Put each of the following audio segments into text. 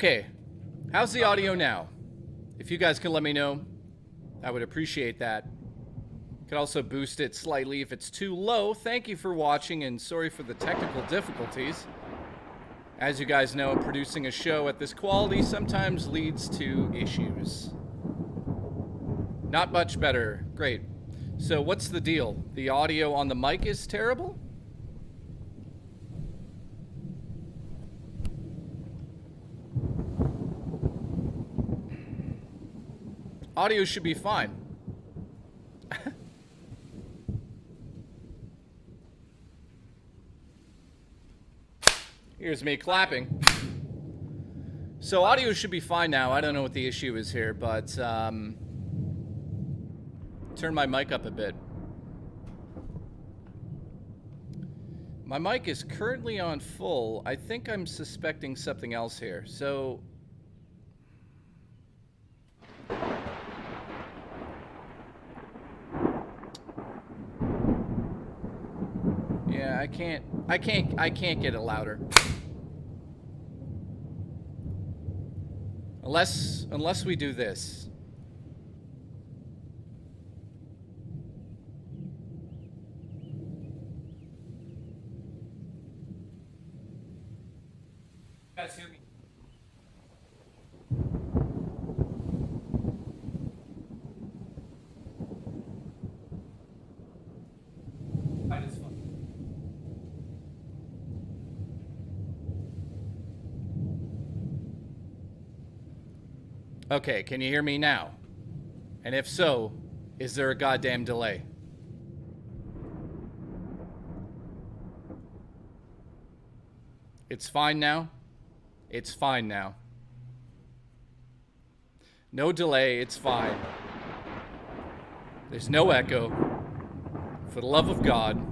Okay, how's the audio now? If you guys can let me know, I would appreciate that. Could also boost it slightly if it's too low. Thank you for watching and sorry for the technical difficulties. As you guys know, producing a show at this quality sometimes leads to issues. Not much better. Great. So what's the deal? The audio on the mic is terrible? Audio should be fine. Here's me clapping. So audio should be fine now. I don't know what the issue is here, but turn my mic up a bit. My mic is currently on full. I think I'm suspecting something else here. So yeah, I can't get it louder. Unless we do this. You guys hear me? That is fun. Okay, can you hear me now? And if so, is there a goddamn delay? It's fine now? It's fine now. No delay, it's fine. There's no echo. For the love of God.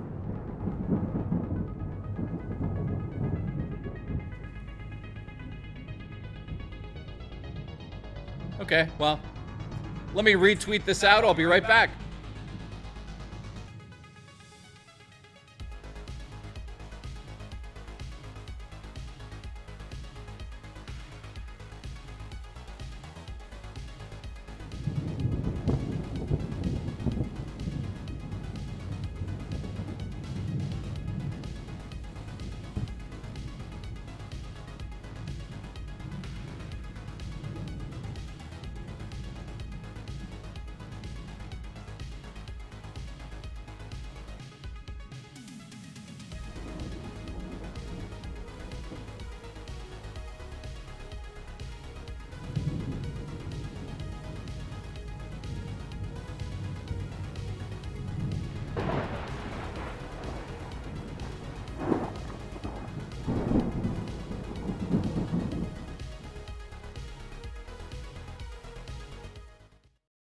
Okay, well, let me retweet this out. I'll be right back.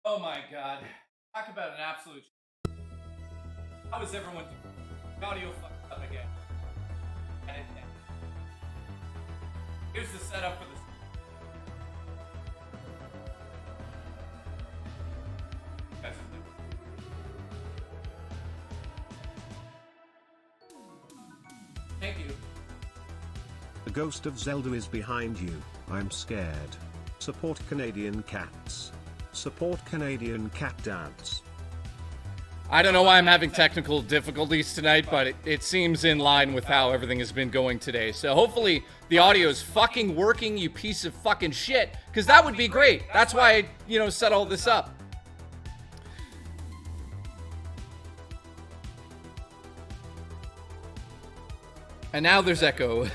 Oh my God. Talk about an absolute. How is everyone doing? Audio fucked up again. Here's the setup for this. Thank you. The ghost of Zelda is behind you. I'm scared. Support Canadian cats. Support Canadian cat dance. I don't know why I'm having technical difficulties tonight, but it seems in line with how everything has been going today. So hopefully the audio is fucking working, you piece of fucking shit, because that would be great. That's why I, set all this up. And now there's echo.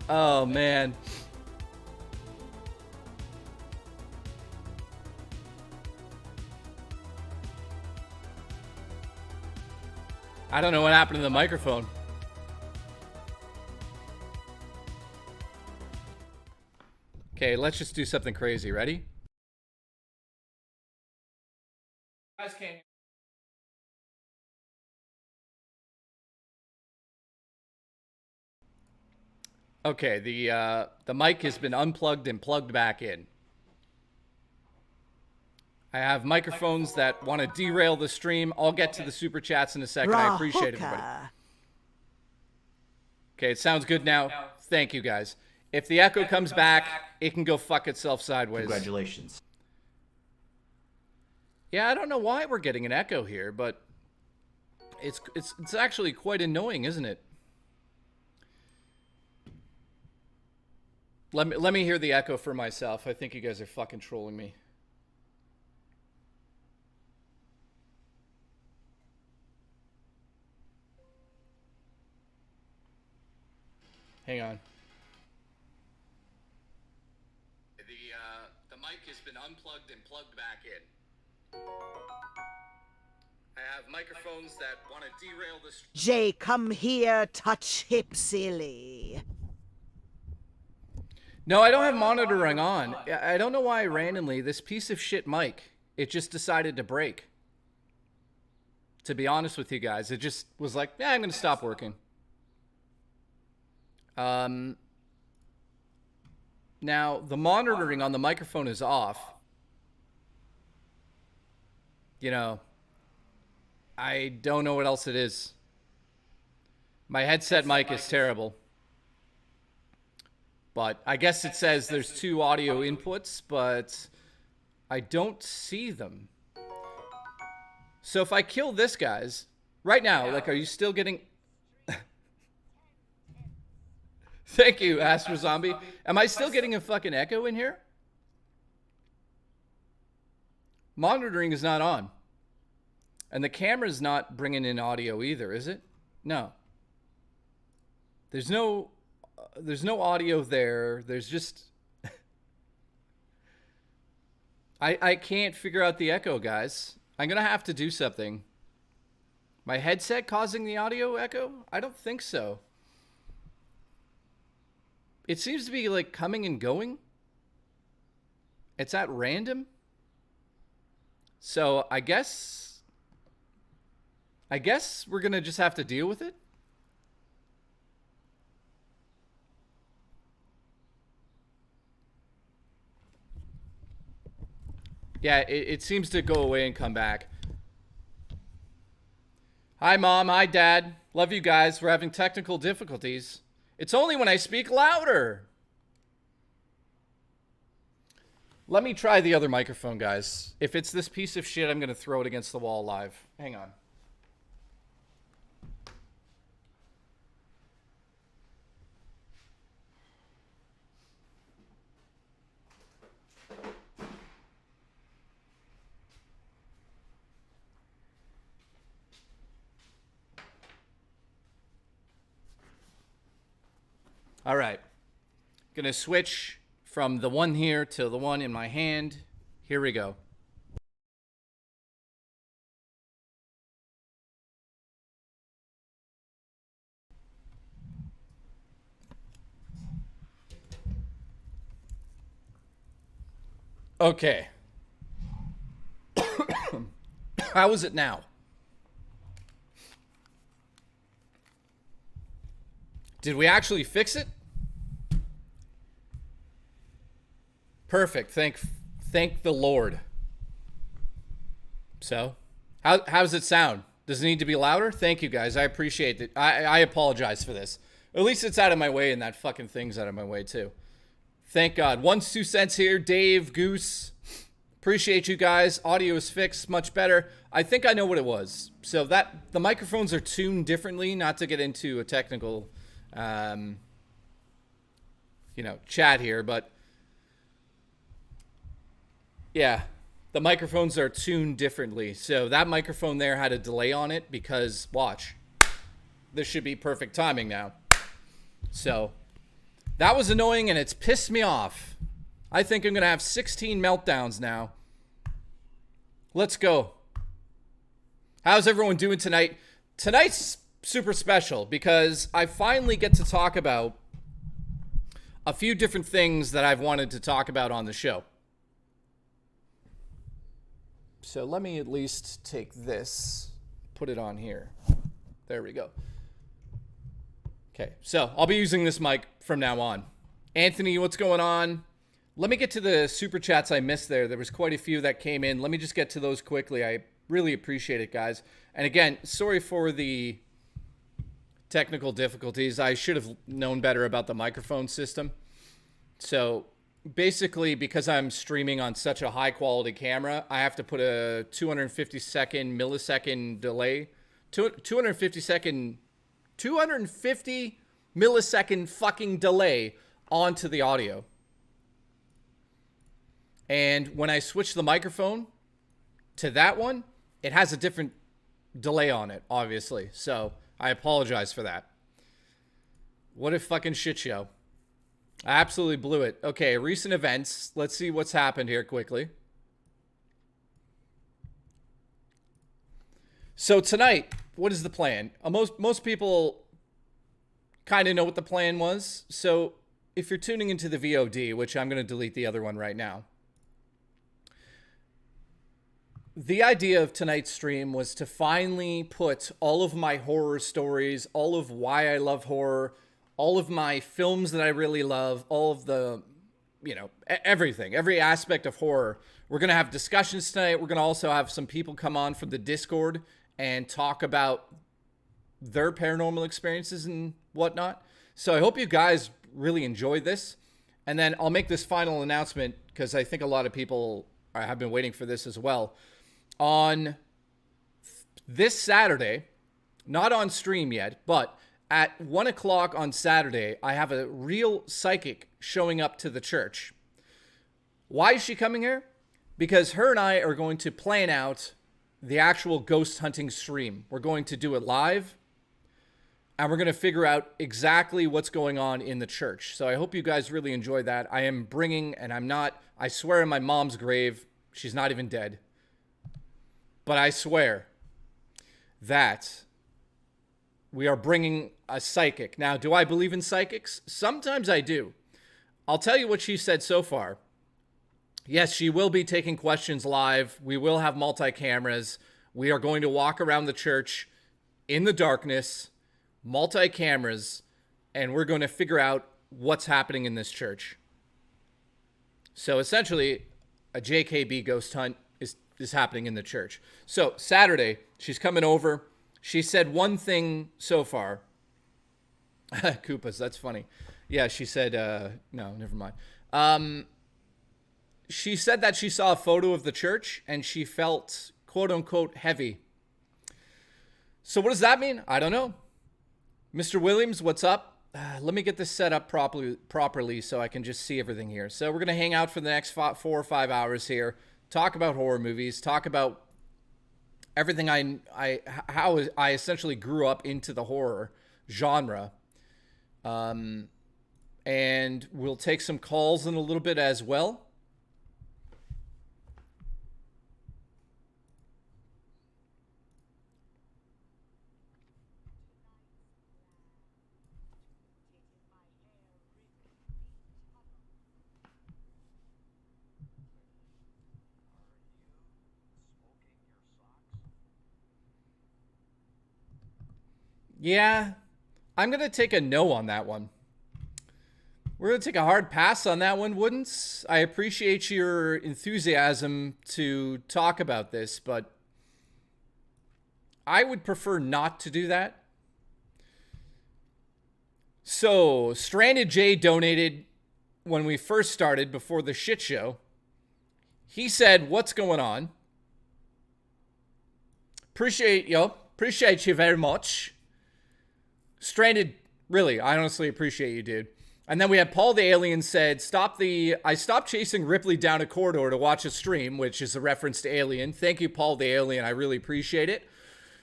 Oh, man. I don't know what happened to the microphone. Okay, let's just do something crazy. Ready? You guys can't hear. Okay, the mic has been unplugged and plugged back in. I have microphones that want to derail the stream. I'll get to the super chats in a second. I appreciate everybody. Okay, it sounds good now. Thank you, guys. If the echo comes back, it can go fuck itself sideways. Congratulations. Yeah, I don't know why we're getting an echo here, but it's actually quite annoying, isn't it? Let me hear the echo for myself. I think you guys are fucking trolling me. Hang on. The mic has been unplugged and plugged back in. I have microphones that want to derail this. Jay, come here, touch hip silly. No, I don't have monitoring on. I don't know why randomly this piece of shit mic, it just decided to break. To be honest with you guys, it just was like, yeah, I'm going to stop working. Now, the monitoring on the microphone is off. You know, I don't know what else it is. My headset mic is terrible. But I guess it says there's 2 audio inputs, but I don't see them. So if I kill this, guys, right now, like, are you still getting... Thank you, Astro Zombie. Am I still getting a fucking echo in here? Monitoring is not on. And the camera's not bringing in audio either, is it? No. There's no audio there. There's just... I can't figure out the echo, guys. I'm going to have to do something. My headset causing the audio echo? I don't think so. It seems to be like coming and going. It's at random. So I guess we're going to just have to deal with it. Yeah, it seems to go away and come back. Hi, Mom. Hi, Dad. Love you guys. We're having technical difficulties. It's only when I speak louder. Let me try the other microphone, guys. If it's this piece of shit, I'm going to throw it against the wall live. Hang on. All right. Gonna switch from the one here to the one in my hand. Here we go. Okay. How is it now? Did we actually fix it? Perfect. Thank the Lord. So, how does it sound? Does it need to be louder? Thank you, guys. I appreciate it. I apologize for this. At least it's out of my way, and that fucking thing's out of my way, too. Thank God. 1's 2 cents here. Dave, Goose. Appreciate you guys. Audio is fixed. Much better. I think I know what it was. So that the microphones are tuned differently, not to get into a technical, chat here, but yeah, the microphones are tuned differently. So that microphone there had a delay on it because, watch, this should be perfect timing now. So that was annoying and it's pissed me off. I think I'm going to have 16 meltdowns now. Let's go. How's everyone doing tonight? Tonight's super special because I finally get to talk about a few different things that I've wanted to talk about on the show. So let me at least take this, put it on here. There we go. Okay, so I'll be using this mic from now on. Anthony, what's going on? Let me get to the super chats I missed there. There was quite a few that came in. Let me just get to those quickly. I really appreciate it, guys. And again, sorry for the technical difficulties. I should have known better about the microphone system. So basically, because I'm streaming on such a high quality camera, I have to put a 250 millisecond delay, 250 millisecond fucking delay onto the audio. And when I switch the microphone to that one, it has a different delay on it, obviously. So I apologize for that. What a fucking shit show. I absolutely blew it. Okay, recent events. Let's see what's happened here quickly. So tonight, what is the plan? Most people kind of know what the plan was. So if you're tuning into the VOD, which I'm going to delete the other one right now. The idea of tonight's stream was to finally put all of my horror stories, all of why I love horror, all of my films that I really love, all of the, you know, everything, every aspect of horror. We're going to have discussions tonight. We're going to also have some people come on from the Discord and talk about their paranormal experiences and whatnot. So I hope you guys really enjoyed this. And then I'll make this final announcement because I think a lot of people have been waiting for this as well. On this Saturday, not on stream yet, but at 1 o'clock on Saturday, I have a real psychic showing up to the church. Why is she coming here? Because her and I are going to plan out the actual ghost hunting stream. We're going to do it live, and we're going to figure out exactly what's going on in the church. So I hope you guys really enjoy that. I am bringing, and I swear in my mom's grave, she's not even dead. But I swear that we are bringing a psychic. Now, do I believe in psychics? Sometimes I do. I'll tell you what she said so far. Yes, she will be taking questions live. We will have multi-cameras. We are going to walk around the church in the darkness, multi-cameras, and we're going to figure out what's happening in this church. So essentially, a JKB ghost hunt is happening in the church. So Saturday, she's coming over. She said one thing so far. Koopas, that's funny. Yeah, she said, no, never mind. She said that she saw a photo of the church and she felt quote unquote heavy. So what does that mean? I don't know. Mr. Williams, what's up? Let me get this set up properly so I can just see everything here. So we're going to hang out for the next 4 or 5 hours here. Talk about horror movies, talk about everything how I essentially grew up into the horror genre. And we'll take some calls in a little bit as well. Yeah, I'm going to take a no on that one. We're going to take a hard pass on that one, Woodens. I appreciate your enthusiasm to talk about this, but I would prefer not to do that. So, Stranded J donated when we first started before the shit show. He said, "What's going on? Appreciate you very much." Stranded, really, I honestly appreciate you, dude. And then we had Paul the Alien said, I stopped chasing Ripley down a corridor to watch a stream, which is a reference to Alien. Thank you, Paul the Alien. I really appreciate it.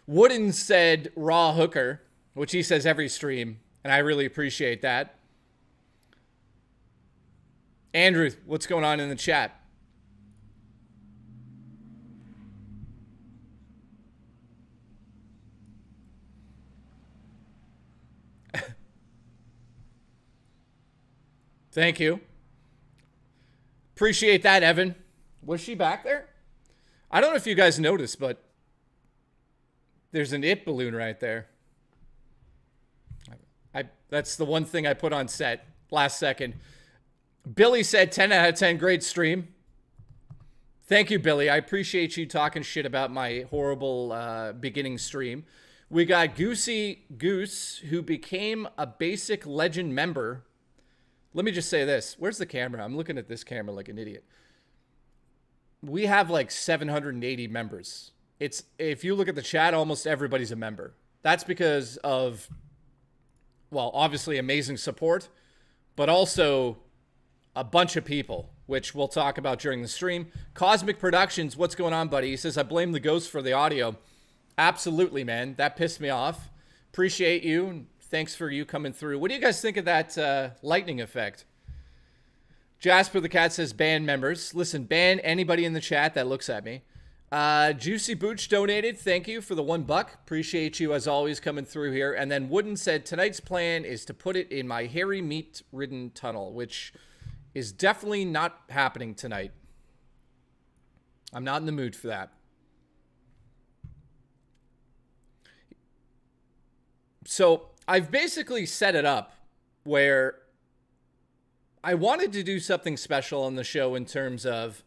Wooden said raw hooker, which he says every stream, and I really appreciate that. Andrew, what's going on in the chat? Thank you. Appreciate that, Evan. Was she back there? I don't know if you guys noticed, but there's an it balloon right there. That's the one thing I put on set last second. Billy said 10 out of 10, great stream. Thank you, Billy. I appreciate you talking shit about my horrible beginning stream. We got Goosey Goose, who became a Basic Legend member. Let me just say this. Where's the camera? I'm looking at this camera like an idiot. We have like 780 members. If you look at the chat, almost everybody's a member. That's because of, well, obviously amazing support, but also a bunch of people, which we'll talk about during the stream. Cosmic Productions, what's going on, buddy? He says, I blame the ghost for the audio. Absolutely, man. That pissed me off. Appreciate you, and thanks for you coming through. What do you guys think of that lightning effect? Jasper the Cat says, ban members. Listen, ban anybody in the chat that looks at me. Juicy Booch donated. Thank you for the $1. Appreciate you, as always, coming through here. And then Wooden said, tonight's plan is to put it in my hairy meat-ridden tunnel, which is definitely not happening tonight. I'm not in the mood for that. So I've basically set it up where I wanted to do something special on the show in terms of,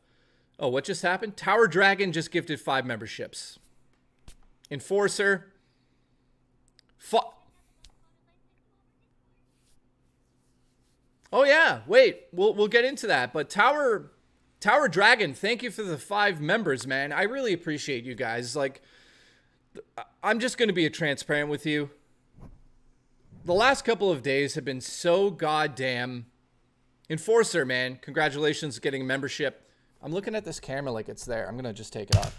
oh, what just happened? Tower Dragon just gifted 5 memberships. Enforcer. Oh yeah, wait, we'll get into that. But Tower Dragon, thank you for the 5 members, man. I really appreciate you guys. Like, I'm just going to be transparent with you. The last couple of days have been so goddamn... Enforcer, man, congratulations getting a membership. I'm looking at this camera like it's there. I'm going to just take it off.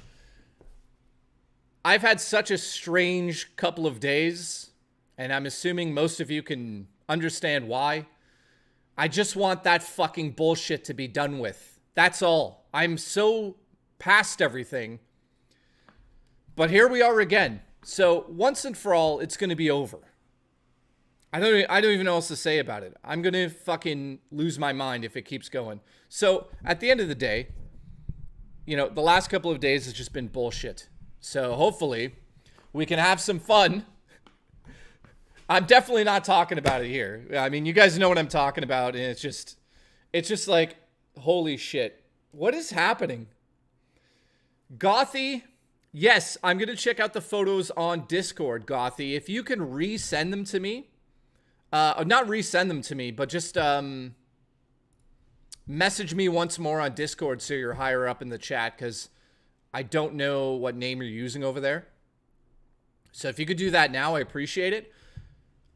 I've had such a strange couple of days, and I'm assuming most of you can understand why. I just want that fucking bullshit to be done with. That's all. I'm so past everything. But here we are again. So once and for all, it's going to be over. I don't even know what else to say about it. I'm going to fucking lose my mind if it keeps going. So at the end of the day, you know, the last couple of days has just been bullshit. So hopefully we can have some fun. I'm definitely not talking about it here. I mean, you guys know what I'm talking about. And it's just like, holy shit. What is happening? Gothy. Yes, I'm going to check out the photos on Discord, Gothy. If you can resend them to me. Not resend them to me, but just message me once more on Discord so you're higher up in the chat, because I don't know what name you're using over there. So if you could do that now, I appreciate it.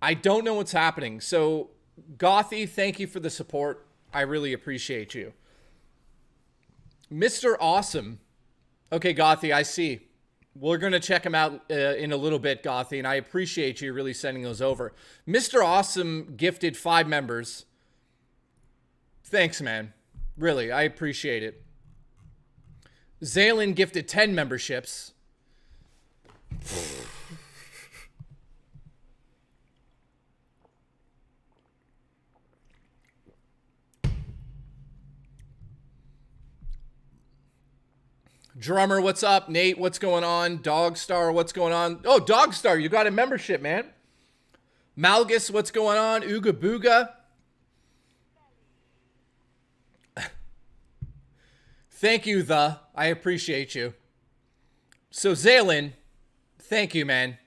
I don't know what's happening. So Gothy, thank you for the support. I really appreciate you. Mr. Awesome. Okay, Gothy, I see. We're going to check him out in a little bit, Gothy, and I appreciate you really sending those over. Mr. Awesome gifted 5 members. Thanks, man. Really, I appreciate it. Zaylin gifted 10 memberships. Drummer, what's up? Nate, what's going on? Dogstar, what's going on? Oh, Dogstar, you got a membership, man. Malgus, what's going on? Ooga Booga. Thank you, I appreciate you. So, Zaylin, thank you, man.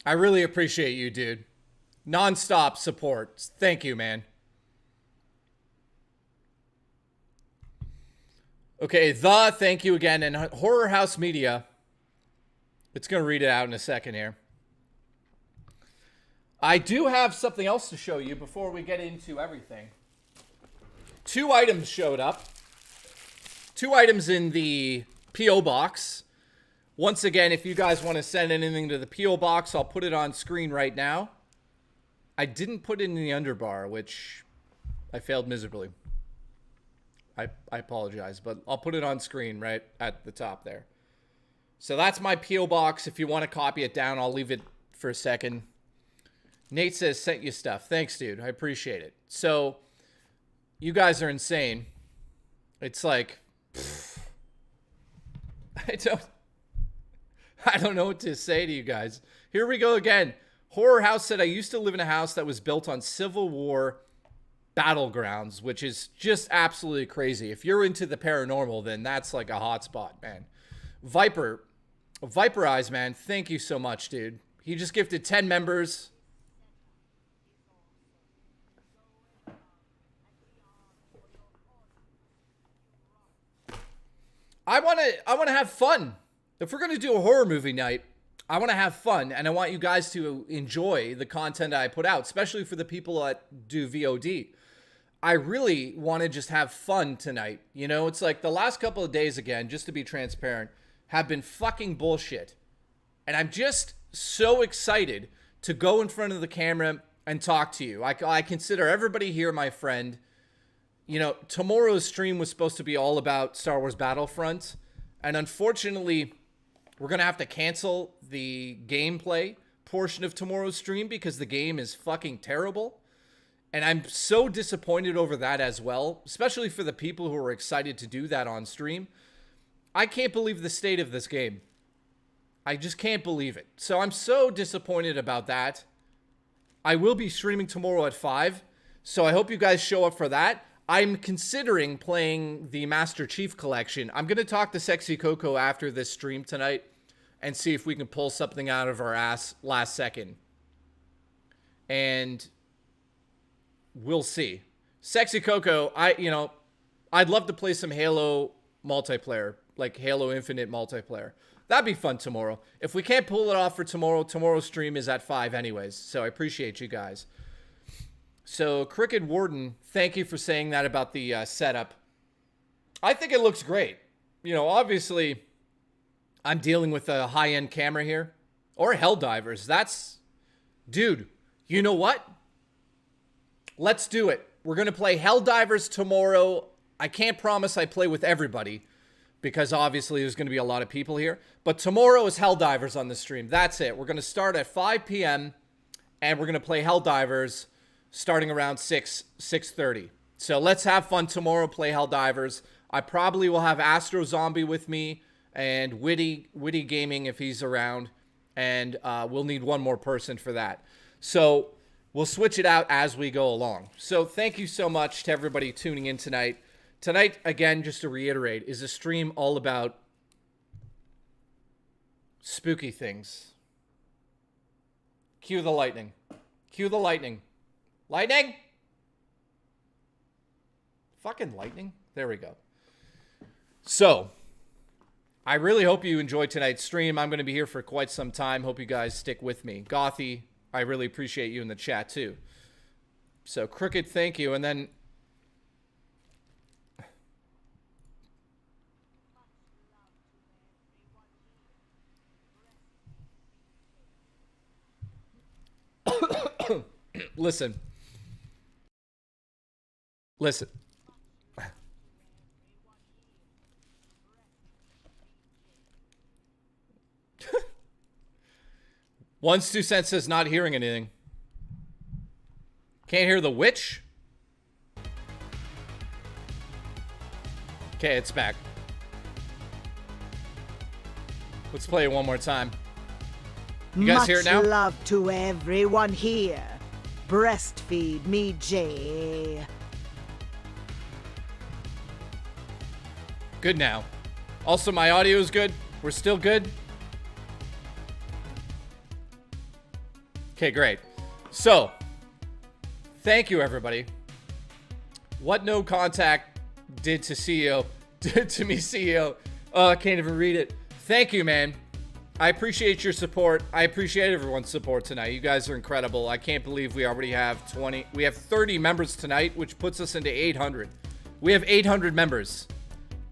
I really appreciate you, dude. Non-stop support. Thank you, man. Okay, thank you again. And Horror House Media, it's going to read it out in a second here. I do have something else to show you before we get into everything. 2 items showed up. 2 items in the P.O. box. Once again, if you guys want to send anything to the P.O. box, I'll put it on screen right now. I didn't put it in the underbar, which I failed miserably. I apologize, but I'll put it on screen right at the top there. So that's my P.O. box. If you want to copy it down, I'll leave it for a second. Nate says, sent you stuff. Thanks, dude. I appreciate it. So you guys are insane. It's like, I don't know what to say to you guys. Here we go again. Horror House said, I used to live in a house that was built on Civil War battlegrounds, which is just absolutely crazy. If you're into the paranormal, then that's like a hot spot, man. Viper, Viper Eyes, man, thank you so much, dude. He just gifted 10 members. I want to have fun. If we're going to do a horror movie night, I want to have fun, and I want you guys to enjoy the content I put out, especially for the people that do VOD. I really want to just have fun tonight. You know, it's like the last couple of days, again, just to be transparent, have been fucking bullshit. And I'm just so excited to go in front of the camera and talk to you. I consider everybody here my friend. You know, tomorrow's stream was supposed to be all about Star Wars Battlefront. And unfortunately, we're going to have to cancel the gameplay portion of tomorrow's stream because the game is fucking terrible. And I'm so disappointed over that as well, especially for the people who are excited to do that on stream. I can't believe the state of this game. I just can't believe it. So I'm so disappointed about that. I will be streaming tomorrow at 5, so I hope you guys show up for that. I'm considering playing the Master Chief Collection. I'm going to talk to Sexy Coco after this stream tonight and see if we can pull something out of our ass last second. And we'll see. Sexy Coco, I'd love to play some Halo multiplayer, like Halo Infinite multiplayer. That'd be fun tomorrow. If we can't pull it off for tomorrow, tomorrow's stream is at 5 anyways. So I appreciate you guys. So Crooked Warden, thank you for saying that about the setup. I think it looks great. You know, obviously, I'm dealing with a high-end camera here. Or Helldivers. That's... Dude, you know what? Let's do it. We're going to play Helldivers tomorrow. I can't promise I play with everybody, because obviously there's going to be a lot of people here. But tomorrow is Helldivers on the stream. That's it. We're going to start at 5 p.m. and we're going to play Helldivers starting around 6:30. So let's have fun tomorrow, play Helldivers. I probably will have Astro Zombie with me and Witty Gaming if he's around. And we'll need one more person for that. So we'll switch it out as we go along. So thank you so much to everybody tuning in tonight. Tonight, again, just to reiterate, is a stream all about spooky things. Cue the lightning. Cue the lightning. Lightning! Fucking lightning. There we go. So, I really hope you enjoyed tonight's stream. I'm going to be here for quite some time. Hope you guys stick with me. Gothy, I really appreciate you in the chat too. So, Crooked, thank you. And then... Listen. One's 2 cents says not hearing anything. Can't hear the witch? Okay, it's back. Let's play it one more time. You guys hear it now? Much love to everyone here. Breastfeed me, Jay. Good now. Also, my audio is good. We're still good. Okay, great. So, thank you, everybody. What no contact did to CEO, did to me, CEO. Oh, I can't even read it. Thank you, man. I appreciate your support. I appreciate everyone's support tonight. You guys are incredible. I can't believe we already have 20. We have 30 members tonight, which puts us into 800. We have 800 members.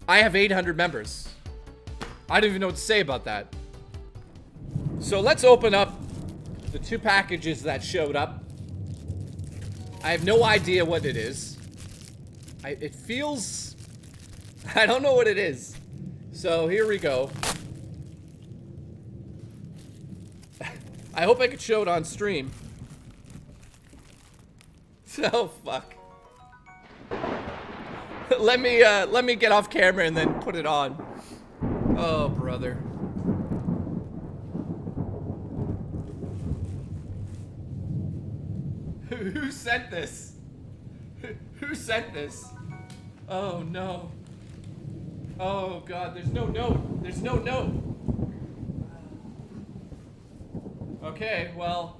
I have 800 members. I don't even know what to say about that. So let's open up the 2 packages that showed up. I have no idea what it is. It feels... I don't know what it is. So here we go. I hope I could show it on stream. Oh, fuck. Let me get off camera and then put it on. Oh, brother. Who sent this? Who sent this? Oh, no. Oh, God, there's no note. There's no note. Okay, well.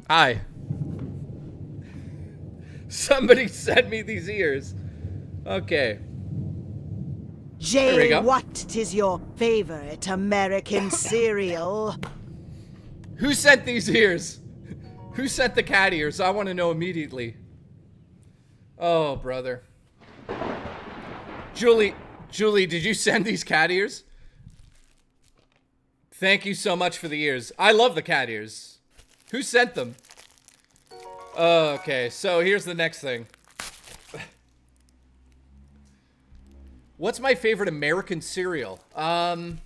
Hi. Somebody sent me these ears. Okay. There we Jay, go. what is your favorite American cereal? Who sent these ears? Who sent the cat ears? I want to know immediately. Oh, brother. Julie, did you send these cat ears? Thank you so much for the ears. I love the cat ears. Who sent them? Okay, so here's the next thing. What's my favorite American cereal? Thank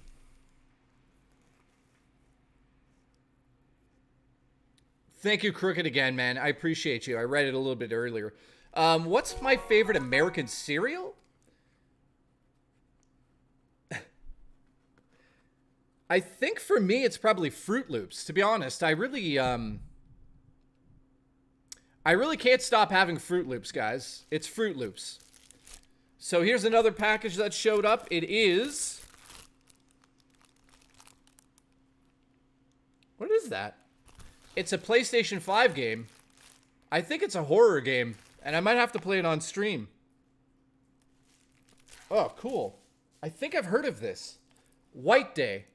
you, Crooked, again, man. I appreciate you. I read it a little bit earlier. What's my favorite American cereal? I think for me, it's probably Fruit Loops. To be honest, I really can't stop having Fruit Loops, guys. It's Fruit Loops. So here's another package that showed up. It is... What is that? It's a PlayStation 5 game. I think it's a horror game, and I might have to play it on stream. Oh, cool. I think I've heard of this. White Day.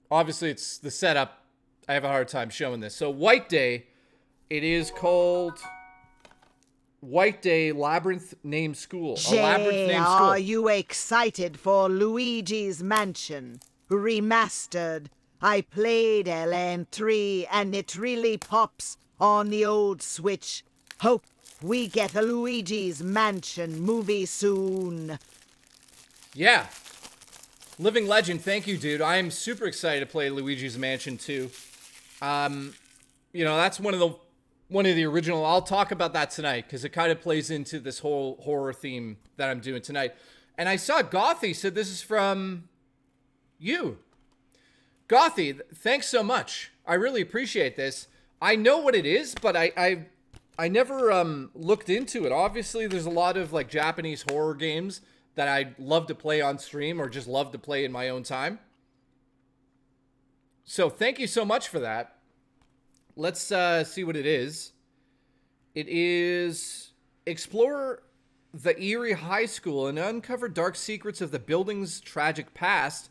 Obviously, it's the setup. I have a hard time showing this. So, White Day, it is called White Day Labyrinth Named School. A Labyrinth Jay, Named School. are you excited for Luigi's Mansion Remastered? I played LN3 and it really pops on the old Switch. Hope we get a Luigi's Mansion movie soon. Yeah. Living Legend, thank you, dude. I am super excited to play Luigi's Mansion 2. You know, that's one of the original. I'll talk about that tonight because it kind of plays into this whole horror theme that I'm doing tonight. And I saw Gothy said this is from you. Gothy, thanks so much. I really appreciate this. I know what it is, but I never looked into it. Obviously, there's a lot of like Japanese horror games that I'd love to play on stream or just love to play in my own time. So thank you so much for that. Let's see what it is. It is explore the Erie High School and uncover dark secrets of the building's tragic past.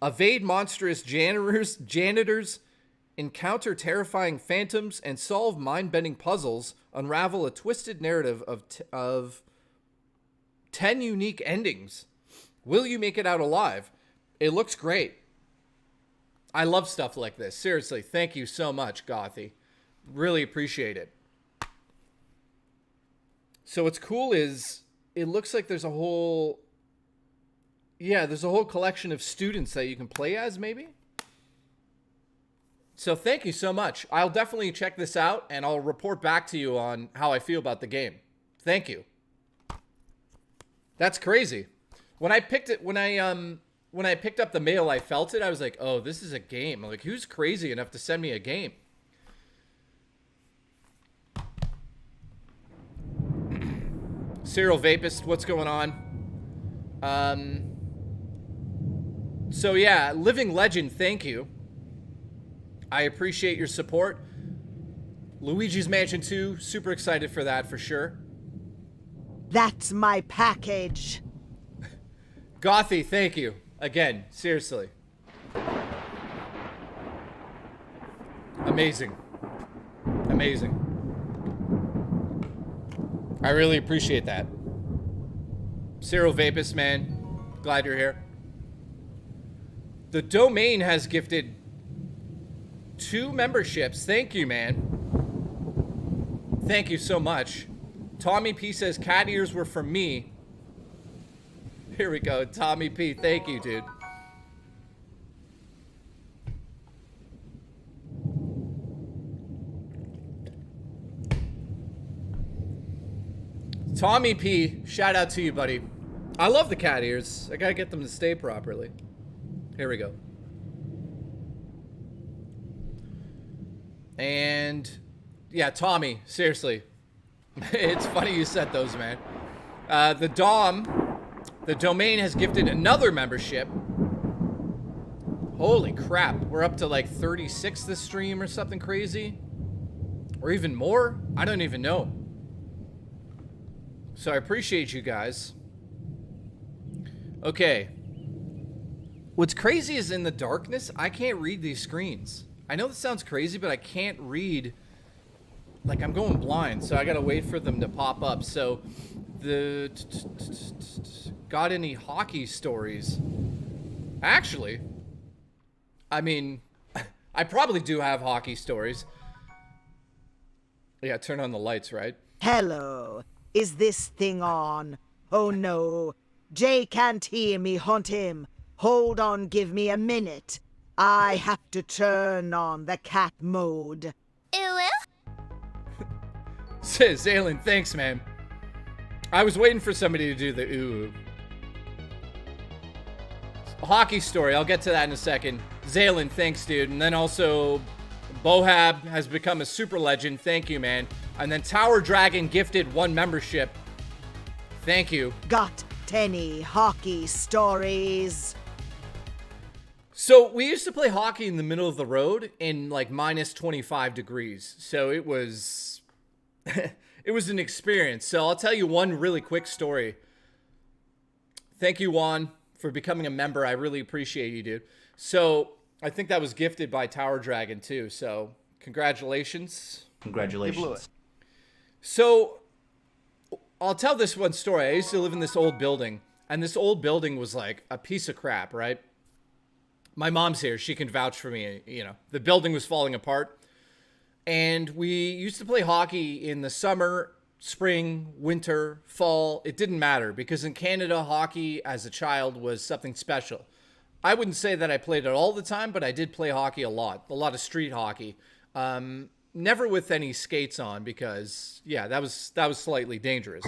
Evade monstrous janitors, encounter terrifying phantoms, and solve mind-bending puzzles. Unravel a twisted narrative of 10 unique endings. Will you make it out alive? It looks great. I love stuff like this. Seriously, thank you so much, Gothy. Really appreciate it. So what's cool is it looks like there's a whole... Yeah, there's a whole collection of students that you can play as, maybe? So thank you so much. I'll definitely check this out, and I'll report back to you on how I feel about the game. Thank you. That's crazy. When I picked it, when I picked up the mail, I felt it. I was like, oh, this is a game. Like, who's crazy enough to send me a game? Cyril Vapist, what's going on? So yeah, Living Legend, thank you. I appreciate your support. Luigi's Mansion 2, super excited for that for sure. That's my package. Gothy, thank you. Again, seriously. Amazing. Amazing. I really appreciate that. Cyril Vapus, man. Glad you're here. The Domain has gifted 2 memberships. Thank you, man. Thank you so much. Tommy P says cat ears were for me. Here we go. Tommy P, thank you, dude. Tommy P, shout out to you, buddy. I love the cat ears. I gotta get them to stay properly. Here we go. And yeah, Tommy, seriously. It's funny you said those, man. The domain has gifted another membership. Holy crap, we're up to like 36 this stream or something crazy. Or even more? I don't even know. So I appreciate you guys. Okay. What's crazy is in the darkness, I can't read these screens. I know this sounds crazy, but I can't read. Like, I'm going blind, so I gotta wait for them to pop up. So, got any hockey stories? Actually, I mean, I probably do have hockey stories. Yeah, turn on the lights, right? Hello. Is this thing on? Oh no. Jay can't hear me hunt him. Hold on, give me a minute. I have to turn on the cat mode. Zaylin, thanks, man. I was waiting for somebody to do the ooh. Hockey story, I'll get to that in a second. Zaylin, thanks, dude. And then also, Bohab has become a super legend. Thank you, man. And then Tower Dragon gifted 1 membership. Thank you. Got any hockey stories? So we used to play hockey in the middle of the road in like minus 25 degrees. So it was it was an experience. So I'll tell you one really quick story. Thank you, Juan, for becoming a member. I really appreciate you, dude. So I think that was gifted by Tower Dragon too. So congratulations. Congratulations. You blew it. So I'll tell this one story. I used to live in this old building, and this old building was like a piece of crap, right? My mom's here. She can vouch for me. You know, the building was falling apart. And we used to play hockey in the summer, spring, winter, fall. It didn't matter because in Canada, hockey as a child was something special. I wouldn't say that I played it all the time, but I did play hockey a lot of street hockey. Never with any skates on because, yeah, that was slightly dangerous.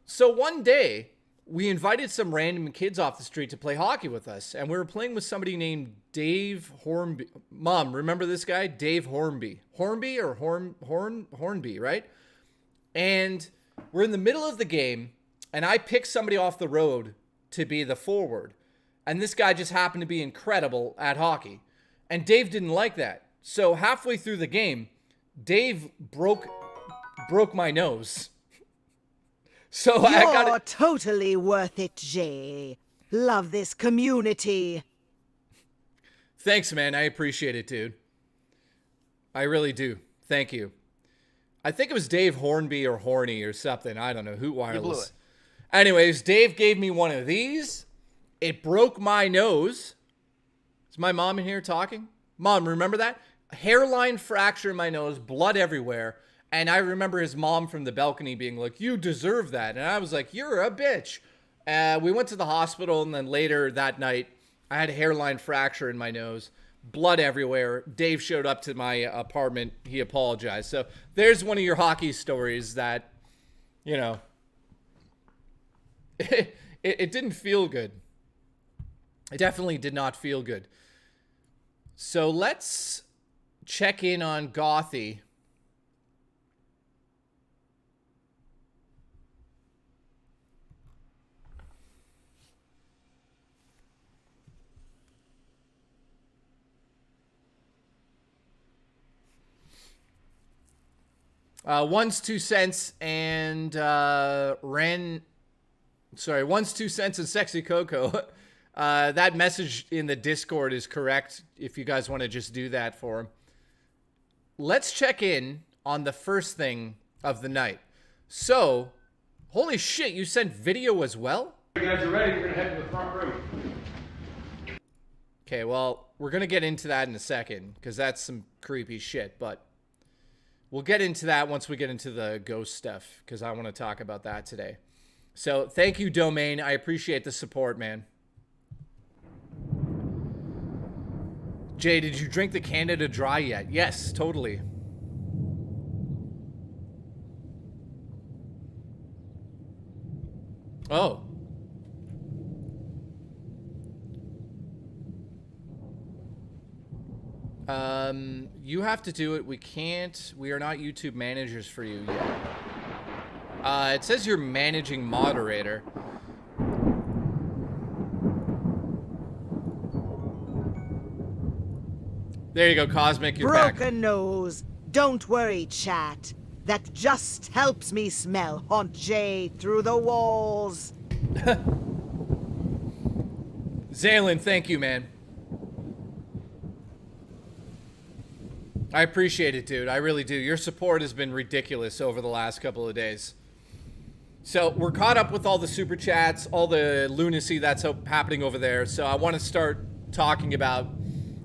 So one day, we invited some random kids off the street to play hockey with us, and we were playing with somebody named Dave Hornby. Mom, remember this guy? Dave Hornby. Hornby or Hornby, right? And we're in the middle of the game, and I picked somebody off the road to be the forward. And this guy just happened to be incredible at hockey. And Dave didn't like that. So halfway through the game, Dave broke my nose. So I got You're totally worth it, Jay. Love this community. Thanks, man. I appreciate it, dude. I really do. Thank you. I think it was Dave Hornby or Horny or something. I don't know. Hoot Wireless. You blew it. Anyways, Dave gave me one of these. It broke my nose. Is my mom in here talking? Mom, remember that? Hairline fracture in my nose, blood everywhere. And I remember his mom from the balcony being like, you deserve that. And I was like, you're a bitch. We went to the hospital, and then later that night, I had a hairline fracture in my nose, blood everywhere. Dave showed up to my apartment. He apologized. So there's one of your hockey stories that, you know, it didn't feel good. It definitely did not feel good. So let's check in on Gothy. One's 2 cents and one's 2 cents and Sexy Coco. That message in the Discord is correct if you guys want to just do that for him. Let's check in on the first thing of the night. So, holy shit, you sent video as well? You guys are ready, we're gonna head to the front room. Okay, well, we're gonna get into that in a second, because that's some creepy shit, but we'll get into that once we get into the ghost stuff, because I want to talk about that today. So, thank you, Domain. I appreciate the support, man. Jay, did you drink the Canada Dry yet? Yes, totally. Oh. You have to do it. We can't. We are not YouTube managers for you yet. It says you're managing moderator. There you go, Cosmic. You're back. Broken nose. Don't worry, chat. That just helps me smell Haunt J through the walls. Zaylin, thank you, man. I appreciate it, dude. I really do. Your support has been ridiculous over the last couple of days. So we're caught up with all the super chats, all the lunacy that's happening over there. So I want to start talking about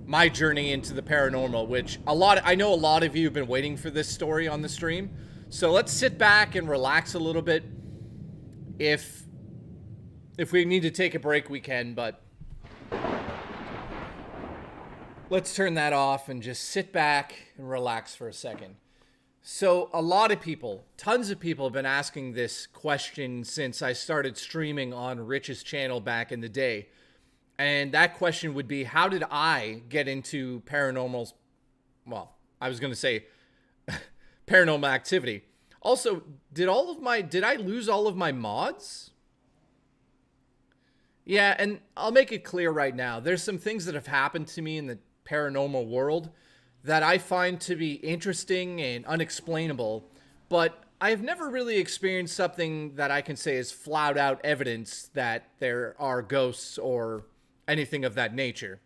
my journey into the paranormal, which I know a lot of you have been waiting for this story on the stream. So let's sit back and relax a little bit. If we need to take a break, we can, but let's turn that off and just sit back and relax for a second. So a lot of people, tons of people have been asking this question since I started streaming on Rich's channel back in the day. And that question would be, how did I get into paranormal? Well, I was going to say paranormal activity. Also, did I lose all of my mods? Yeah, and I'll make it clear right now. There's some things that have happened to me in the paranormal world that I find to be interesting and unexplainable, but I've never really experienced something that I can say is flat out evidence that there are ghosts or anything of that nature.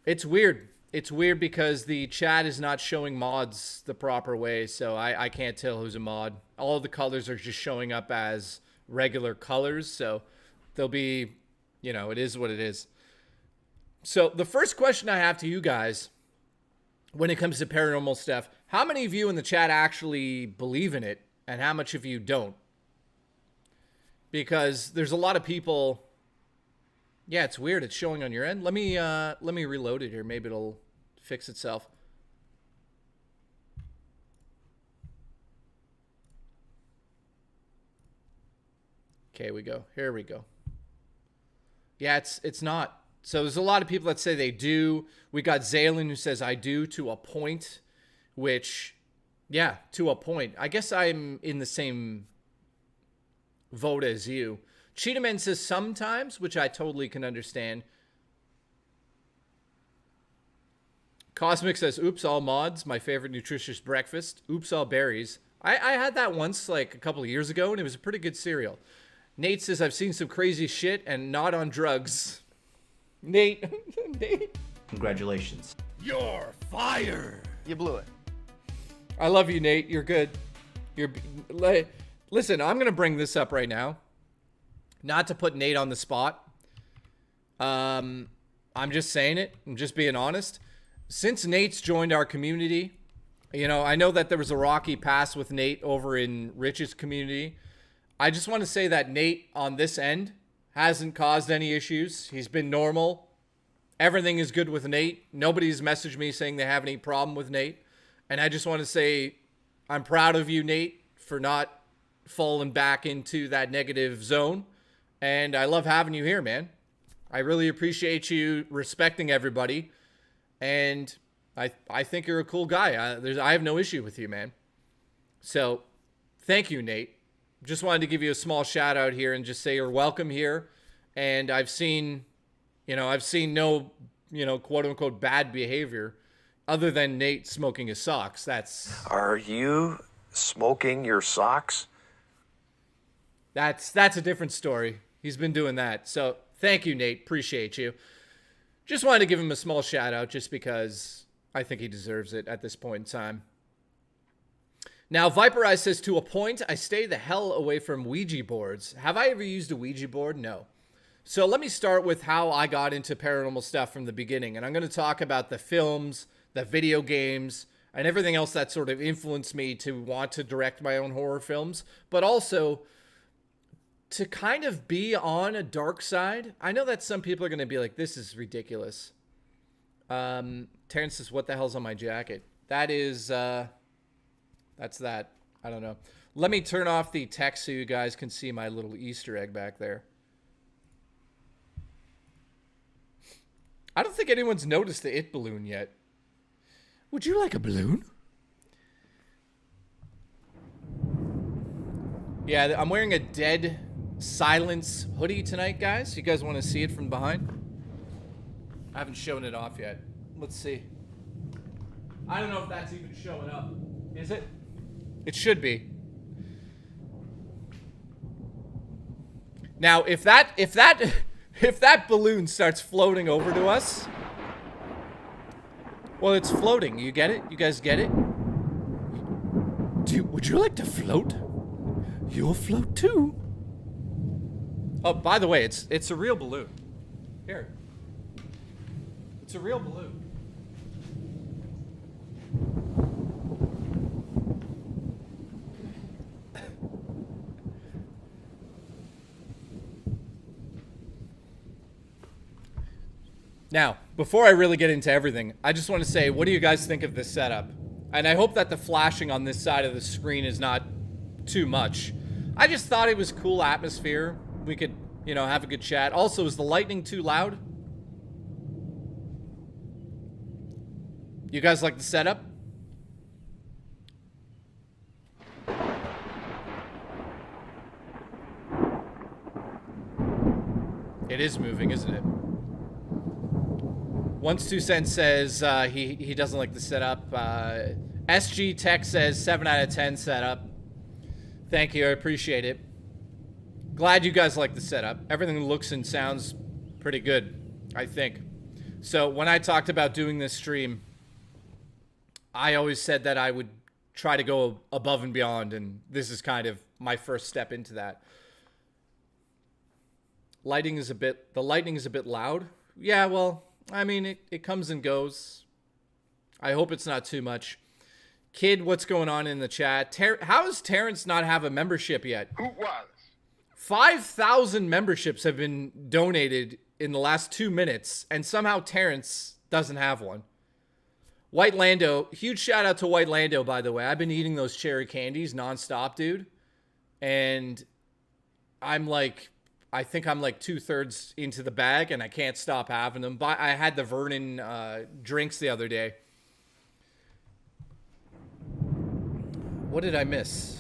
It's weird. It's weird because the chat is not showing mods the proper way, so I can't tell who's a mod. All of the colors are just showing up as regular colors, so they'll be, you know, it is what it is. So the first question I have to you guys when it comes to paranormal stuff, how many of you in the chat actually believe in it and how much of you don't? Because there's a lot of people. Yeah, it's weird. It's showing on your end. Let me reload it here. Maybe it'll fix itself. Okay, we go. Here we go. Yeah, it's not. So there's a lot of people that say they do. We got Zaylin who says I do to a point, which, yeah, to a point. I guess I'm in the same vote as you. Cheetahman says sometimes, which I totally can understand. Cosmic says, oops, all mods, my favorite nutritious breakfast. Oops, all berries. I had that once, like a couple of years ago, and it was a pretty good cereal. Nate says, I've seen some crazy shit and not on drugs. Nate. Nate. Congratulations. You're fired. You blew it. I love you, Nate. You're good. Listen, I'm going to bring this up right now. Not to put Nate on the spot. I'm just saying it. I'm just being honest. Since Nate's joined our community, you know, I know that there was a rocky past with Nate over in Rich's community. I just want to say that Nate on this end hasn't caused any issues. He's been normal. Everything is good with Nate. Nobody's messaged me saying they have any problem with Nate. And I just want to say I'm proud of you, Nate, for not falling back into that negative zone. And I love having you here, man. I really appreciate you respecting everybody. And I think you're a cool guy. I have no issue with you, man. So thank you, Nate. Just wanted to give you a small shout out here and just say you're welcome here. And I've seen no, quote unquote bad behavior other than Nate smoking his socks. Are you smoking your socks? That's a different story. He's been doing that. So thank you, Nate. Appreciate you. Just wanted to give him a small shout out just because I think he deserves it at this point in time. Now, Viper Eye says, to a point, I stay the hell away from Ouija boards. Have I ever used a Ouija board? No. So let me start with how I got into paranormal stuff from the beginning. And I'm going to talk about the films, the video games, and everything else that sort of influenced me to want to direct my own horror films. But also to kind of be on a dark side. I know that some people are going to be like, this is ridiculous. Terrence says, what the hell's on my jacket? That is... That's that. I don't know. Let me turn off the text so you guys can see my little Easter egg back there. I don't think anyone's noticed the It balloon yet. Would you like a balloon? Yeah, I'm wearing a Dead Silence hoodie tonight, guys. You guys want to see it from behind? I haven't shown it off yet. Let's see. I don't know if that's even showing up. Is it? It should be. Now, if that balloon starts floating over to us, well, it's floating. You get it? You guys get it? Would you like to float? You'll float too. Oh, by the way, it's a real balloon. Here. It's a real balloon. Now, before I really get into everything, I just want to say, what do you guys think of this setup? And I hope that the flashing on this side of the screen is not too much. I just thought it was cool atmosphere. We could, you know, have a good chat. Also, is the lightning too loud? You guys like the setup? It is moving, isn't it? Once 2 Cents says he doesn't like the setup. SG Tech says 7 out of 10 setup. Thank you, I appreciate it. Glad you guys like the setup. Everything looks and sounds pretty good, I think. So when I talked about doing this stream, I always said that I would try to go above and beyond, and this is kind of my first step into that. The lightning is a bit loud. Yeah, well, I mean, it comes and goes. I hope it's not too much. Kid, what's going on in the chat? How does Terrence not have a membership yet? Who was? 5,000 memberships have been donated in the last 2 minutes, and somehow Terrence doesn't have one. White Lando, huge shout out to White Lando, by the way. I've been eating those cherry candies nonstop, dude. And I think I'm like 2/3 into the bag, and I can't stop having them. But I had the Vernon drinks the other day. What did I miss?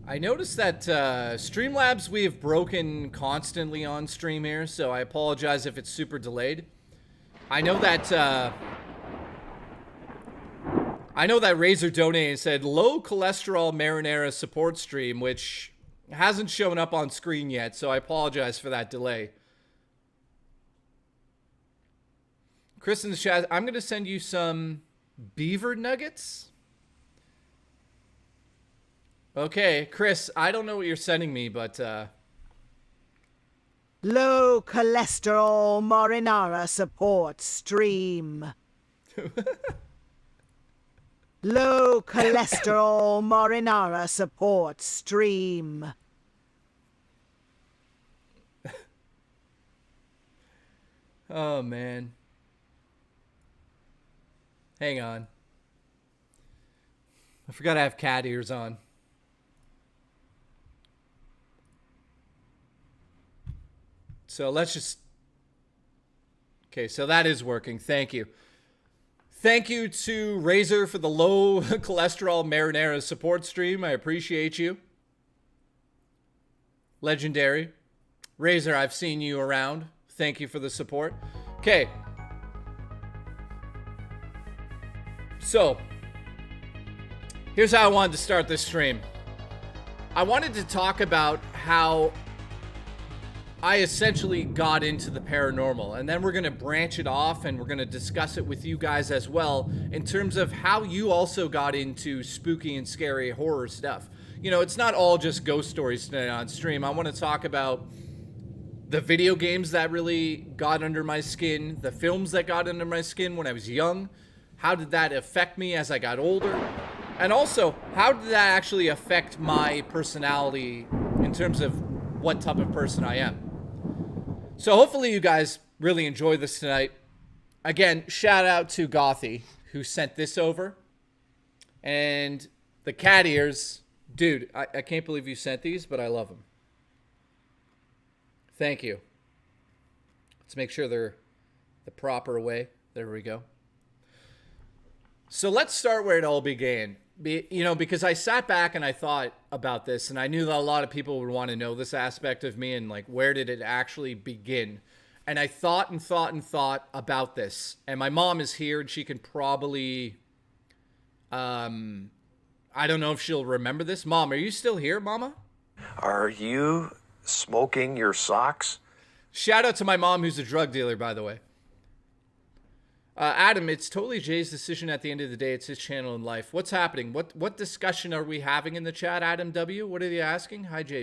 I noticed that Streamlabs we have broken constantly on stream here, so I apologize if it's super delayed. I know that Razor donated and said low cholesterol marinara support stream, which hasn't shown up on screen yet, so I apologize for that delay. Chris in the chat, I'm going to send you some beaver nuggets. Okay, Chris, I don't know what you're sending me, but Low cholesterol marinara support stream. Low cholesterol marinara support stream. oh man. Hang on. I forgot I have cat ears on. So let's just... Okay, so that is working. Thank you. Thank you to Razor for the low cholesterol marinara support stream. I appreciate you. Legendary. Razor, I've seen you around. Thank you for the support. Okay. So, here's how I wanted to start this stream. I wanted to talk about how I essentially got into the paranormal, and then we're going to branch it off and we're going to discuss it with you guys as well in terms of how you also got into spooky and scary horror stuff. You know, it's not all just ghost stories tonight on stream. I want to talk about the video games that really got under my skin, the films that got under my skin when I was young. How did that affect me as I got older? And also, how did that actually affect my personality in terms of what type of person I am? So hopefully you guys really enjoy this tonight. Again, shout out to Gothy who sent this over. And the cat ears. Dude, I can't believe you sent these, but I love them. Thank you. Let's make sure they're the proper way. There we go. So let's start where it all began. Because I sat back and I thought about this, and I knew that a lot of people would want to know this aspect of me and like, where did it actually begin? And I thought and thought and thought about this. And my mom is here, and she can probably, I don't know if she'll remember this. Mom, are you still here, Mama? Are you smoking your socks? Shout out to my mom, who's a drug dealer, by the way. Adam, it's totally Jay's decision at the end of the day. It's his channel in life. What's happening? What discussion are we having in the chat, Adam W? What are you asking? Hi, Jay.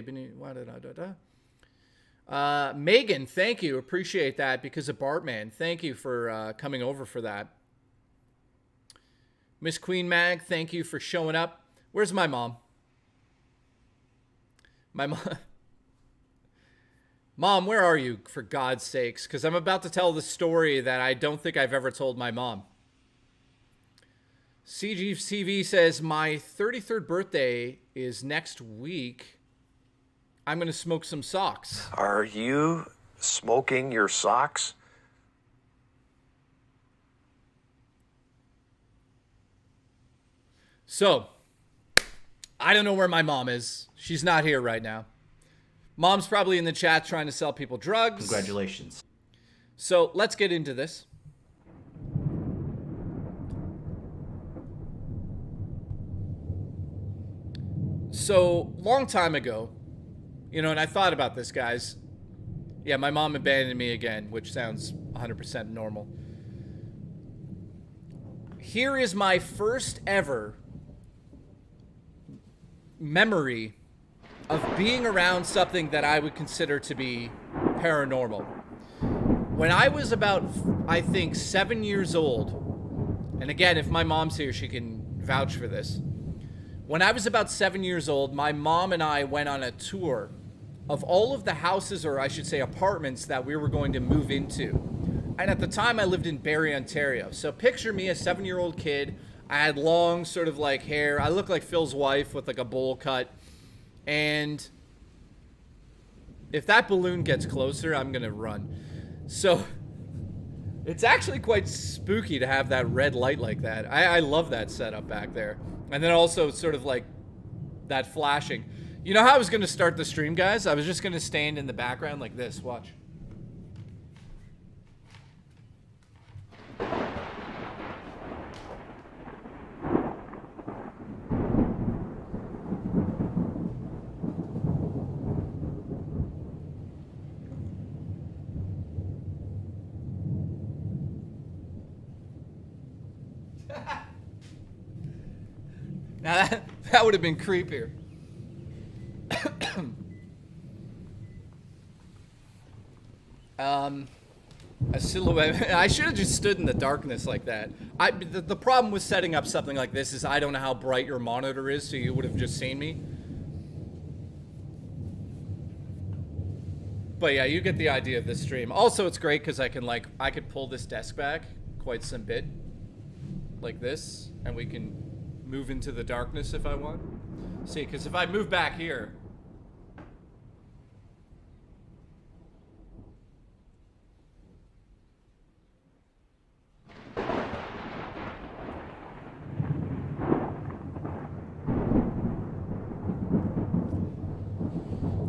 Megan, thank you. Appreciate that because of Bartman. Thank you for coming over for that. Miss Queen Mag, thank you for showing up. Where's my mom? My mom... Mom, where are you, for God's sakes? Because I'm about to tell the story that I don't think I've ever told my mom. CGCV says, my 33rd birthday is next week. I'm going to smoke some socks. Are you smoking your socks? So, I don't know where my mom is. She's not here right now. Mom's probably in the chat trying to sell people drugs. Congratulations. So let's get into this. So, long time ago, and I thought about this, guys. Yeah, my mom abandoned me again, which sounds 100% normal. Here is my first ever memory of being around something that I would consider to be paranormal. When I was about, I think, 7 years old, and again, if my mom's here, she can vouch for this. When I was about 7 years old, my mom and I went on a tour of all of the houses, or I should say apartments, that we were going to move into. And at the time, I lived in Barrie, Ontario. So picture me, a 7-year-old kid. I had long sort of like hair. I looked like Phil's wife with like a bowl cut. And if that balloon gets closer, I'm going to run. So it's actually quite spooky to have that red light like that. I love that setup back there. And then also sort of like that flashing. You know how I was going to start the stream, guys? I was just going to stand in the background like this. Watch. Now that would have been creepier. A silhouette. I should have just stood in the darkness like that. The problem with setting up something like this is I don't know how bright your monitor is, so you would have just seen me. But yeah, you get the idea of this stream. Also, it's great because I could pull this desk back quite some bit, like this, and we can move into the darkness if I want. See, because if I move back here,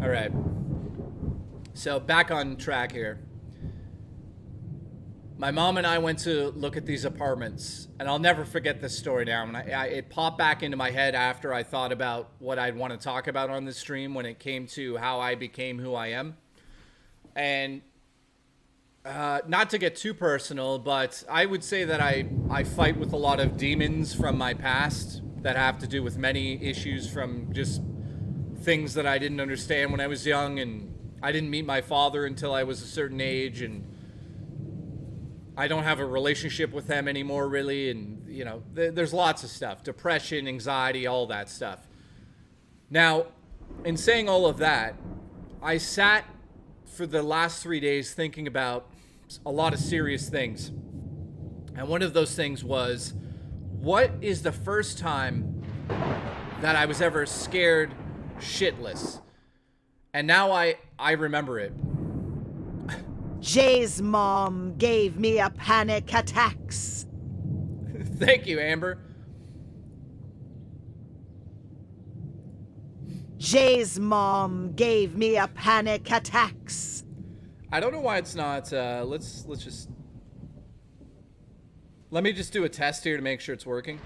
all right. So back on track here. My mom and I went to look at these apartments, and I'll never forget this story now. And it popped back into my head after I thought about what I'd want to talk about on this stream when it came to how I became who I am. And not to get too personal, but I would say that I fight with a lot of demons from my past that have to do with many issues from just things that I didn't understand when I was young, and I didn't meet my father until I was a certain age, and I don't have a relationship with them anymore, really, and, there's lots of stuff. Depression, anxiety, all that stuff. Now, in saying all of that, I sat for the last 3 days thinking about a lot of serious things. And one of those things was, what is the first time that I was ever scared shitless? And now I remember it. Jay's mom gave me a panic attacks. Thank you, Amber. Jay's mom gave me a panic attacks. I don't know why it's not. Let's just. Let me just do a test here to make sure it's working.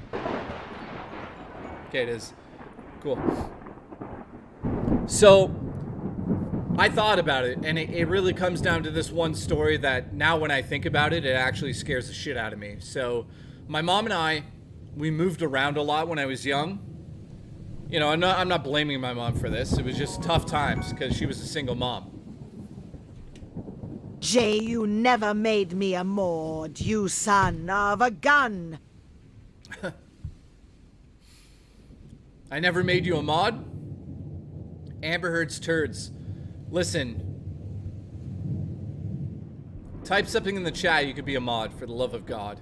Okay, it is. Cool. So, I thought about it, and it really comes down to this one story that now when I think about it, it actually scares the shit out of me. So, my mom and I, we moved around a lot when I was young. You know, I'm not blaming my mom for this. It was just tough times because she was a single mom. Jay, you never made me a Maud, you son of a gun. I never made you a mod? Amber Heard's turds. Listen. Type something in the chat, you could be a mod, for the love of God.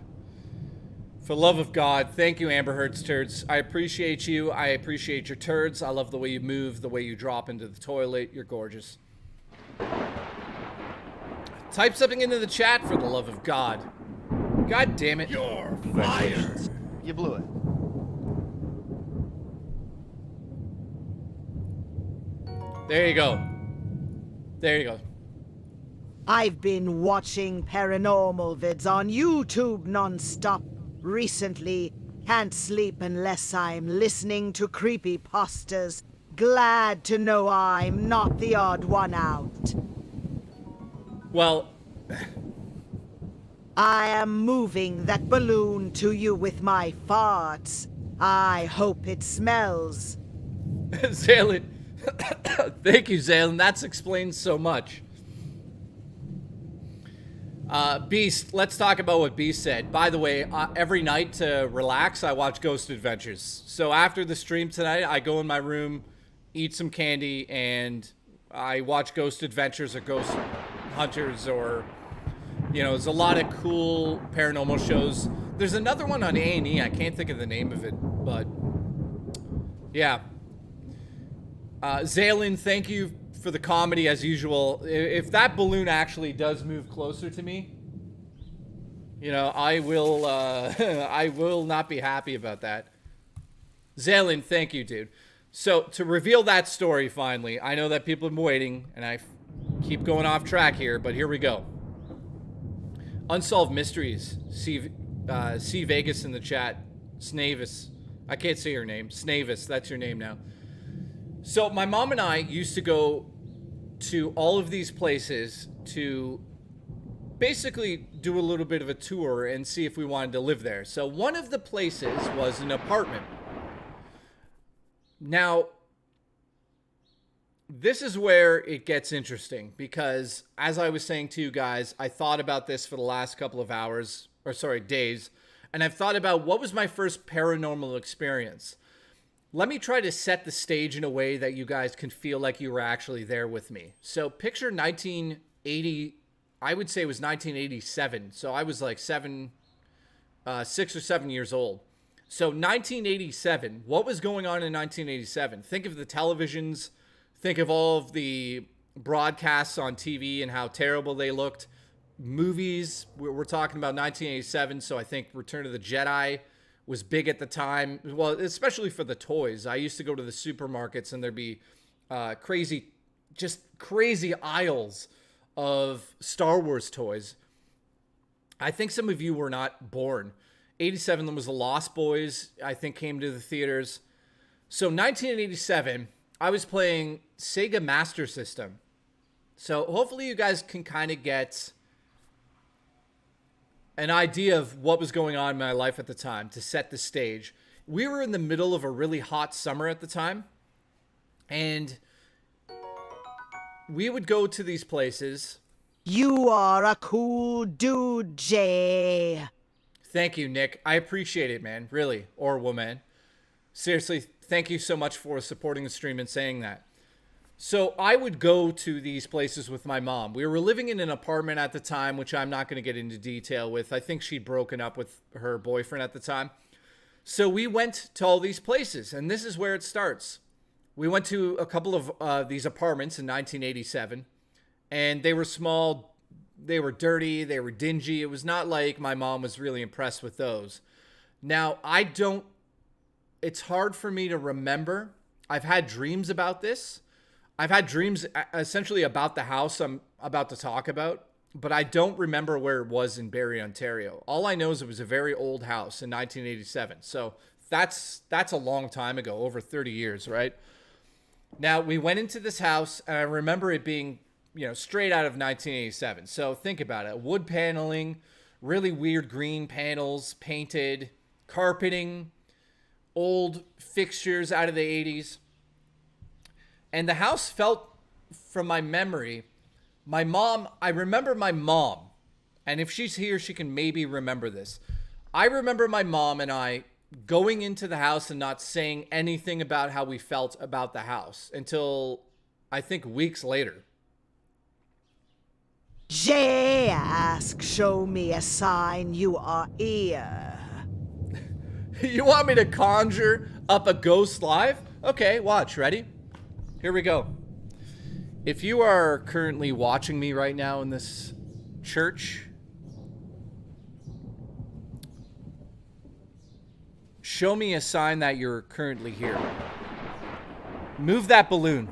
For the love of God, thank you, Amber Heard's turds. I appreciate you. I appreciate your turds. I love the way you move, the way you drop into the toilet. You're gorgeous. Type something into the chat, for the love of God. God damn it. You're fired. You blew it. There you go. There you go. I've been watching paranormal vids on YouTube non-stop recently. Can't sleep unless I'm listening to creepypastas. Glad to know I'm not the odd one out. Well, I am moving that balloon to you with my farts. I hope it smells. Zalen. Thank you, Zalen. That's explains so much. Beast, let's talk about what Beast said. By the way, every night to relax, I watch Ghost Adventures. So after the stream tonight, I go in my room, eat some candy, and I watch Ghost Adventures or Ghost Hunters, or, you know, there's a lot of cool paranormal shows. There's another one on A&E. I can't think of the name of it, but yeah. Zalen, thank you for the comedy as usual. If that balloon actually does move closer to me, you know, I will I will not be happy about that. Zalen, thank you, dude. So to reveal that story finally, I know that people have been waiting, and I keep going off track here, but here we go. Unsolved Mysteries. C Vegas in the chat. Snavis. I can't say your name. Snavis, that's your name now. So my mom and I used to go to all of these places to basically do a little bit of a tour and see if we wanted to live there. So one of the places was an apartment. Now, this is where it gets interesting because, as I was saying to you guys, I thought about this for the last couple of hours, or sorry, days, and I've thought about what was my first paranormal experience. Let me try to set the stage in a way that you guys can feel like you were actually there with me. So picture 1980, I would say it was 1987. So I was like 6 or 7 years old. So 1987, what was going on in 1987? Think of the televisions, think of all of the broadcasts on TV and how terrible they looked. Movies, we're talking about 1987, so I think Return of the Jedi was big at the time. Well, especially for the toys. I used to go to the supermarkets and there'd be crazy aisles of Star Wars toys. I think some of you were not born. 87 was the Lost Boys, I think, came to the theaters. So 1987, I was playing Sega Master System. So hopefully you guys can kind of get an idea of what was going on in my life at the time to set the stage. We were in the middle of a really hot summer at the time, and we would go to these places. You are a cool dude, Jay. Thank you, Nick. I appreciate it, man. Really. Or woman. Seriously, thank you so much for supporting the stream and saying that. So I would go to these places with my mom. We were living in an apartment at the time, which I'm not going to get into detail with. I think she'd broken up with her boyfriend at the time. So we went to all these places, and this is where it starts. We went to a couple of these apartments in 1987, and they were small, They were dirty, they were dingy. It was not like my mom was really impressed with those. Now, it's hard for me to remember. I've had dreams about this. I've had dreams essentially about the house I'm about to talk about, but I don't remember where it was in Barrie, Ontario. All I know is it was a very old house in 1987. So that's a long time ago, over 30 years, right? Now, we went into this house, and I remember it being, straight out of 1987. So think about it. Wood paneling, really weird green panels, painted, carpeting, old fixtures out of the 80s. And the house felt, from my memory, I remember my mom, and if she's here, she can maybe remember this. I remember my mom and I going into the house and not saying anything about how we felt about the house until, I think, weeks later. Jay ask, show me a sign you are here. You want me to conjure up a ghost live? Okay, watch. Ready? Here we go. If you are currently watching me right now in this church, show me a sign that you're currently here. Move that balloon.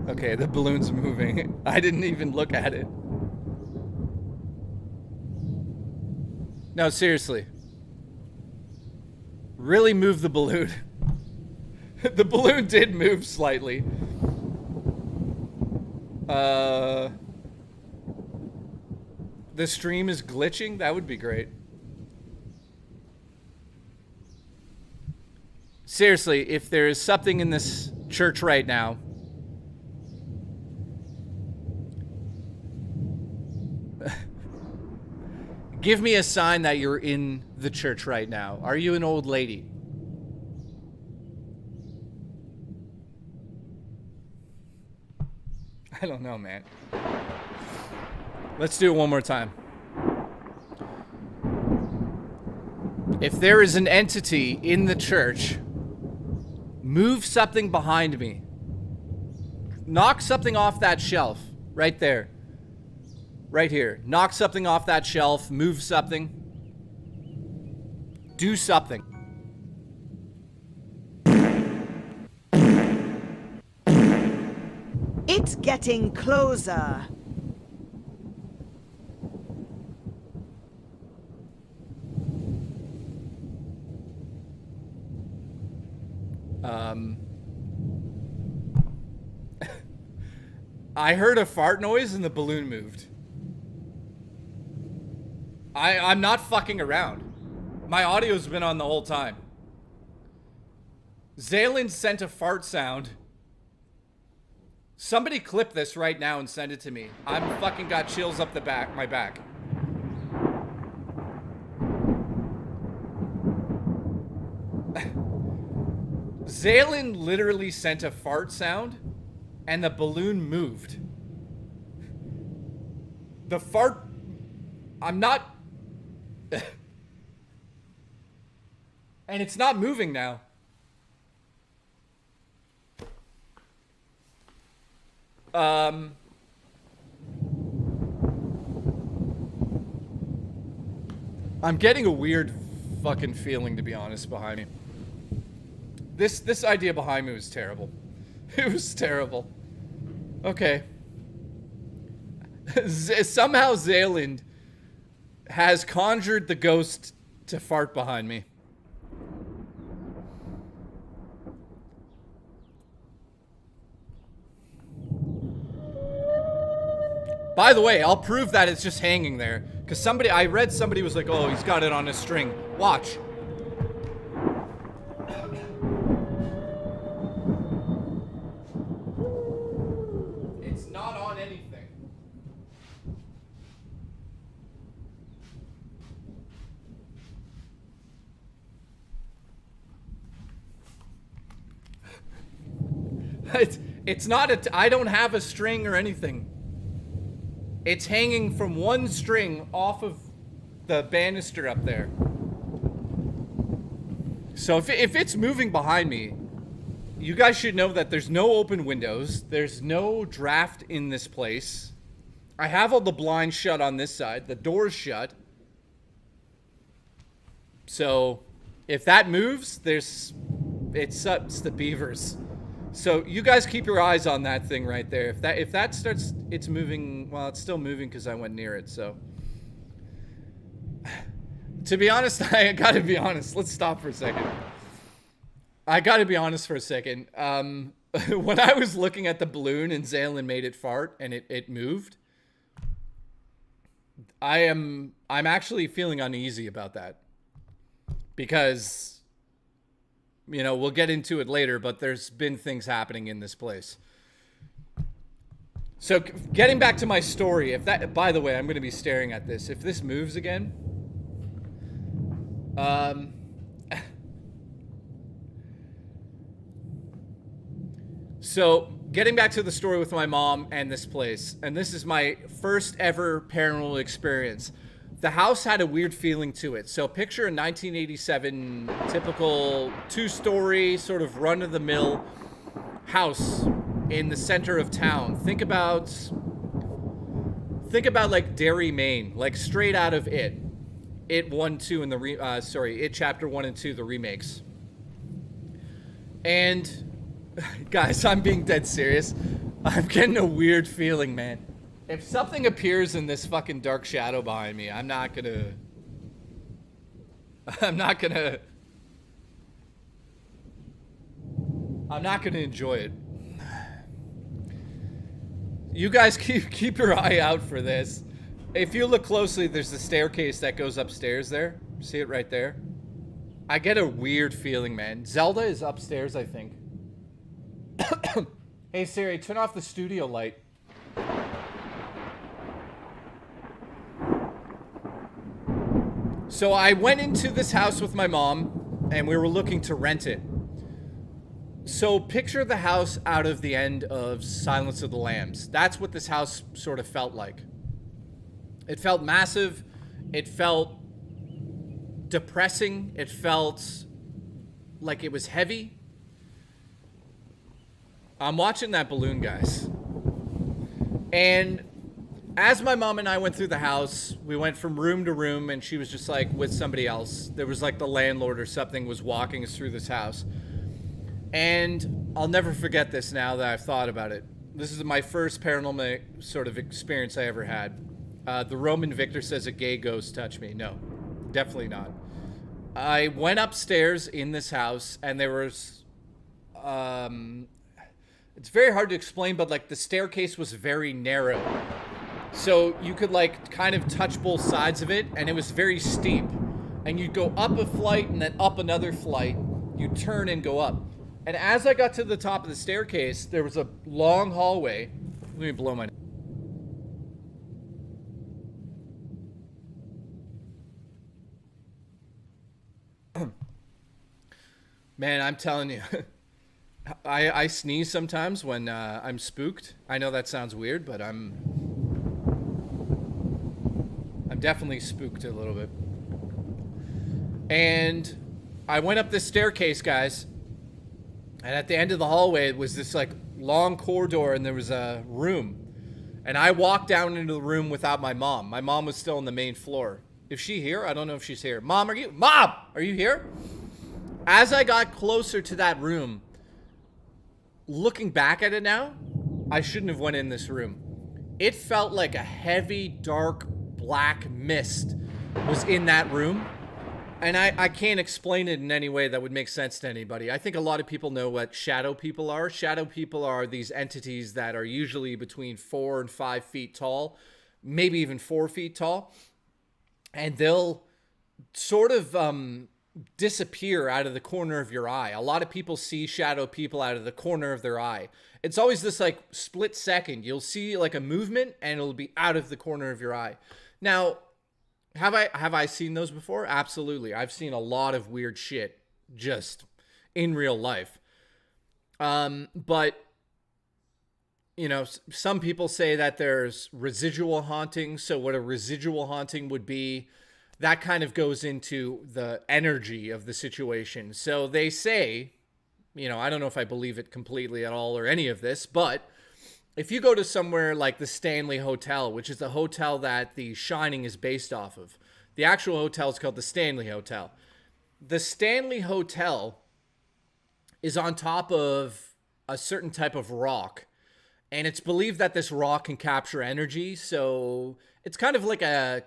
Okay, the balloon's moving. I didn't even look at it. No, seriously. Really move the balloon. The balloon did move slightly. The stream is glitching? That would be great. Seriously, if there is something in this church right now, give me a sign that you're in the church right now. Are you an old lady? I don't know, man. Let's do it one more time. If there is an entity in the church, move something behind me. Knock something off that shelf. Right there. Right here. Knock something off that shelf. Move something. Do something. It's getting closer. I heard a fart noise and the balloon moved. I'm not fucking around. My audio's been on the whole time. Zaylin sent a fart sound. Somebody clip this right now and send it to me. I'm fucking got chills up my back. Zaylin literally sent a fart sound and the balloon moved. The fart... I'm not... And it's not moving now. I'm getting a weird fucking feeling, to be honest, behind me. This idea behind me was terrible. It was terrible. Okay. Somehow Zayland has conjured the ghost to fart behind me. By the way, I'll prove that it's just hanging there. Because I read somebody was like, oh, he's got it on a string. Watch. It's not on anything. It's not I don't have a string or anything. It's hanging from one string off of the banister up there. So if it's moving behind me, You guys should know that there's no open windows. There's no draft in this place. I have all the blinds shut on this side. The door's shut. So if that moves, it sucks the beavers. So you guys keep your eyes on that thing right there. If that starts, it's moving. Well, it's still moving because I went near it. So to be honest, I gotta be honest. Let's stop for a second. I gotta be honest for a second. When I was looking at the balloon and Zaylin made it fart and it moved, I'm actually feeling uneasy about that. Because, you know, we'll get into it later, but there's been things happening in this place. So getting back to my story, by the way, I'm going to be staring at this. If this moves again, so getting back to the story with my mom and this place, and this is my first ever paranormal experience. The house had a weird feeling to it. So picture a 1987 typical 2-story sort of run-of-the-mill house in the center of town. Think about like Derry, Maine, like straight out of It 1, 2, and It Chapter 1 and 2, the remakes. And guys, I'm being dead serious. I'm getting a weird feeling, man. If something appears in this fucking dark shadow behind me, I'm not gonna enjoy it. You guys keep your eye out for this. If you look closely, there's the staircase that goes upstairs there. See it right there? I get a weird feeling, man. Zelda is upstairs, I think. Hey Siri, turn off the studio light. So I went into this house with my mom, and we were looking to rent it. So picture the house out of the end of Silence of the Lambs. That's what this house sort of felt like. It felt massive. It felt depressing. It felt like it was heavy. I'm watching that balloon, guys. And as my mom and I went through the house, we went from room to room, and she was just like with somebody else. There was like the landlord or something was walking us through this house. And I'll never forget this now that I've thought about it. This is my first paranormal sort of experience I ever had. The Roman Victor says a gay ghost touched me. No, definitely not. I went upstairs in this house, and there was... it's very hard to explain, but like the staircase was very narrow. So you could like kind of touch both sides of it, and it was very steep. And you'd go up a flight and then up another flight. You'd turn and go up. And as I got to the top of the staircase, there was a long hallway. Let me blow my... Man, I'm telling you. I sneeze sometimes when I'm spooked. I know that sounds weird, but I'm definitely spooked a little bit. And I went up this staircase, guys. And at the end of the hallway, it was this like long corridor, and there was a room. And I walked down into the room without my mom. My mom was still on the main floor. Is she here? I don't know if she's here. Mom, are you here? As I got closer to that room, looking back at it now, I shouldn't have went in this room. It felt like a heavy, dark, black mist was in that room. And I can't explain it in any way that would make sense to anybody. I think a lot of people know what shadow people are. Shadow people are these entities that are usually between 4 and 5 feet tall, maybe even 4 feet tall. And they'll sort of disappear out of the corner of your eye. A lot of people see shadow people out of the corner of their eye. It's always this like split second. You'll see like a movement and it'll be out of the corner of your eye. Now, have I seen those before? Absolutely. I've seen a lot of weird shit just in real life. But you know, some people say that there's residual haunting. So what a residual haunting would be, that kind of goes into the energy of the situation. So they say, I don't know if I believe it completely at all or any of this, but if you go to somewhere like the Stanley Hotel, which is the hotel that The Shining is based off of, the actual hotel is called the Stanley Hotel. The Stanley Hotel is on top of a certain type of rock, and it's believed that this rock can capture energy, so it's kind of like a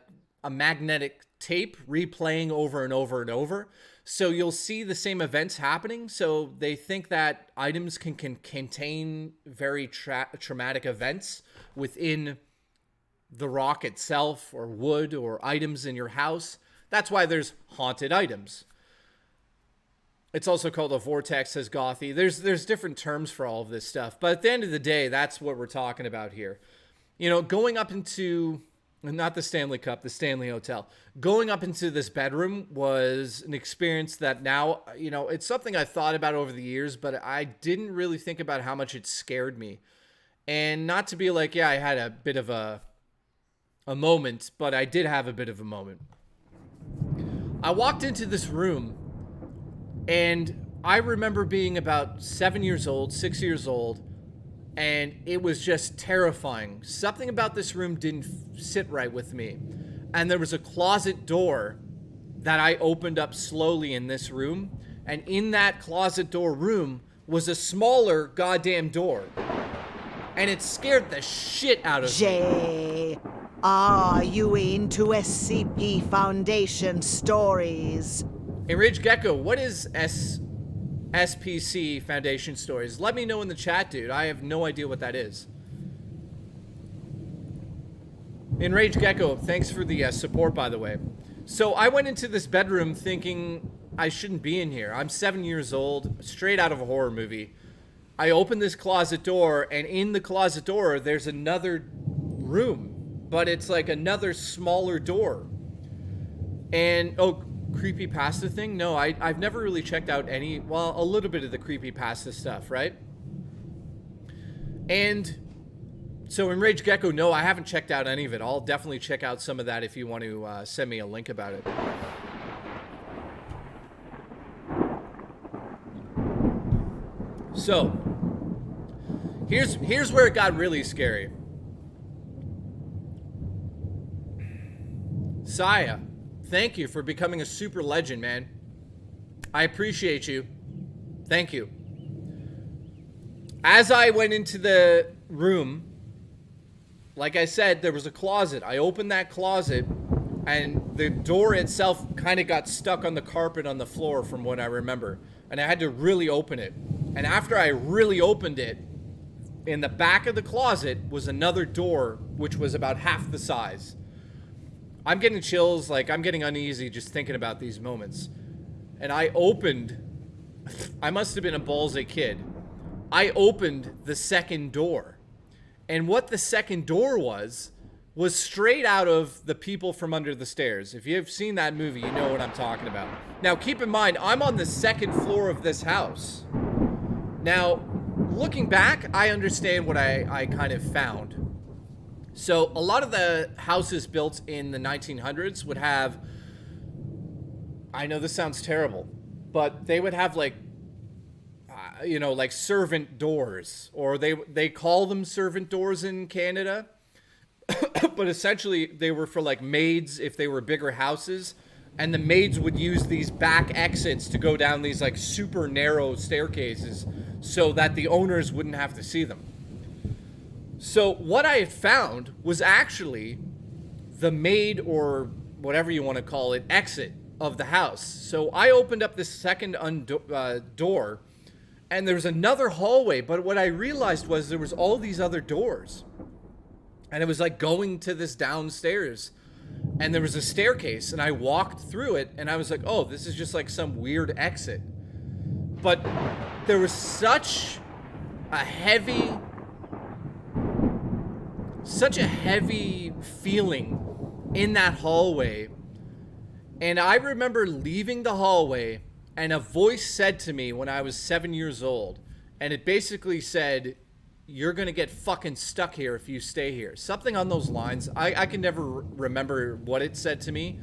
magnetic tape replaying over and over and over. So you'll see the same events happening. So they think that items can contain very traumatic events within the rock itself, or wood, or items in your house. That's why there's haunted items. It's also called a vortex, says Gothy. There's different terms for all of this stuff. But at the end of the day, that's what we're talking about here. Going up into, not the Stanley Cup, the Stanley Hotel. Going up into this bedroom was an experience that now, it's something I thought about over the years, but I didn't really think about how much it scared me. And not to be like, yeah, I had a bit of a moment, but I did have a bit of a moment. I walked into this room, and I remember being about 7 years old, 6 years old, and it was just terrifying. Something about this room didn't sit right with me. And there was a closet door that I opened up slowly in this room, and in that closet door room was a smaller goddamn door. And it scared the shit out of me. Are you into SCP Foundation stories? Enraged Gecko, what is SPC Foundation stories? Let me know in the chat, dude. I have no idea what that is. Enraged Gecko, thanks for the support, by the way. So I went into this bedroom thinking I shouldn't be in here. I'm 7 years old, straight out of a horror movie. I opened this closet door, and in the closet door, there's another room, but it's like another smaller door. And, oh, creepypasta thing? No, I've never really checked out a little bit of the creepypasta stuff, right? And so Enraged Gecko, no, I haven't checked out any of it. I'll definitely check out some of that if you want to send me a link about it. So, here's where it got really scary. Saya, thank you for becoming a super legend, man. I appreciate you. Thank you. As I went into the room, like I said, there was a closet. I opened that closet, and the door itself kind of got stuck on the carpet on the floor from what I remember. And I had to really open it. And after I really opened it, in the back of the closet was another door, which was about half the size. I'm getting chills, like I'm getting uneasy just thinking about these moments. And I must have been a ballsy kid. I opened the second door. And what the second door was straight out of The People from Under the Stairs. If you've seen that movie, you know what I'm talking about. Now, keep in mind, I'm on the second floor of this house. Now, looking back, I understand what I kind of found. So, a lot of the houses built in the 1900s would have, I know this sounds terrible, but they would have like servant doors, or they call them servant doors in Canada. But essentially they were for like maids if they were bigger houses, and the maids would use these back exits to go down these like super narrow staircases so that the owners wouldn't have to see them. So what I had found was actually the maid, or whatever you want to call it, exit of the house. So I opened up this second door, and there was another hallway, but what I realized was there was all these other doors. And it was like going to this downstairs, and there was a staircase, and I walked through it, and I was like, oh, this is just like some weird exit. But there was such a heavy feeling in that hallway. And I remember leaving the hallway, and a voice said to me when I was 7 years old, and it basically said, you're gonna get fucking stuck here if you stay here. Something on those lines. I can never remember what it said to me,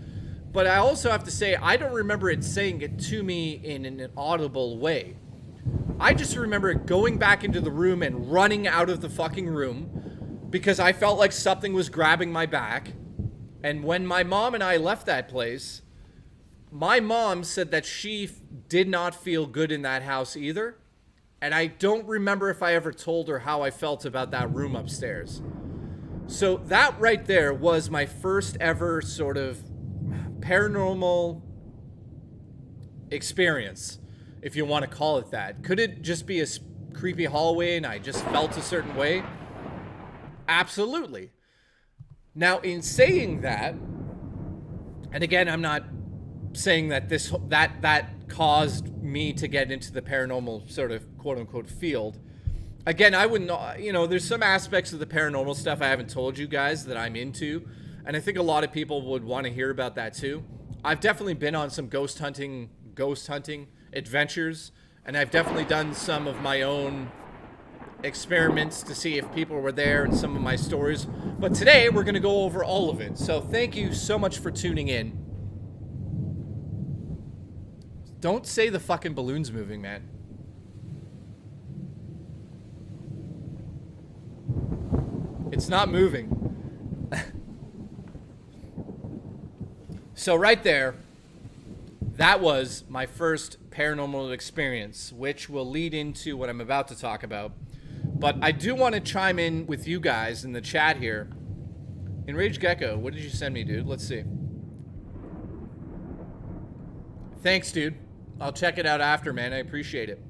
but I also have to say, I don't remember it saying it to me in an audible way. I just remember going back into the room and running out of the fucking room because I felt like something was grabbing my back. And when my mom and I left that place, my mom said that she did not feel good in that house either. And I don't remember if I ever told her how I felt about that room upstairs. So that right there was my first ever sort of paranormal experience, if you want to call it that. Could it just be a creepy hallway and I just felt a certain way? Absolutely. Now, in saying that, and again, I'm not saying that that caused me to get into the paranormal sort of quote-unquote field. Again, I wouldn't, there's some aspects of the paranormal stuff I haven't told you guys that I'm into, and I think a lot of people would want to hear about that too. I've definitely been on some ghost hunting adventures, and I've definitely done some of my own experiments to see if people were there and some of my stories. But today we're going to go over all of it. So thank you so much for tuning in. Don't say the fucking balloon's moving, man. It's not moving. So right there, that was my first paranormal experience, which will lead into what I'm about to talk about. But I do want to chime in with you guys in the chat here. Enraged Gecko, what did you send me, dude? Let's see. Thanks, dude. I'll check it out after, man. I appreciate it.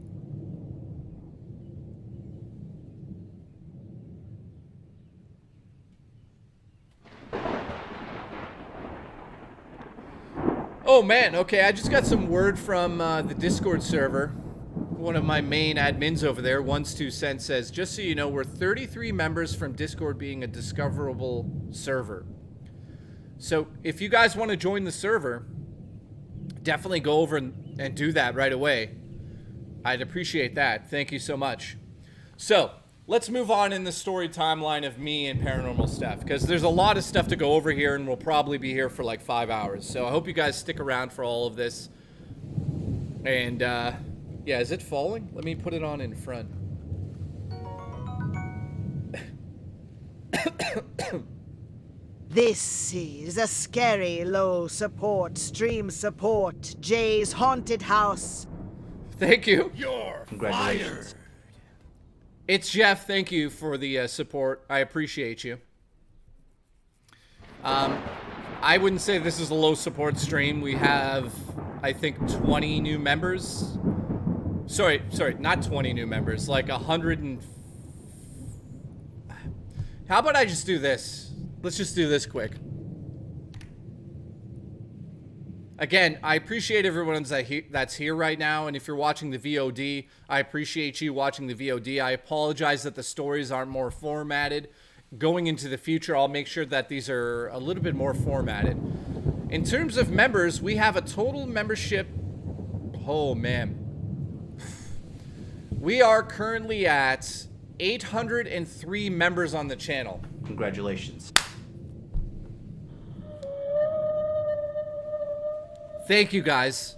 Oh, man. Okay, I just got some word from the Discord server. One of my main admins over there, Ones2Cents, says, just so you know, we're 33 members from Discord being a discoverable server. So if you guys want to join the server, definitely go over and do that right away. I'd appreciate that. Thank you so much. So let's move on in the story timeline of me and paranormal stuff, because there's a lot of stuff to go over here, and we'll probably be here for like 5 hours. So I hope you guys stick around for all of this. And yeah, is it falling? Let me put it on in front. This is a scary low support stream support Jay's haunted house. Thank you. Congratulations. It's Jeff. Thank you for the support. I appreciate you. I wouldn't say this is a low support stream. We have, I think, 20 new members. Sorry, not 20 new members. Like 100 and... How about I just do this? Let's just do this quick. Again, I appreciate everyone that's here right now, and if you're watching the VOD, I appreciate you watching the VOD. I apologize that the stories aren't more formatted. Going into the future, I'll make sure that these are a little bit more formatted. In terms of members, we have a total membership... Oh, man. We are currently at 803 members on the channel. Congratulations. Thank you, guys.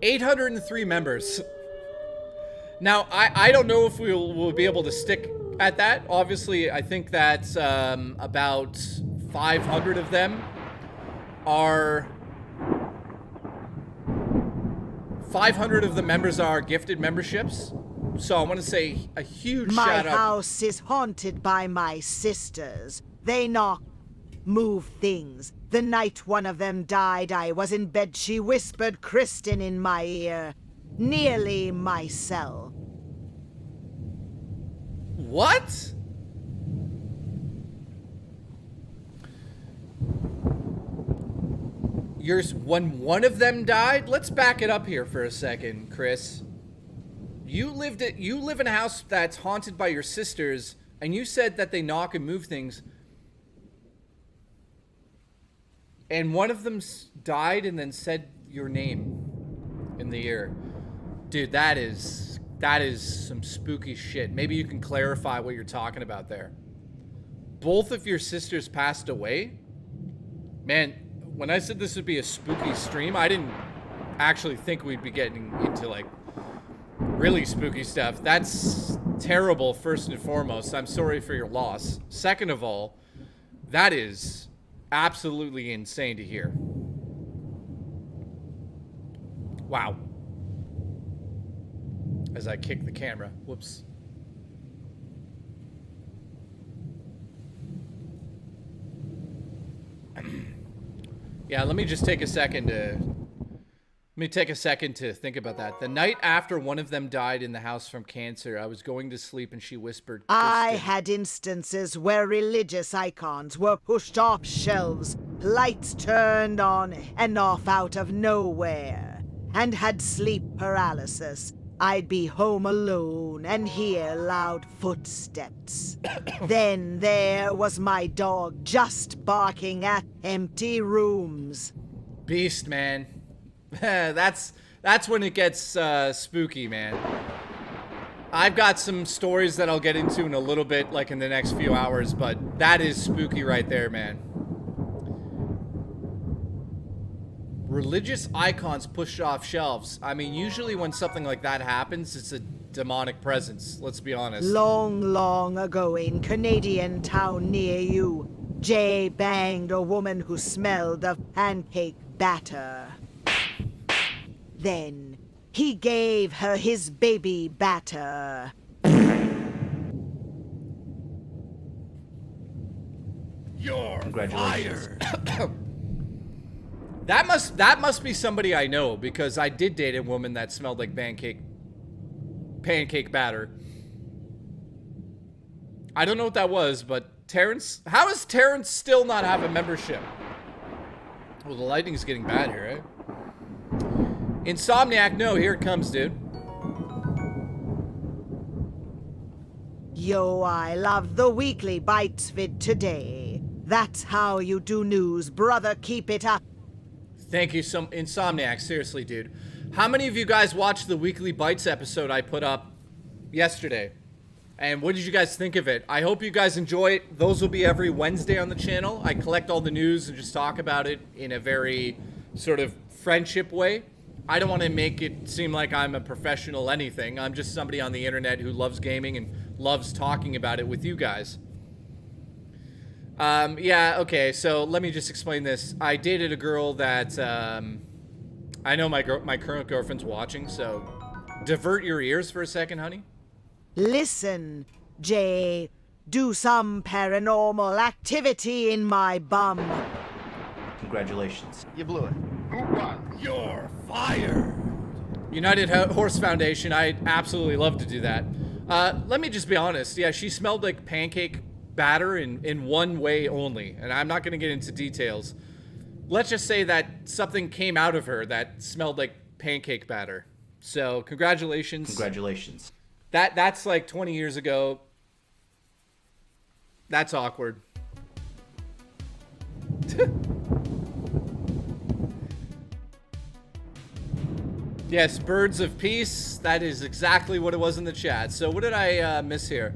$803 members. Now, I don't know if we'll be able to stick at that. Obviously, I think that about 500 of them are... 500 of the members are gifted memberships. So I want to say a huge shout out. My house is haunted by my sisters. They knock, move things. The night one of them died, I was in bed. She whispered Kristen in my ear, nearly my cell. What? When one of them died? Let's back it up here for a second, Chris. You live in a house that's haunted by your sisters, and you said that they knock and move things. And one of them died and then said your name in the ear. Dude, that is some spooky shit. Maybe you can clarify what you're talking about there. Both of your sisters passed away? Man, when I said this would be a spooky stream, I didn't actually think we'd be getting into, like, really spooky stuff. That's terrible, first and foremost. I'm sorry for your loss. Second of all, that is absolutely insane to hear. Wow. As I kick the camera. Whoops. Yeah, let me just take a second to... Let me take a second to think about that. The night after one of them died in the house from cancer, I was going to sleep and she whispered, I "Kristen." had instances where religious icons were pushed off shelves, lights turned on and off out of nowhere, and had sleep paralysis. I'd be home alone and hear loud footsteps. Then there was my dog just barking at empty rooms. Beast, man. That's when it gets spooky, man. I've got some stories that I'll get into in a little bit, like in the next few hours, but that is spooky right there, man. Religious icons pushed off shelves. I mean, usually when something like that happens, it's a demonic presence, let's be honest. Long ago in Canadian town near you, Jay banged a woman who smelled of pancake batter. Then he gave her his baby batter. Congratulations. That must be somebody I know, because I did date a woman that smelled like pancake batter. I don't know what that was, but Terrence, how does Terrence still not have a membership? Well, the lighting's getting bad here, right? Insomniac, no, here it comes, dude. Yo, I love the weekly bites vid today. That's how you do news, brother. Keep it up. Thank you, Insomniac. Seriously, dude. How many of you guys watched the Weekly Bites episode I put up yesterday? And what did you guys think of it? I hope you guys enjoy it. Those will be every Wednesday on the channel. I collect all the news and just talk about it in a very sort of friendship way. I don't want to make it seem like I'm a professional anything. I'm just somebody on the internet who loves gaming and loves talking about it with you guys. Yeah, okay, so let me just explain this. I dated a girl that, I know my current girlfriend's watching, so divert your ears for a second, honey. Listen, Jay, do some paranormal activity in my bum. Congratulations. You blew it. You're fired. United Horse Foundation, I'd absolutely love to do that. Let me just be honest. Yeah, she smelled like pancake batter in one way only, and I'm not going to get into details. Let's just say that something came out of her that smelled like pancake batter. So, congratulations. Congratulations. That's like 20 years ago. That's awkward. Yes, Birds of Peace. That is exactly what it was in the chat. So what did I miss here?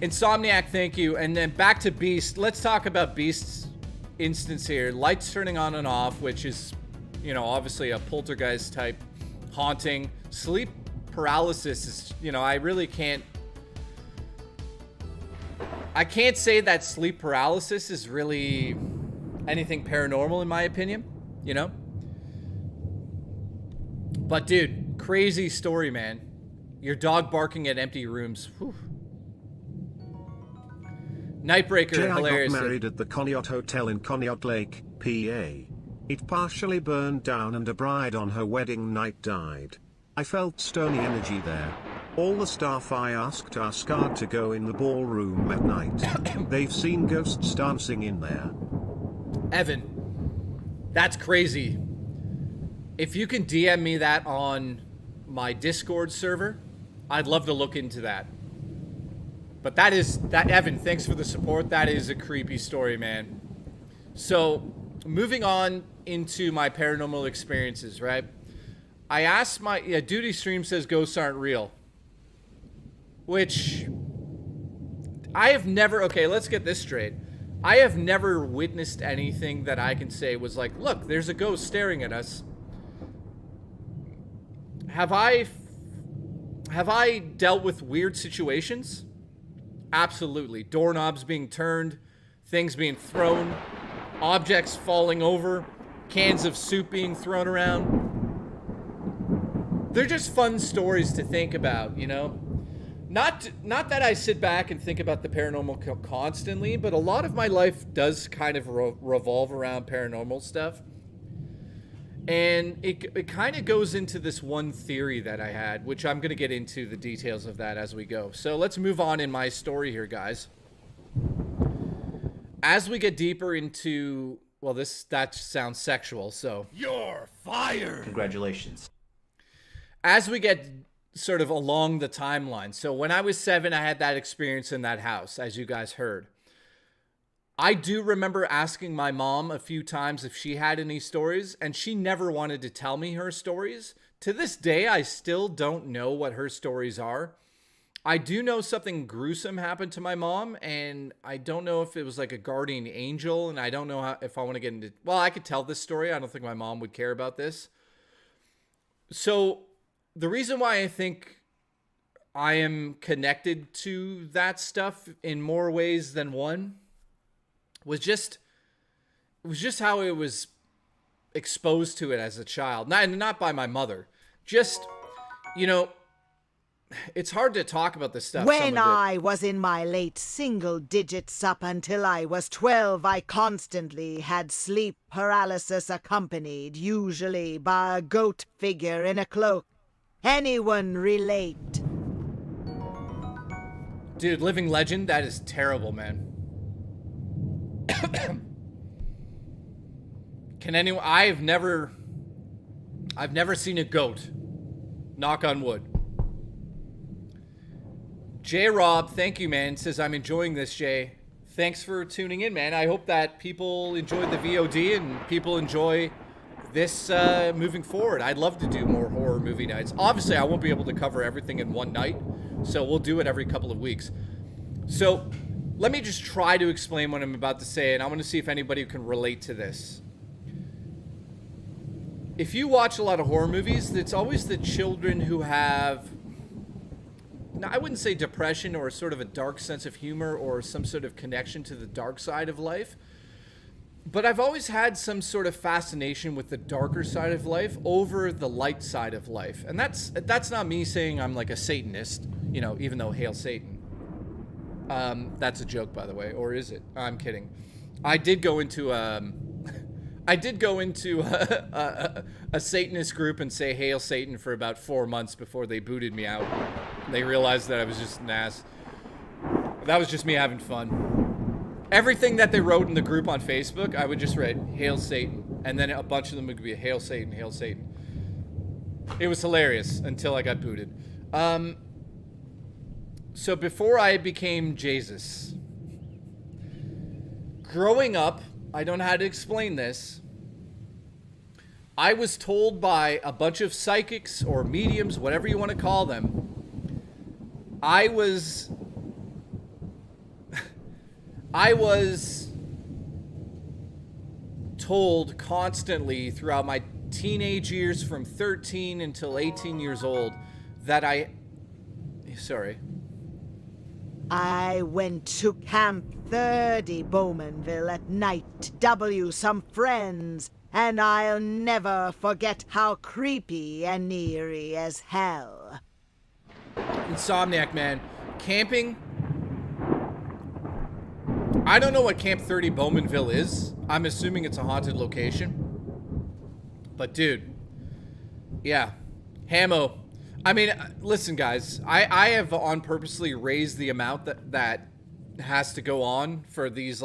Insomniac, thank you. And then back to Beast. Let's talk about Beast's instance here. Lights turning on and off, which is, you know, obviously a poltergeist type haunting. Sleep paralysis is, you know, I can't say that sleep paralysis is really anything paranormal in my opinion, you know? But dude, crazy story, man. Your dog barking at empty rooms. Whew. Nightbreaker, Jay, hilarious. I got married at the Conneaut Hotel in Conneaut Lake, PA. It partially burned down and a bride on her wedding night died. I felt stony energy there. All the staff I asked are scarred to go in the ballroom at night. They've seen ghosts dancing in there. Evan, that's crazy. If you can DM me that on my Discord server, I'd love to look into that. But Evan, thanks for the support. That is a creepy story, man. So, moving on into my paranormal experiences, right? I asked Duty Stream says ghosts aren't real. Which, I have never, okay, let's get this straight. I have never witnessed anything that I can say was like, look, there's a ghost staring at us. Have I dealt with weird situations? Absolutely. Doorknobs being turned, things being thrown, objects falling over, cans of soup being thrown around. They're just fun stories to think about, you know? Not that I sit back and think about the paranormal constantly, but a lot of my life does kind of revolve around paranormal stuff. And it kind of goes into this one theory that I had, which I'm going to get into the details of that as we go. So let's move on in my story here, guys. As we get deeper into, well, that sounds sexual, so. You're fired! Congratulations. As we get sort of along the timeline. So when I was 7, I had that experience in that house, as you guys heard. I do remember asking my mom a few times if she had any stories, and she never wanted to tell me her stories. To this day, I still don't know what her stories are. I do know something gruesome happened to my mom, and I don't know if it was like a guardian angel, and I don't know if I want to get into... Well, I could tell this story. I don't think my mom would care about this. So the reason why I think I am connected to that stuff in more ways than one was just how it was exposed to it as a child. Not by my mother. Just, you know, it's hard to talk about this stuff. When I was in my late single digits up until I was 12, I constantly had sleep paralysis accompanied, usually by a goat figure in a cloak. Anyone relate? Dude, living legend, that is terrible, man. Can anyone... I've never seen a goat. Knock on wood. J Rob, thank you, man. Says, I'm enjoying this, Jay. Thanks for tuning in, man. I hope that people enjoyed the VOD and people enjoy this moving forward. I'd love to do more horror movie nights. Obviously, I won't be able to cover everything in one night, so we'll do it every couple of weeks. So let me just try to explain what I'm about to say, and I want to see if anybody can relate to this. If you watch a lot of horror movies, it's always the children who have... Now, I wouldn't say depression or sort of a dark sense of humor or some sort of connection to the dark side of life. But I've always had some sort of fascination with the darker side of life over the light side of life. And that's not me saying I'm like a Satanist, you know, even though hail Satan. That's a joke, by the way. Or is it? I'm kidding. I did go into a Satanist group and say hail Satan for about 4 months before they booted me out. They realized that I was just an ass. That was just me having fun. Everything that they wrote in the group on Facebook, I would just write hail Satan, and then a bunch of them would be hail Satan, hail Satan. It was hilarious until I got booted. So before I became Jesus, growing up, I don't know how to explain this. I was told by a bunch of psychics or mediums, whatever you want to call them, I was told constantly throughout my teenage years from 13 until 18 years old that I went to Camp 30 Bowmanville at night, W some friends, and I'll never forget how creepy and eerie as hell. Insomniac, man. Camping. I don't know what Camp 30 Bowmanville is. I'm assuming it's a haunted location. But dude, yeah. Hamo. I mean, listen, guys. I have on purposely raised the amount that has to go on for these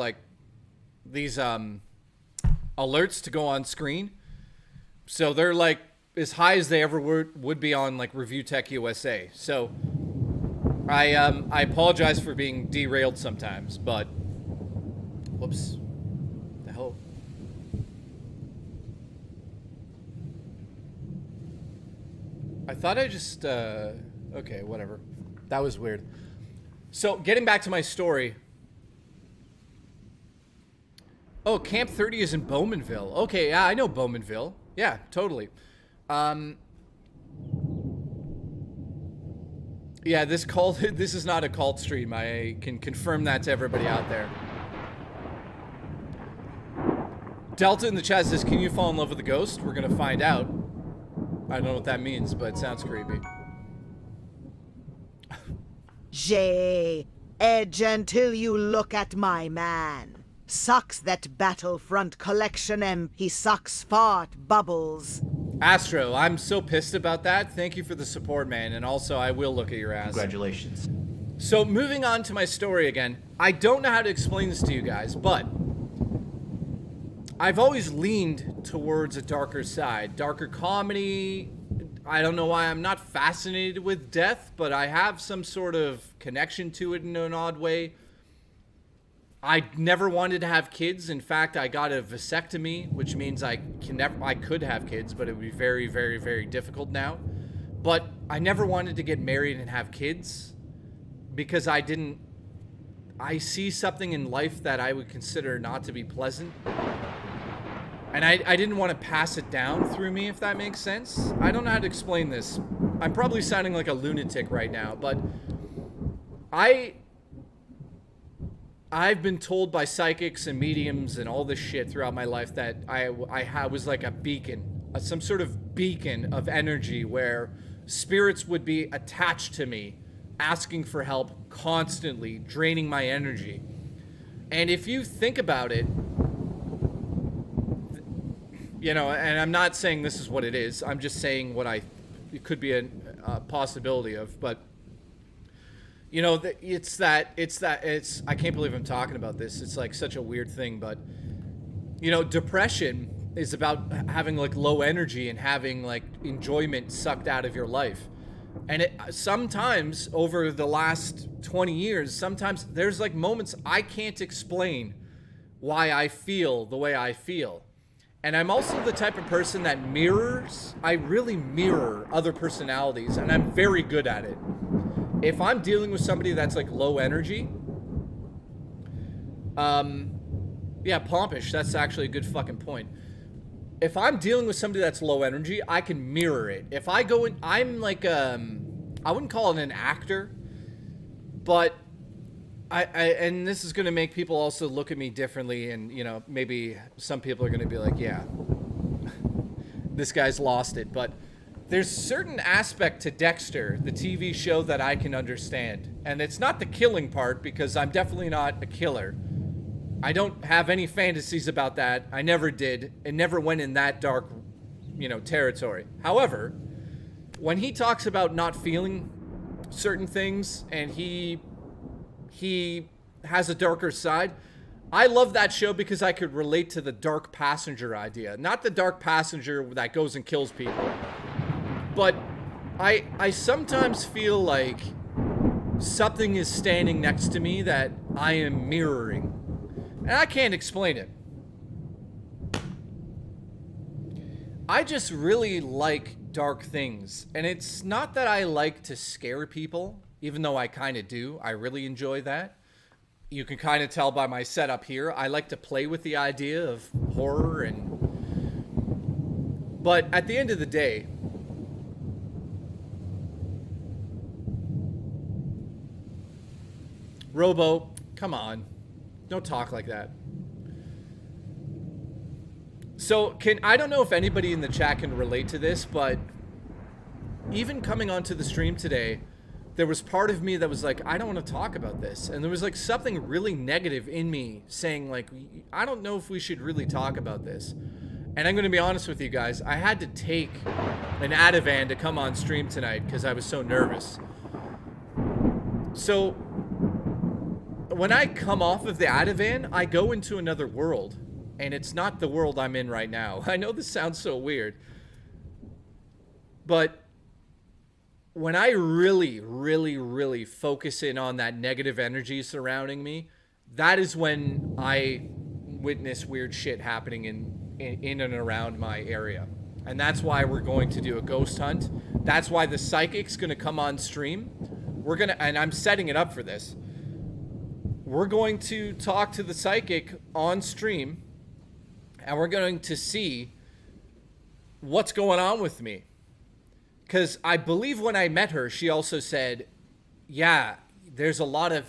alerts to go on screen. So they're like as high as they ever would be on like Review Tech USA. So I apologize for being derailed sometimes, but whoops. The hell. I thought I just okay, whatever. That was weird. So, getting back to my story. Oh, Camp 30 is in Bowmanville. Okay, yeah, I know Bowmanville. Yeah, totally. Yeah, this is not a cult stream. I can confirm that to everybody out there. Delta in the chat says, can you fall in love with a ghost? We're gonna find out. I don't know what that means, but it sounds creepy. Edge until you look at my man. Sucks that Battlefront collection MP sucks fart bubbles. Astro, I'm so pissed about that. Thank you for the support, man. And also, I will look at your ass. Congratulations. So, moving on to my story again. I don't know how to explain this to you guys, but I've always leaned towards a darker side. Darker comedy. I don't know why I'm not fascinated with death, but I have some sort of connection to it in an odd way. I never wanted to have kids. In fact, I got a vasectomy, which means I could have kids, but it would be very, very, very difficult now. But I never wanted to get married and have kids because I see something in life that I would consider not to be pleasant. And I didn't want to pass it down through me, if that makes sense. I don't know how to explain this. I'm probably sounding like a lunatic right now, but I've been told by psychics and mediums and all this shit throughout my life that I was like a beacon, some sort of beacon of energy where spirits would be attached to me, asking for help constantly, draining my energy. And if you think about it, you know, and I'm not saying this is what it is, I'm just saying what it could be a possibility of, but you know, it's I can't believe I'm talking about this. It's like such a weird thing, but you know, depression is about having like low energy and having like enjoyment sucked out of your life. And sometimes over the last 20 years, sometimes there's like moments I can't explain why I feel the way I feel. And I'm also the type of person that I really mirror other personalities, and I'm very good at it. If I'm dealing with somebody that's like low energy, yeah, Pompish, that's actually a good fucking point. If I'm dealing with somebody that's low energy, I can mirror it. If I go in, I'm like, I wouldn't call it an actor, but and this is going to make people also look at me differently, and, you know, maybe some people are going to be like, yeah, this guy's lost it, but there's certain aspect to Dexter, the TV show, that I can understand. And it's not the killing part, because I'm definitely not a killer. I don't have any fantasies about that. I never did. It never went in that dark, you know, territory. However, when he talks about not feeling certain things and he has a darker side, I love that show because I could relate to the dark passenger idea. Not the dark passenger that goes and kills people. But I sometimes feel like something is standing next to me that I am mirroring. And I can't explain it. I just really like dark things. And it's not that I like to scare people, even though I kind of do. I really enjoy that. You can kind of tell by my setup here. I like to play with the idea of horror But at the end of the day, Robo, come on. Don't talk like that. So, I don't know if anybody in the chat can relate to this, but even coming onto the stream today, there was part of me that was like, I don't want to talk about this. And there was like something really negative in me saying like, I don't know if we should really talk about this. And I'm going to be honest with you guys, I had to take an Ativan to come on stream tonight because I was so nervous. So when I come off of the Ativan, I go into another world. And it's not the world I'm in right now. I know this sounds so weird. But when I really, really, really focus in on that negative energy surrounding me, that is when I witness weird shit happening in and around my area. And that's why we're going to do a ghost hunt. That's why the psychic's going to come on stream. And I'm setting it up for this. We're going to talk to the psychic on stream. and we're going to see what's going on with me. Because I believe when I met her, she also said, yeah, there's a lot of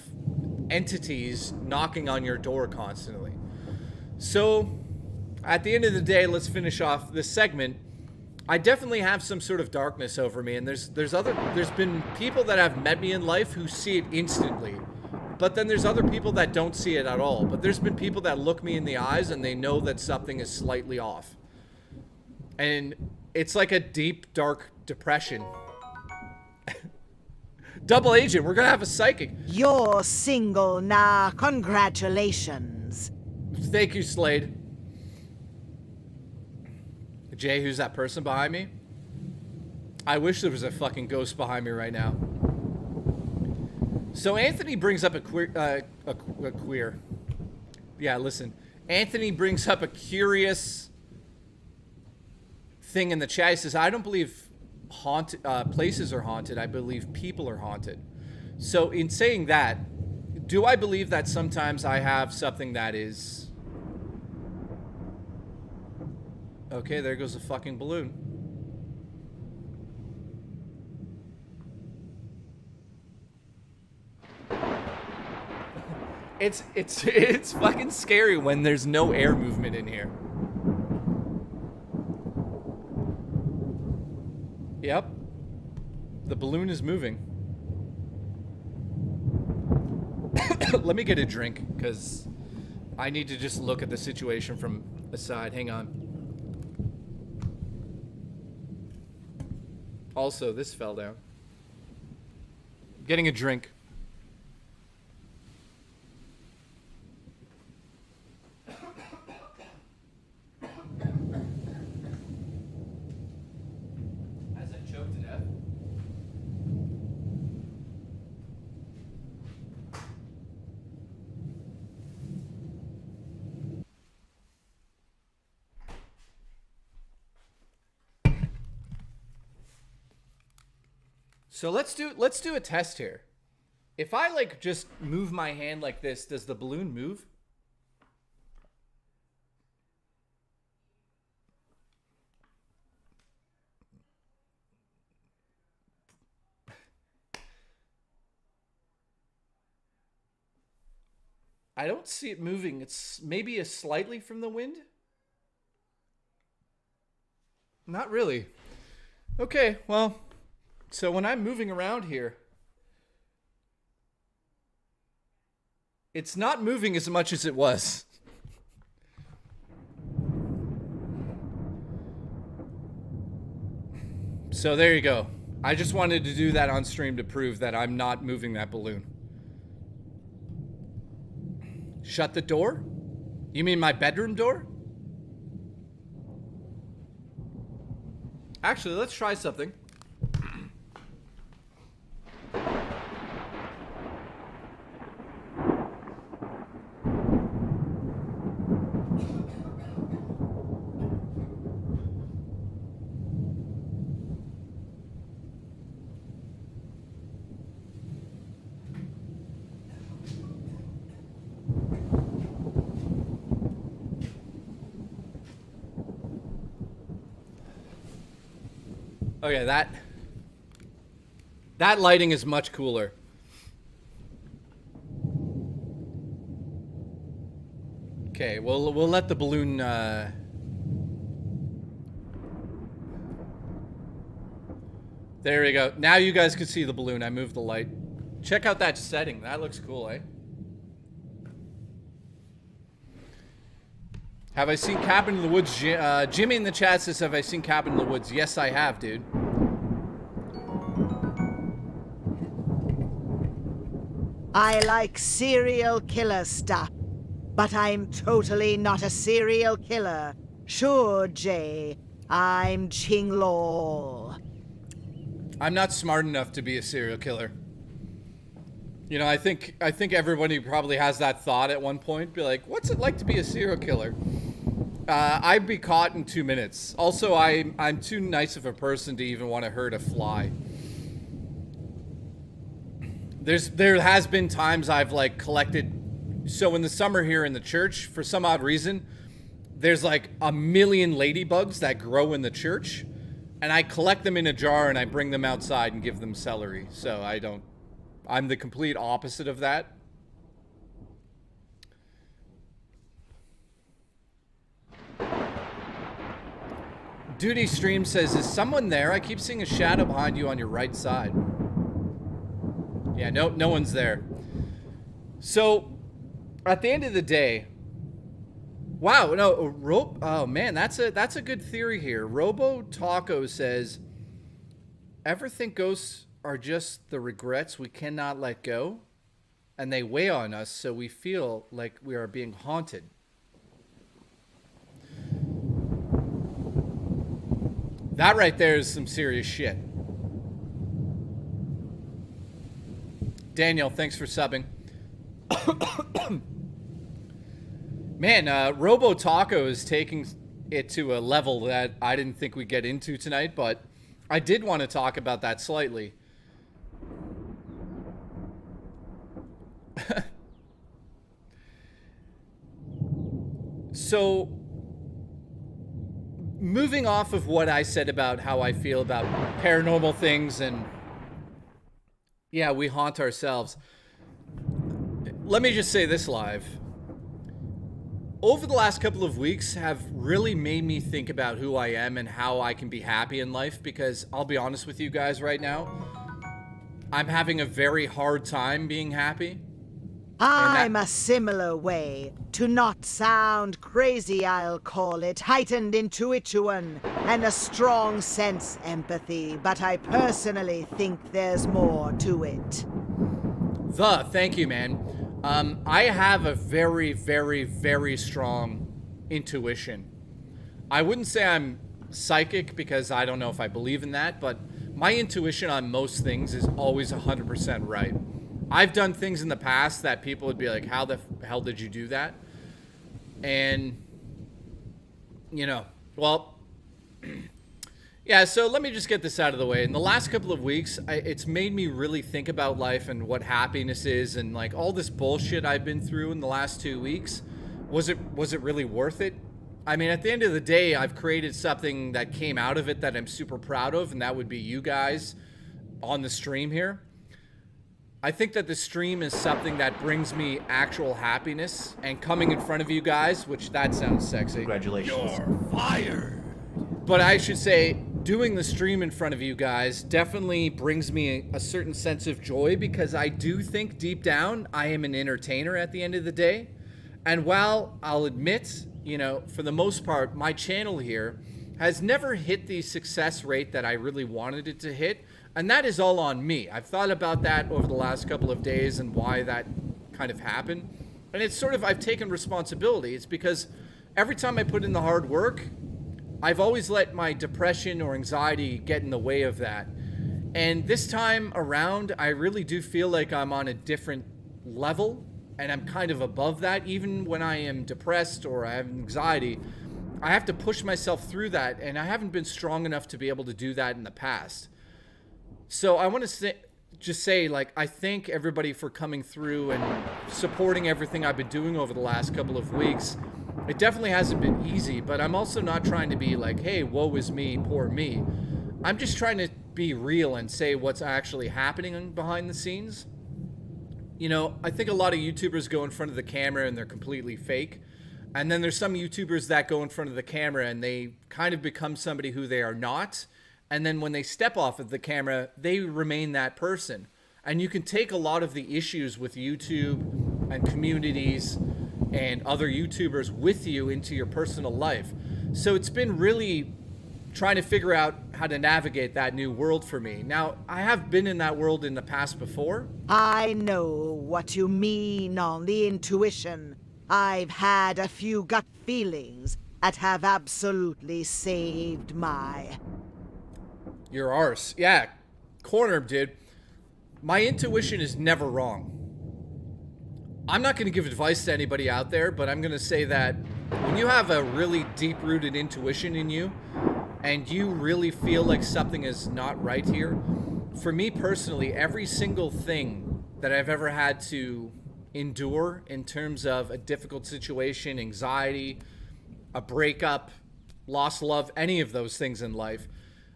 entities knocking on your door constantly. So at the end of the day, let's finish off this segment. I definitely have some sort of darkness over me, and there's been people that have met me in life who see it instantly. But then there's other people that don't see it at all. But there's been people that look me in the eyes and they know that something is slightly off. And it's like a deep, dark depression. Double agent, we're gonna have a psychic. You're single now. Congratulations. Thank you, Slade. Jay, who's that person behind me? I wish there was a fucking ghost behind me right now. So Anthony brings up a queer. Yeah, listen. Anthony brings up a curious thing in the chat. He says, I don't believe haunted places are haunted. I believe people are haunted. So in saying that, do I believe that sometimes I have something that is... Okay, there goes a fucking balloon. It's fucking scary when there's no air movement in here. Yep. The balloon is moving. Let me get a drink, because I need to just look at the situation from a side. Hang on. Also, this fell down. Getting a drink. As I choke to death. So let's do a test here. If I like just move my hand like this, does the balloon move? I don't see it moving. It's maybe slightly from the wind. Not really. Okay, well, so when I'm moving around here, it's not moving as much as it was. So there you go. I just wanted to do that on stream to prove that I'm not moving that balloon. Shut the door? You mean my bedroom door? Actually, let's try something. Okay, that lighting is much cooler. Okay, we'll let the balloon There we go. Now you guys can see the balloon. I moved the light. Check out that setting. That looks cool, eh? Have I seen Cabin in the Woods? Jimmy in the chat says, have I seen Cabin in the Woods? Yes, I have, dude. I like serial killer stuff, but I'm totally not a serial killer. Sure, Jay, I'm Chinglol. I'm not smart enough to be a serial killer. You know, I think everybody probably has that thought at one point. Be like, what's it like to be a serial killer? I'd be caught in 2 minutes. Also, I'm too nice of a person to even want to hurt a fly. There has been times I've like collected. So in the summer here in the church, for some odd reason, there's like a million ladybugs that grow in the church, and I collect them in a jar and I bring them outside and give them celery. So I'm the complete opposite of that. Duty Stream says, is someone there? I keep seeing a shadow behind you on your right side. Yeah, no one's there. So, at the end of the day, wow, no, oh man, that's a good theory here. Robo Taco says, ever think ghosts are just the regrets we cannot let go? And they weigh on us so we feel like we are being haunted. That right there is some serious shit. Daniel, thanks for subbing. Man, Robo Taco is taking it to a level that I didn't think we'd get into tonight, but I did want to talk about that slightly. So, moving off of what I said about how I feel about paranormal things and, yeah, we haunt ourselves. Let me just say this live. Over the last couple of weeks have really made me think about who I am and how I can be happy in life, because I'll be honest with you guys right now, I'm having a very hard time being happy. I'm a similar way. To not sound crazy, I'll call it heightened intuition and a strong sense empathy, but I personally think there's more to it. Thank you, man. I have a very, very, very strong intuition. I wouldn't say I'm psychic because I don't know if I believe in that, but my intuition on most things is always 100% right. I've done things in the past that people would be like, how the hell did you do that? And, you know, well, yeah, so let me just get this out of the way. In the last couple of weeks, it's made me really think about life and what happiness is, and like all this bullshit I've been through in the last 2 weeks. Was it really worth it? I mean, at the end of the day, I've created something that came out of it that I'm super proud of, and that would be you guys on the stream here. I think that the stream is something that brings me actual happiness, and coming in front of you guys, which that sounds sexy. Congratulations. You're fired. But I should say, doing the stream in front of you guys definitely brings me a certain sense of joy, because I do think deep down I am an entertainer at the end of the day. And while I'll admit, you know, for the most part, my channel here has never hit the success rate that I really wanted it to hit. And that is all on me. I've thought about that over the last couple of days and why that kind of happened. And it's sort of, I've taken responsibility. It's because every time I put in the hard work, I've always let my depression or anxiety get in the way of that. And this time around, I really do feel like I'm on a different level, and I'm kind of above that. Even when I am depressed or I have anxiety, I have to push myself through that, and I haven't been strong enough to be able to do that in the past. So I want to just say, like, I thank everybody for coming through and supporting everything I've been doing over the last couple of weeks. It definitely hasn't been easy, but I'm also not trying to be like, hey, woe is me, poor me. I'm just trying to be real and say what's actually happening behind the scenes. You know, I think a lot of YouTubers go in front of the camera and they're completely fake. And then there's some YouTubers that go in front of the camera and they kind of become somebody who they are not. And then when they step off of the camera, they remain that person. And you can take a lot of the issues with YouTube and communities and other YouTubers with you into your personal life. So it's been really trying to figure out how to navigate that new world for me. Now, I have been in that world in the past before. I know what you mean on the intuition. I've had a few gut feelings that have absolutely saved my... Your arse. Yeah, corner, dude. My intuition is never wrong. I'm not going to give advice to anybody out there, but I'm going to say that when you have a really deep-rooted intuition in you, and you really feel like something is not right here, for me personally, every single thing that I've ever had to endure in terms of a difficult situation, anxiety, a breakup, lost love, any of those things in life,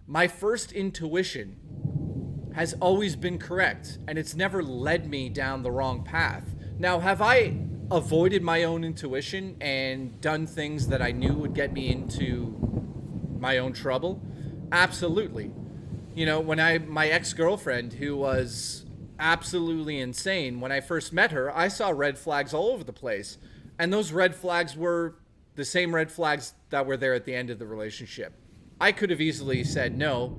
my first intuition has always been correct, and it's never led me down the wrong path. Now, have I avoided my own intuition and done things that I knew would get me into my own trouble? Absolutely. You know, when my ex-girlfriend, who was absolutely insane, when I first met her, I saw red flags all over the place. And those red flags were the same red flags that were there at the end of the relationship. I could have easily said, no,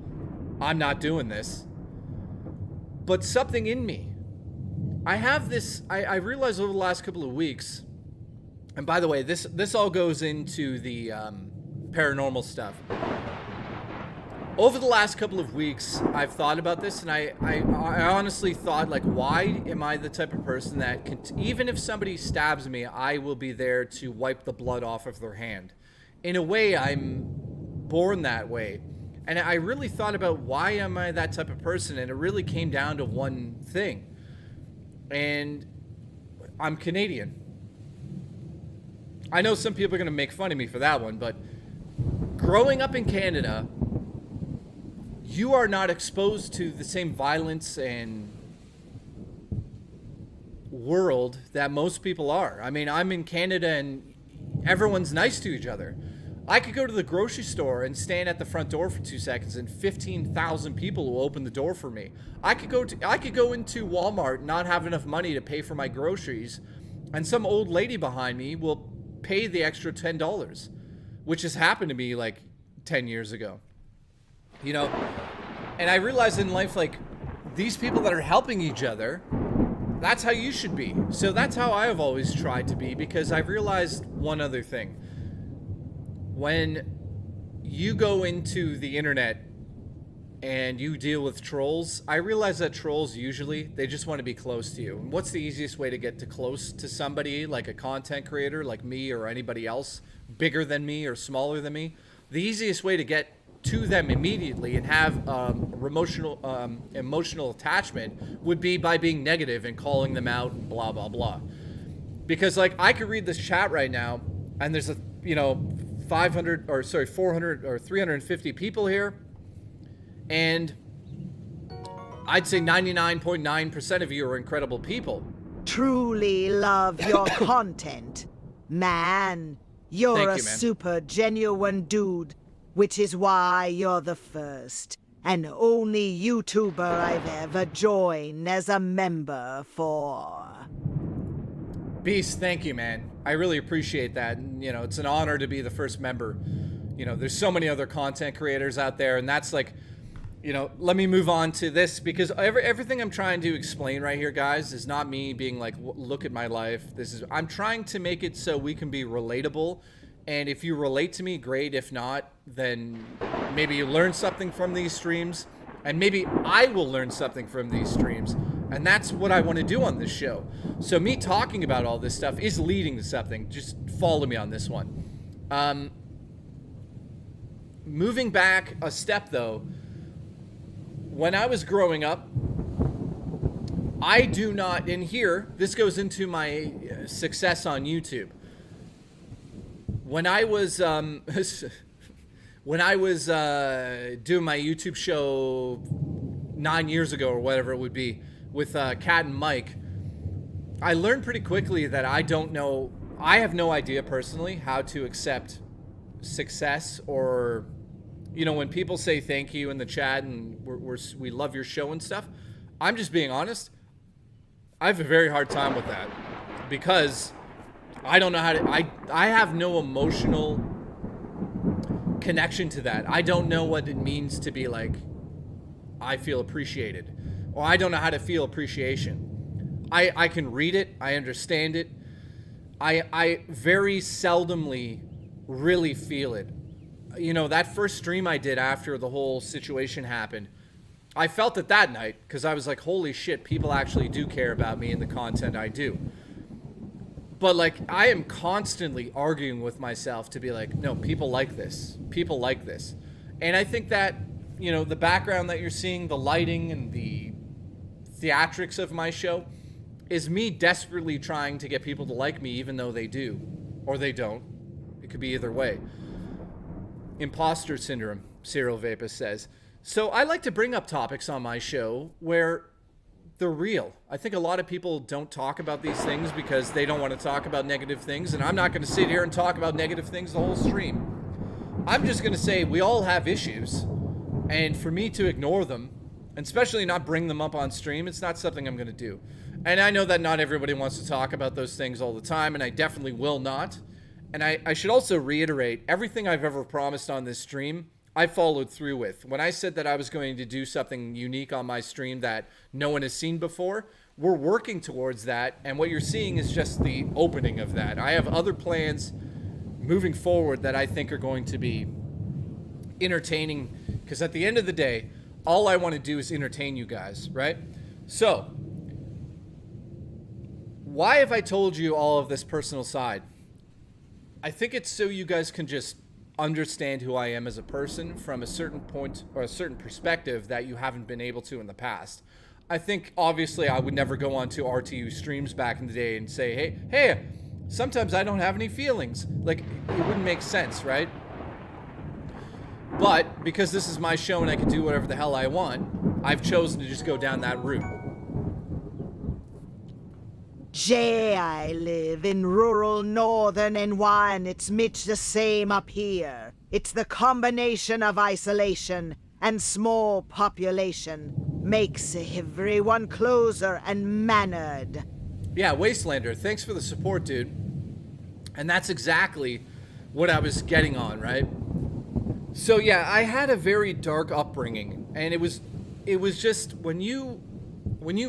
I'm not doing this. But something in me, I have this, I realized over the last couple of weeks, and by the way, this all goes into the paranormal stuff. Over the last couple of weeks, I've thought about this, and I honestly thought, like, why am I the type of person that even if somebody stabs me, I will be there to wipe the blood off of their hand? In a way, I'm born that way. And I really thought about, why am I that type of person? And it really came down to one thing. And I'm Canadian. I know some people are going to make fun of me for that one, but growing up in Canada, you are not exposed to the same violence and world that most people are. I mean, I'm in Canada and everyone's nice to each other. I could go to the grocery store and stand at the front door for 2 seconds and 15,000 people will open the door for me. I could go into Walmart and not have enough money to pay for my groceries, and some old lady behind me will pay the extra $10, which has happened to me like 10 years ago. You know, and I realized in life, like, these people that are helping each other, that's how you should be. So that's how I have always tried to be, because I've realized one other thing. When you go into the internet and you deal with trolls, I realize that trolls usually, they just want to be close to you. And what's the easiest way to get to close to somebody, like a content creator like me or anybody else, bigger than me or smaller than me? The easiest way to get to them immediately and have emotional attachment would be by being negative and calling them out and blah, blah, blah. Because, like, I could read this chat right now and there's 400 or 350 people here, and I'd say 99.9% of you are incredible people. Truly love your content. Man, you're Thank a you, man. super genuine dude, which is why you're the first and only YouTuber I've ever joined as a member for. Beast, thank you, man. I really appreciate that. And, it's an honor to be the first member. There's so many other content creators out there, and that's like, let me move on to this, because everything I'm trying to explain right here, guys, is not me being like, look at my life. I'm trying to make it so we can be relatable. And if you relate to me, great. If not, then maybe you learn something from these streams, and maybe I will learn something from these streams. And that's what I want to do on this show. So me talking about all this stuff is leading to something. Just follow me on this one. Moving back a step, though, when I was growing up, I do not, and here, this goes into my success on YouTube. When I was doing my YouTube show 9 years ago or whatever it would be with Kat and Mike, I learned pretty quickly that I have no idea personally how to accept success, or when people say thank you in the chat and we love your show and stuff. I'm just being honest. I have a very hard time with that, because I don't know how to, I have no emotional connection to that. I don't know what it means to be like, I feel appreciated, or I don't know how to feel appreciation. I can read it, I understand it. I very seldomly really feel it. That first stream I did after the whole situation happened, I felt it that night, because I was like, holy shit, people actually do care about me and the content I do. But, like, I am constantly arguing with myself to be like, no, people like this. People like this. And I think that, the background that you're seeing, the lighting and the theatrics of my show, is me desperately trying to get people to like me, even though they do, or they don't. It could be either way. Imposter syndrome, Cyril Vapus says. So I like to bring up topics on my show where they're real. I think a lot of people don't talk about these things because they don't want to talk about negative things, and I'm not going to sit here and talk about negative things the whole stream. I'm just going to say we all have issues, and for me to ignore them, and especially not bring them up on stream, it's not something I'm going to do. And I know that not everybody wants to talk about those things all the time, and I definitely will not. And I should also reiterate, everything I've ever promised on this stream, I followed through with. When I said that I was going to do something unique on my stream that no one has seen before, we're working towards that, and what you're seeing is just the opening of that. I have other plans moving forward that I think are going to be entertaining, because at the end of the day, all I want to do is entertain you guys, right? So, why have I told you all of this personal side? I think it's so you guys can just understand who I am as a person from a certain point or a certain perspective that you haven't been able to in the past. I think obviously I would never go on to RTU streams back in the day and say, hey, sometimes I don't have any feelings. Like, it wouldn't make sense, right? But because this is my show and I can do whatever the hell I want, I've chosen to just go down that route. I live in rural northern NY, and it's much the same up here. It's the combination of isolation and small population makes everyone closer and mannered. Yeah, Wastelander, thanks for the support, dude. And that's exactly what I was getting on, right? So yeah, I had a very dark upbringing, and it was just when you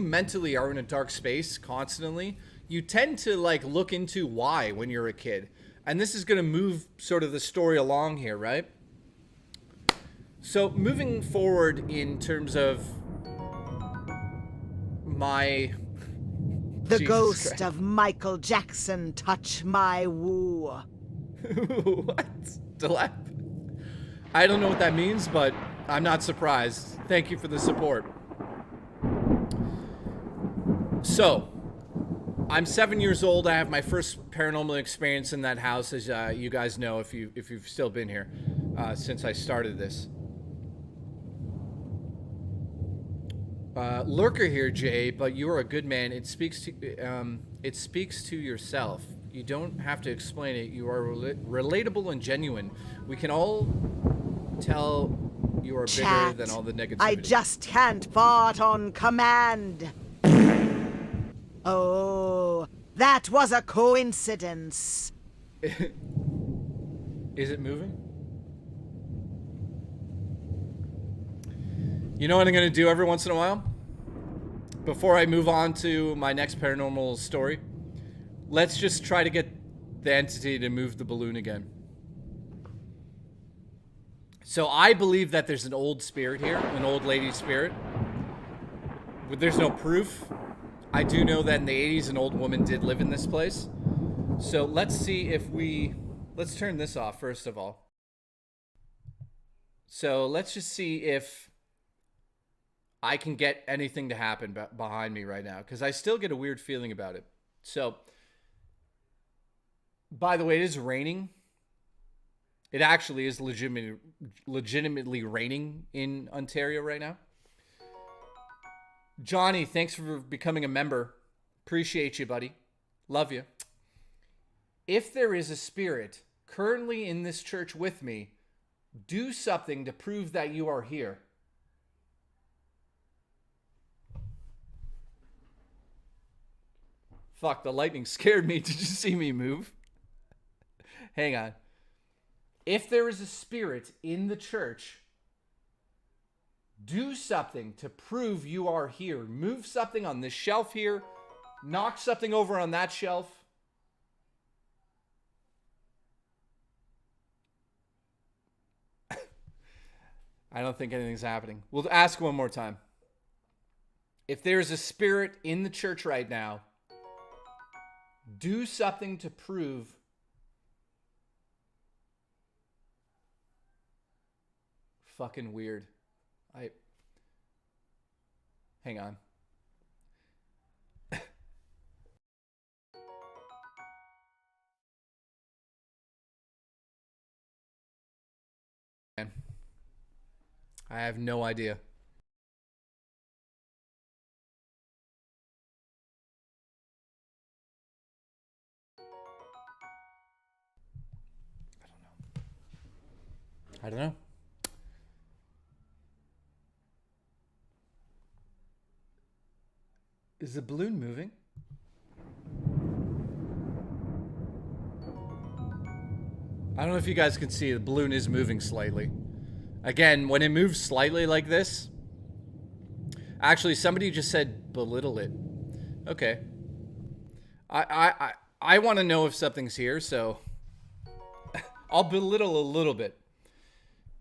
mentally are in a dark space constantly, you tend to like look into why when you're a kid. And this is going to move sort of the story along here, right? So moving forward in terms of my... The Jesus ghost Christ. of Michael Jackson touch my woo. What? Delap? I don't know what that means, but I'm not surprised. Thank you for the support. So, I'm 7 years old. I have my first paranormal experience in that house, as you guys know if you've still been here since I started this. Lurker here, Jay, but you are a good man. It speaks to yourself. You don't have to explain it. You are relatable and genuine. We can all tell you are bigger Chat. than all the negativity. I just can't fart on command. Oh, that was a coincidence. Is it moving? You know what I'm going to do every once in a while? Before I move on to my next paranormal story, let's just try to get the entity to move the balloon again. So I believe that there's an old spirit here, an old lady spirit. But there's no proof. I do know that in the 80s an old woman did live in this place. So let's see if let's turn this off first of all. So let's just see if I can get anything to happen behind me right now, because I still get a weird feeling about it. So, by the way, it is raining. It actually is legitimately raining in Ontario right now. Johnny, thanks for becoming a member. Appreciate you, buddy. Love you. If there is a spirit currently in this church with me, do something to prove that you are here. Fuck, the lightning scared me. Did you see me move? Hang on. If there is a spirit in the church, do something to prove you are here. Move something on this shelf here. Knock something over on that shelf. I don't think anything's happening. We'll ask one more time. If there's a spirit in the church right now, do something to prove fucking weird. Hang on. I have no idea. I don't know. Is the balloon moving? I don't know if you guys can see, the balloon is moving slightly. Again, when it moves slightly like this... Actually, somebody just said belittle it. Okay. I want to know if something's here, so... I'll belittle a little bit.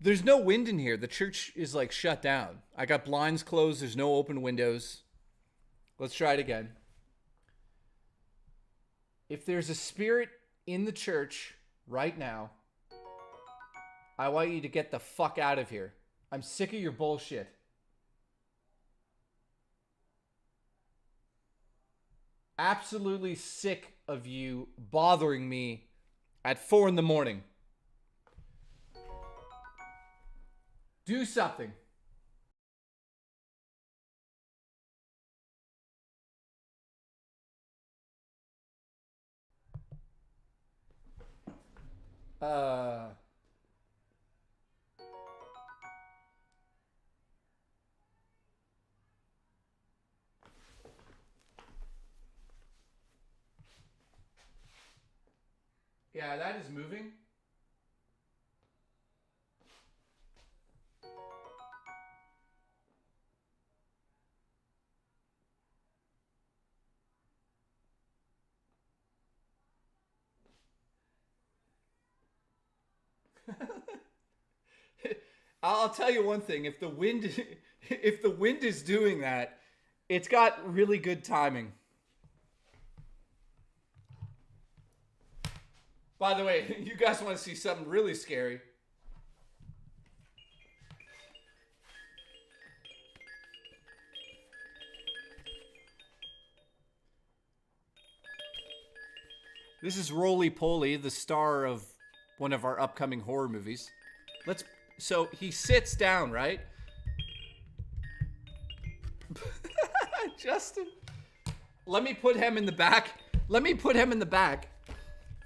There's no wind in here. The church is like shut down. I got blinds closed. There's no open windows. Let's try it again. If there's a spirit in the church right now, I want you to get the fuck out of here. I'm sick of your bullshit. Absolutely sick of you bothering me at 4 in the morning. Do something. Yeah, that is moving. I'll tell you one thing, if the wind is doing that, it's got really good timing. By the way, you guys want to see something really scary? This is Roly Poly, the star of one of our upcoming horror movies. So he sits down, right? Justin. Let me put him in the back.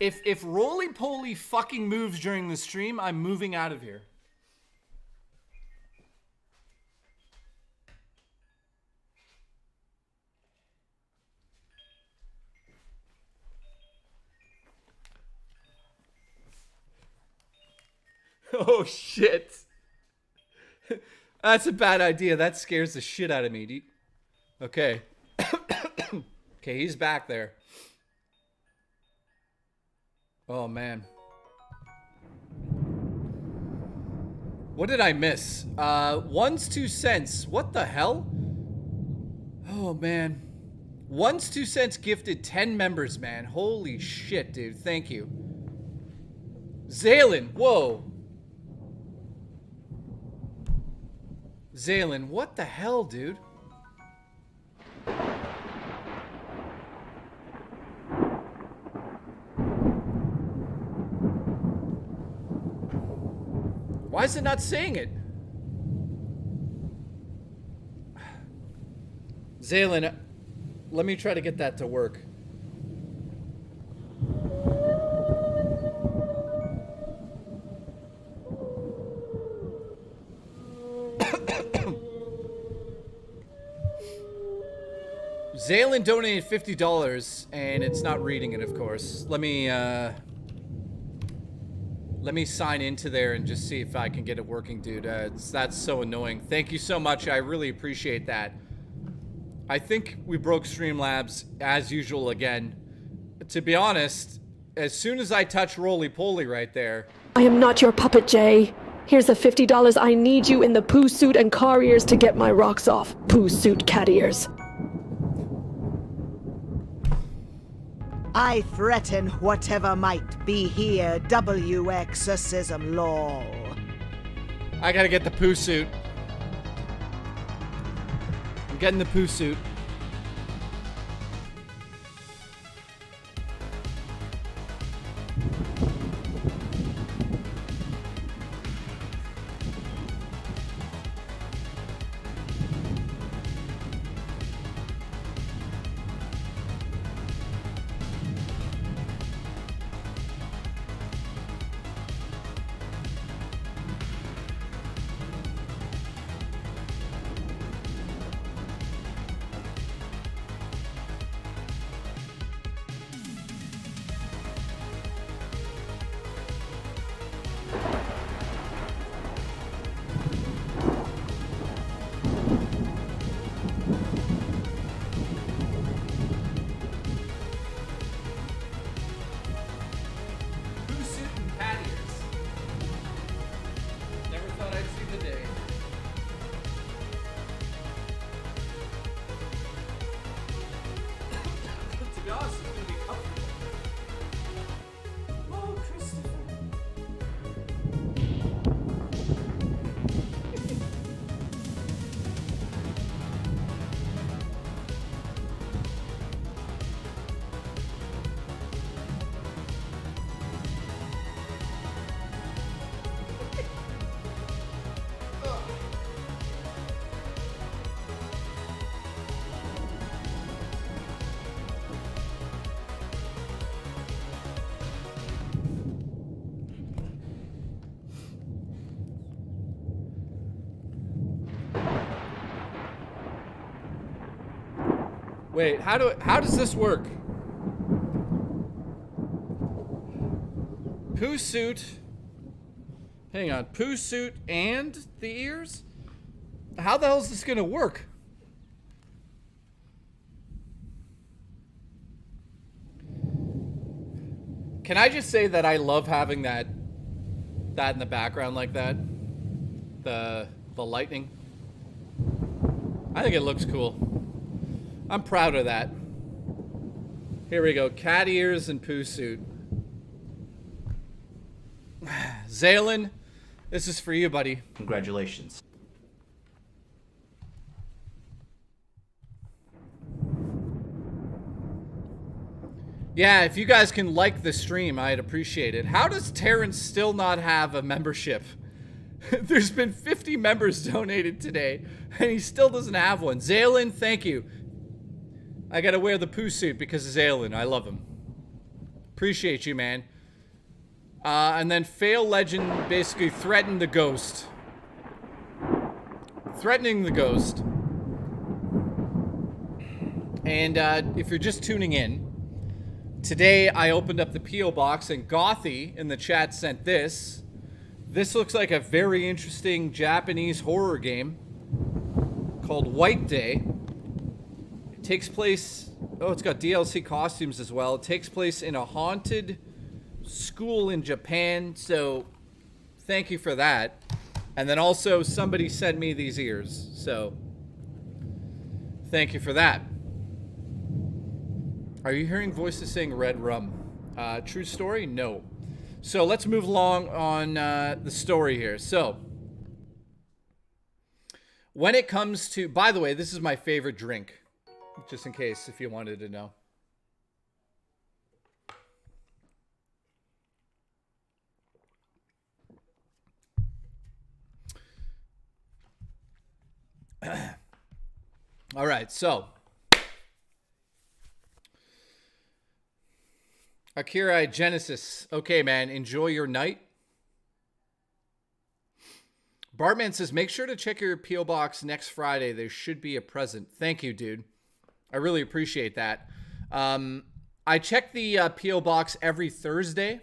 If Roly Poly fucking moves during the stream, I'm moving out of here. Oh, shit. That's a bad idea. That scares the shit out of me. Okay. Okay, he's back there. Oh, man. What did I miss? 1's 2 cents. What the hell? Oh, man. 1's 2 cents gifted 10 members, man. Holy shit, dude. Thank you. Zaylin, whoa. Zaylin, what the hell, dude? Why is it not saying it? Zaylin, let me try to get that to work. Zaylin donated $50 and it's not reading it, of course. Let me sign into there and just see if I can get it working, dude. That's so annoying. Thank you so much. I really appreciate that. I think we broke Streamlabs as usual again. To be honest, as soon as I touch Roly Poly right there... I am not your puppet, Jay. Here's the $50 I need you in the poo suit and car ears to get my rocks off. Poo suit cat ears. I threaten whatever might be here, W exorcism lol. I gotta get the poo suit. I'm getting the poo suit. Wait, how does this work? Poo suit. Hang on, poo suit and the ears? How the hell is this gonna work? Can I just say that I love having that in the background like that? The lightning. I think it looks cool. I'm proud of that. Here we go, cat ears and poo suit. Zaylin, this is for you, buddy. Congratulations. Yeah, if you guys can like the stream, I'd appreciate it. How does Terrence still not have a membership? There's been 50 members donated today, and he still doesn't have one. Zaylin, thank you. I gotta wear the poo suit because of Zaylin. I love him. Appreciate you, man. And then Fail Legend basically threatened the ghost. Threatening the ghost. And if you're just tuning in, today I opened up the P.O. box and Gothy in the chat sent this. This looks like a very interesting Japanese horror game called White Day. It takes place... Oh, it's got DLC costumes as well. It takes place in a haunted school in Japan, so thank you for that. And then also somebody sent me these ears, so thank you for that. Are you hearing voices saying red rum? True story? No. So let's move along on the story here. So when it comes to, by the way, this is my favorite drink, just in case if you wanted to know. All right, so Akira Genesis. Okay, man, enjoy your night. Bartman says, make sure to check your P.O. box next Friday. There should be a present. Thank you, dude. I really appreciate that. I check the P.O. box every Thursday.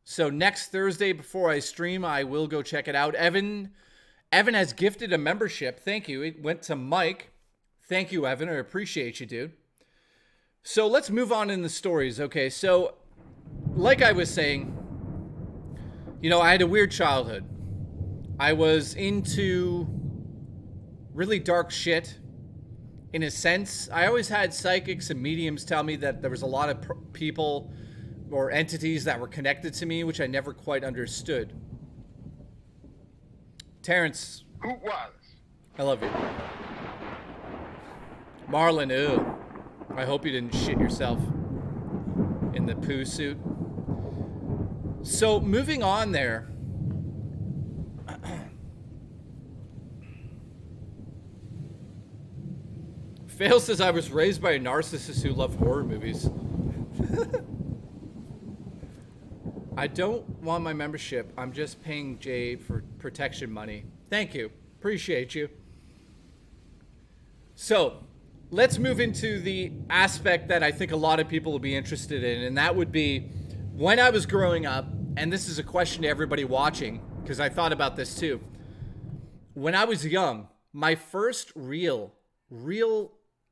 So next Thursday before I stream, I will go check it out. Evan has gifted a membership. Thank you. It went to Mike. Thank you, Evan. I appreciate you, dude. So let's move on in the stories. Okay, so like I was saying, you know, I had a weird childhood. I was into really dark shit. In a sense, I always had psychics and mediums tell me that there was a lot of people or entities that were connected to me, which I never quite understood. Terrence. Who was? I love you. Marlon, ew. I hope you didn't shit yourself in the poo suit. So, moving on there. Fail says I was raised by a narcissist who loved horror movies. I don't want my membership. I'm just paying Jay for protection money. Thank you. Appreciate you. So, let's move into the aspect that I think a lot of people will be interested in, and that would be when I was growing up, and this is a question to everybody watching, because I thought about this too. When I was young, my first real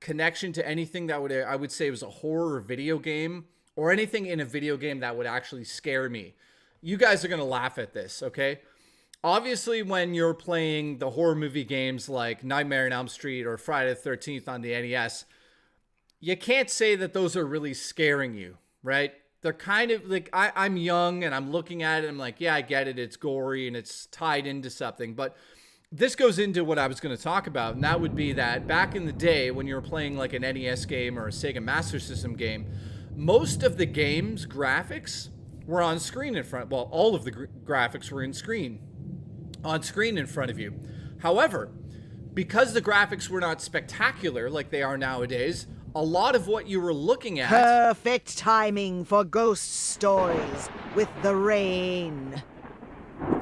connection to anything that I would say was a horror video game, or anything in a video game that would actually scare me. You guys are going to laugh at this, okay? Obviously, when you're playing the horror movie games like Nightmare on Elm Street or Friday the 13th on the NES, you can't say that those are really scaring you, right? They're kind of like, I'm young and I'm looking at it, I'm like, yeah, I get it, it's gory and it's tied into something, but this goes into what I was going to talk about, and that would be that back in the day when you were playing like an NES game or a Sega Master System game, most of the game's graphics were on screen in front. Well, all of the graphics were on screen in front of you. However, because the graphics were not spectacular like they are nowadays, a lot of what you were looking at... Perfect timing for ghost stories with the rain.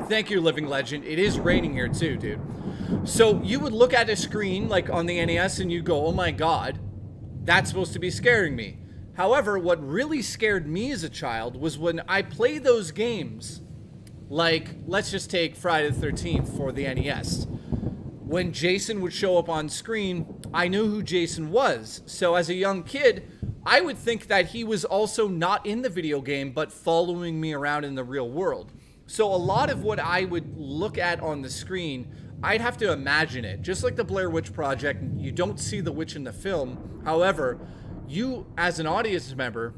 Thank you, Living Legend. It is raining here too, dude. So you would look at a screen like on the NES and you'd go, oh my god. That's supposed to be scaring me. However, what really scared me as a child was when I played those games, like, let's just take Friday the 13th for the NES. When Jason would show up on screen, I knew who Jason was. So as a young kid, I would think that he was also not in the video game, but following me around in the real world. So a lot of what I would look at on the screen, I'd have to imagine it. Just like the Blair Witch Project, you don't see the witch in the film. However, you, as an audience member,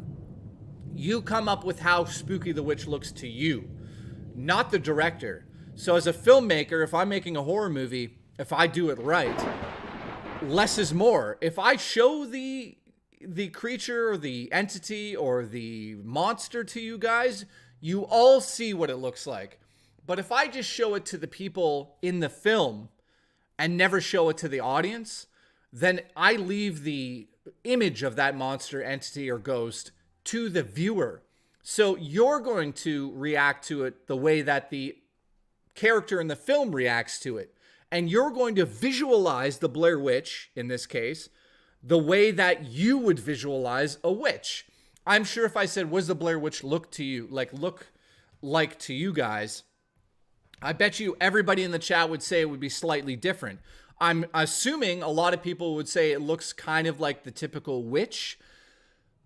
you come up with how spooky the witch looks to you, not the director. So as a filmmaker, if I'm making a horror movie, if I do it right, less is more. If I show the creature or the entity or the monster to you guys, you all see what it looks like. But if I just show it to the people in the film and never show it to the audience, then I leave the image of that monster, entity, or ghost to the viewer. So you're going to react to it the way that the character in the film reacts to it. And you're going to visualize the Blair Witch, in this case, the way that you would visualize a witch. I'm sure if I said, what does the Blair Witch look to you, look like to you guys, I bet you everybody in the chat would say it would be slightly different. I'm assuming a lot of people would say it looks kind of like the typical witch,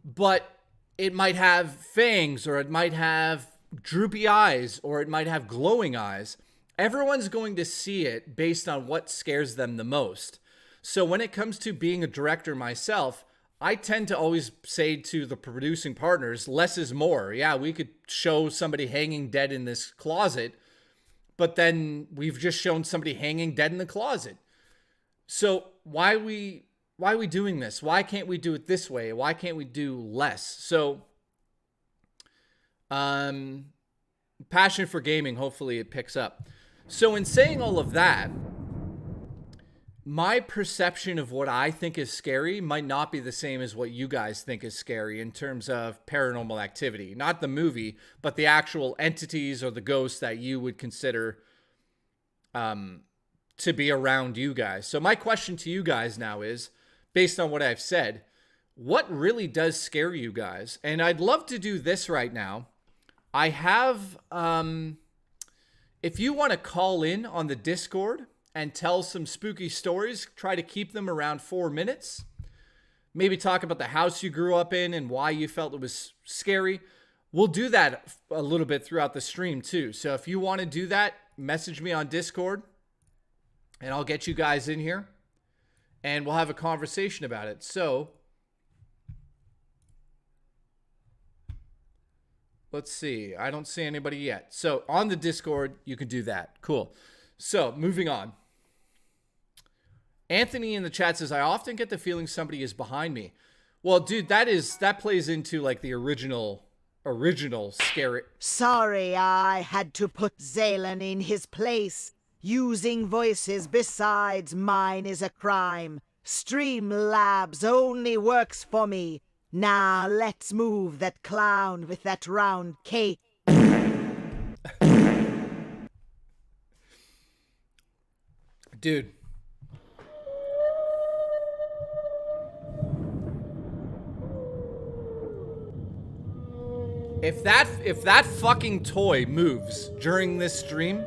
but it might have fangs, or it might have droopy eyes, or it might have glowing eyes. Everyone's going to see it based on what scares them the most. So when it comes to being a director myself, I tend to always say to the producing partners, less is more. Yeah, we could show somebody hanging dead in this closet, but then we've just shown somebody hanging dead in the closet. So why are we doing this? Why can't we do it this way? Why can't we do less? So, passion for gaming, hopefully it picks up. So in saying all of that, my perception of what I think is scary might not be the same as what you guys think is scary in terms of Paranormal Activity. Not the movie, but the actual entities or the ghosts that you would consider to be around you guys. So my question to you guys now is, based on what I've said, what really does scare you guys? And I'd love to do this right now. I have, if you want to call in on the Discord and tell some spooky stories, try to keep them around 4 minutes. Maybe talk about the house you grew up in and why you felt it was scary. We'll do that a little bit throughout the stream too. So if you want to do that, message me on Discord and I'll get you guys in here and we'll have a conversation about it. So let's see. I don't see anybody yet. So on the Discord, you can do that. Cool. So moving on. Anthony in the chat says, I often get the feeling somebody is behind me. Well, dude, that plays into like the original scary. Sorry, I had to put Zaylen in his place. Using voices besides mine is a crime. Streamlabs only works for me. Now let's move that clown with that round cape. Dude. If that fucking toy moves during this stream,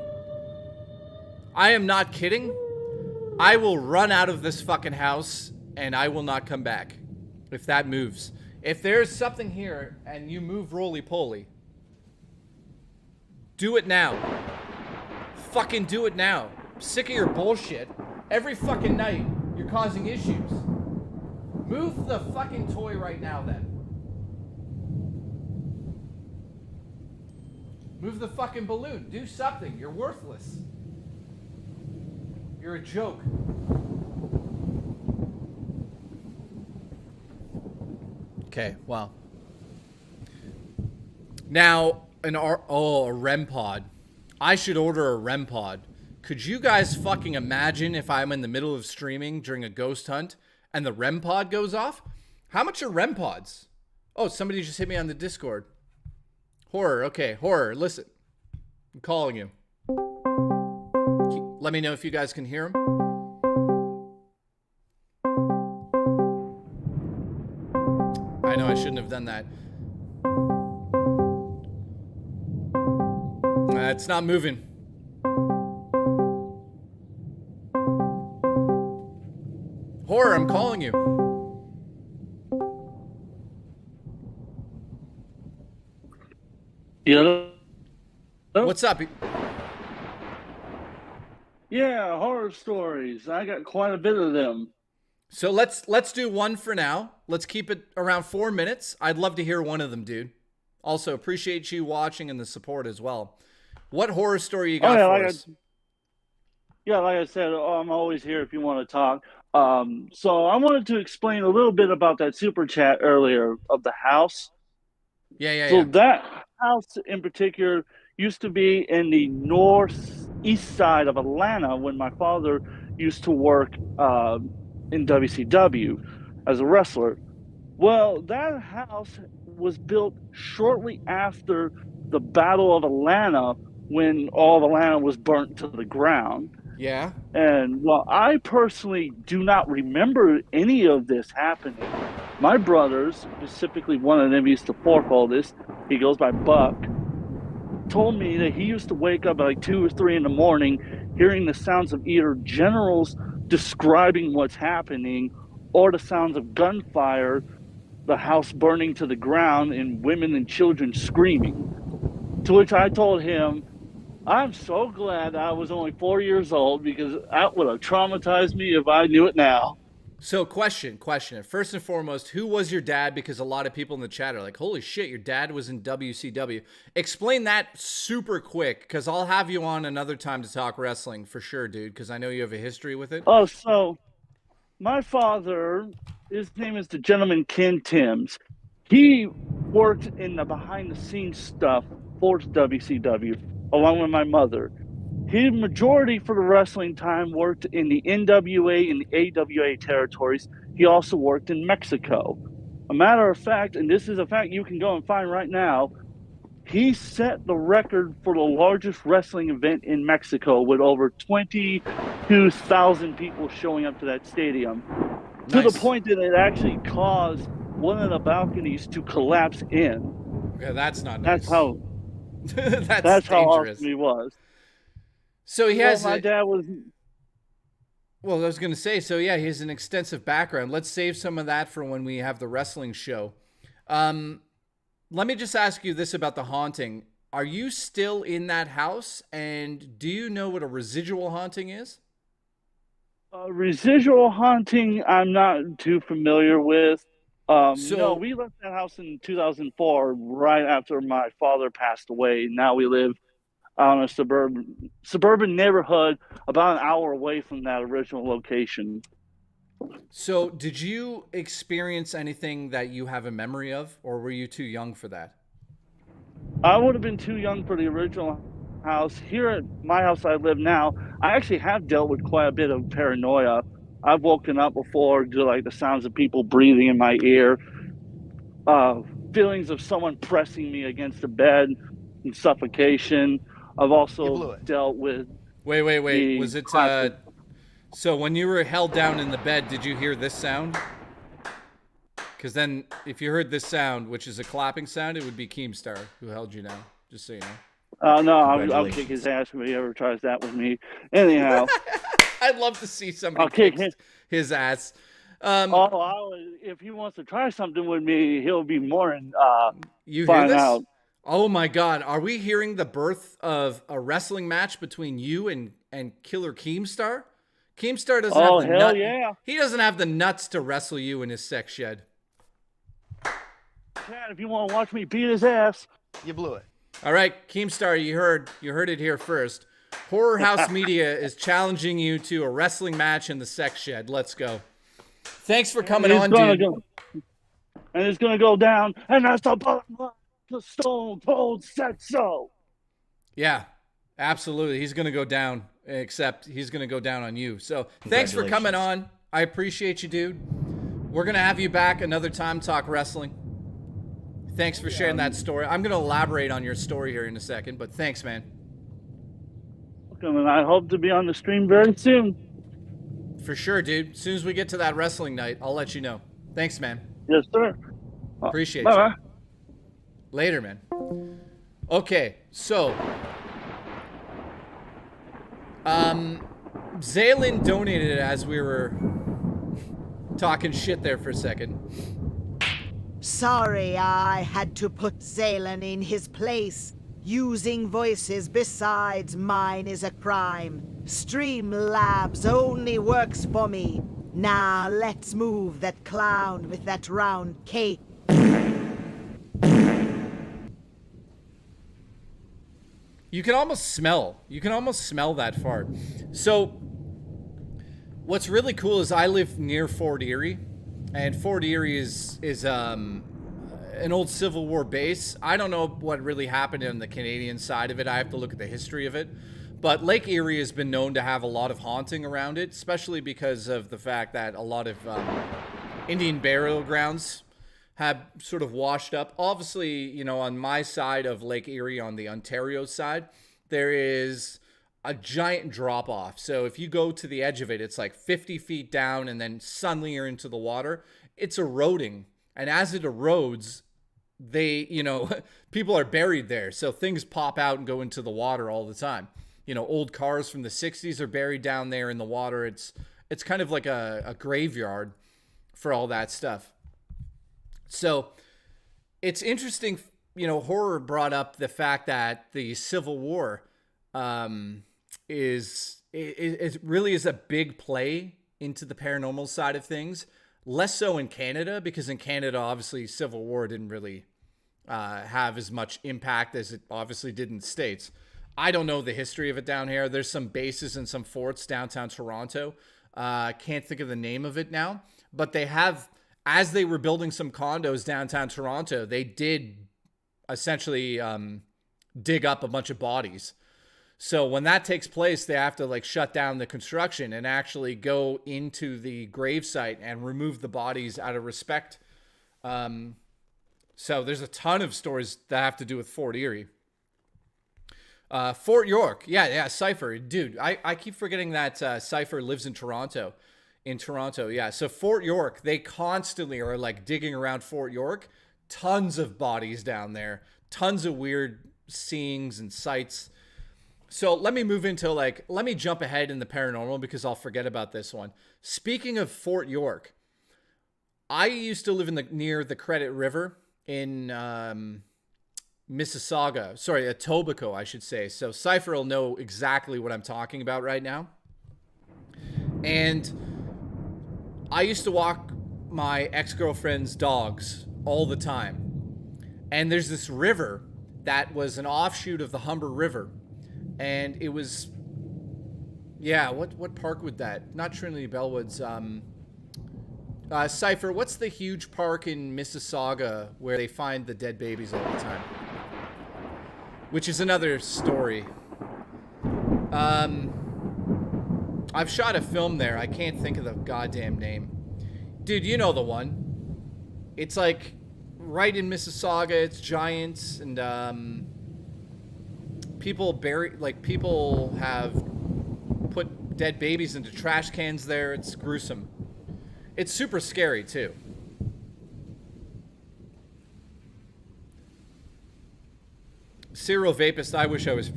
I am not kidding. I will run out of this fucking house and I will not come back if that moves. If there's something here and you move roly-poly, do it now. Fucking do it now. I'm sick of your bullshit. Every fucking night, you're causing issues. Move the fucking toy right now then. Move the fucking balloon. Do something. You're worthless. You're a joke. Okay, well. Now, a REM pod. I should order a REM pod. Could you guys fucking imagine if I'm in the middle of streaming during a ghost hunt and the REM pod goes off? How much are REM pods? Oh, somebody just hit me on the Discord. Horror, okay, Horror, listen. I'm calling you. Let me know if you guys can hear him. I know I shouldn't have done that. It's not moving. Horror, I'm calling you. Yeah. What's up? Yeah, horror stories. I got quite a bit of them. So let's do one for now. Let's keep it around 4 minutes. I'd love to hear one of them, dude. Also, appreciate you watching and the support as well. What horror story you got for us? Like I said, I'm always here if you want to talk. So I wanted to explain a little bit about that super chat earlier of the house. Yeah. That house in particular used to be in the northeast side of Atlanta when my father used to work in WCW as a wrestler. Well, that house was built shortly after the Battle of Atlanta when all of Atlanta was burnt to the ground. Yeah. And while I personally do not remember any of this happening, my brothers, specifically one of them used to fourfold this, he goes by Buck, told me that he used to wake up at like 2 or 3 in the morning hearing the sounds of either generals describing what's happening or the sounds of gunfire, the house burning to the ground, and women and children screaming. To which I told him, I'm so glad I was only 4 years old because that would have traumatized me if I knew it now. So question. First and foremost, who was your dad? Because a lot of people in the chat are like, holy shit, your dad was in WCW. Explain that super quick, because I'll have you on another time to talk wrestling for sure, dude, because I know you have a history with it. Oh, so my father, his name is the gentleman Ken Timms. He worked in the behind-the-scenes stuff for WCW, along with my mother. His majority for the wrestling time worked in the NWA and the AWA territories. He also worked in Mexico. A matter of fact, and this is a fact you can go and find right now, he set the record for the largest wrestling event in Mexico with over 22,000 people showing up to that stadium. Nice. To the point that it actually caused one of the balconies to collapse in. Okay, that's not nice. That's how that's how dangerous. awesome he was. So he has my dad was. Well, I was going to say, so yeah, he has an extensive background. Let's save some of that for when we have the wrestling show. Let me just ask you this about the haunting. Are you still in that house? And do you know what a residual haunting is? Residual haunting, I'm not too familiar with. No, we left that house in 2004, right after my father passed away. Now we live on a suburban neighborhood about an hour away from that original location. So did you experience anything that you have a memory of, or were you too young for that? I would have been too young for the original house. Here at my house I live now, I actually have dealt with quite a bit of paranoia. I've woken up before to like the sounds of people breathing in my ear, feelings of someone pressing me against the bed and suffocation. I've also dealt with. Wait. Was it so when you were held down in the bed, did you hear this sound? Because then if you heard this sound, which is a clapping sound, it would be Keemstar who held you down, just so you know. No, I'll kick his ass if he ever tries that with me. Anyhow. I'd love to see somebody kick his ass. If he wants to try something with me, he'll be more than you find hear this? out. Oh my God. Are we hearing the birth of a wrestling match between you and Killer Keemstar? Keemstar doesn't have the hell yeah. He doesn't have the nuts to wrestle you in his sex shed. Chad, if you want to watch me beat his ass. You blew it. All right, Keemstar, you heard it here first. Horror House Media is challenging you to a wrestling match in the sex shed. Let's go. Thanks for coming on, dude. And it's going to go down, and that's the bottom line. The Stone Cold said so. Yeah, absolutely. He's going to go down, except he's going to go down on you. So thanks for coming on. I appreciate you, dude. We're going to have you back another time, talk wrestling. Thanks for sharing that story. I'm going to elaborate on your story here in a second, but thanks, man. Welcome, and I hope to be on the stream very soon. For sure, dude. As soon as we get to that wrestling night, I'll let you know. Thanks, man. Yes, sir. Appreciate you. Bye-bye. Later, man. Okay, so Zaylin donated as we were talking shit there for a second. Sorry, I had to put Zaylan in his place. Using voices besides mine is a crime. Streamlabs only works for me. Now let's move that clown with that round cape. You can almost smell that fart. So what's really cool is I live near Fort Erie, and Fort Erie is an old Civil War base. I don't know what really happened on the Canadian side of it. I have to look at the history of it. But Lake Erie has been known to have a lot of haunting around it, especially because of the fact that a lot of Indian burial grounds have sort of washed up. Obviously, you know, on my side of Lake Erie, on the Ontario side, there is a giant drop off. So if you go to the edge of it, it's like 50 feet down and then suddenly you're into the water. It's eroding. And as it erodes, they, you know, people are buried there. So things pop out and go into the water all the time. You know, old cars from the 60s are buried down there in the water. It's kind of like a graveyard for all that stuff. So it's interesting, you know, horror brought up the fact that the Civil War is really is a big play into the paranormal side of things. Less so in Canada, because in Canada, obviously, Civil War didn't really have as much impact as it obviously did in the States. I don't know the history of it down here. There's some bases and some forts downtown Toronto. Can't think of the name of it now. But they have, as they were building some condos downtown Toronto, they did essentially dig up a bunch of bodies. So when that takes place, they have to like shut down the construction and actually go into the gravesite and remove the bodies out of respect. So there's a ton of stories that have to do with Fort Erie. Fort York. Yeah, Cypher. Dude, I keep forgetting that Cypher lives in Toronto. Yeah, so Fort York, they constantly are like digging around Fort York. Tons of bodies down there. Tons of weird seeings and sights. So let me move into let me jump ahead in the paranormal because I'll forget about this one. Speaking of Fort York, I used to live near the Credit River in Mississauga. Sorry, Etobicoke, I should say. So Cypher will know exactly what I'm talking about right now. And I used to walk my ex-girlfriend's dogs all the time. And there's this river that was an offshoot of the Humber River. And it was, yeah, what park would that? Not Trinity Bellwoods. Cypher, what's the huge park in Mississauga where they find the dead babies all the time? Which is another story. I've shot a film there. I can't think of the goddamn name. Dude, you know the one. It's like right in Mississauga. It's giants and people have put dead babies into trash cans there. It's gruesome. It's super scary too. Cyril Vapist, I wish I was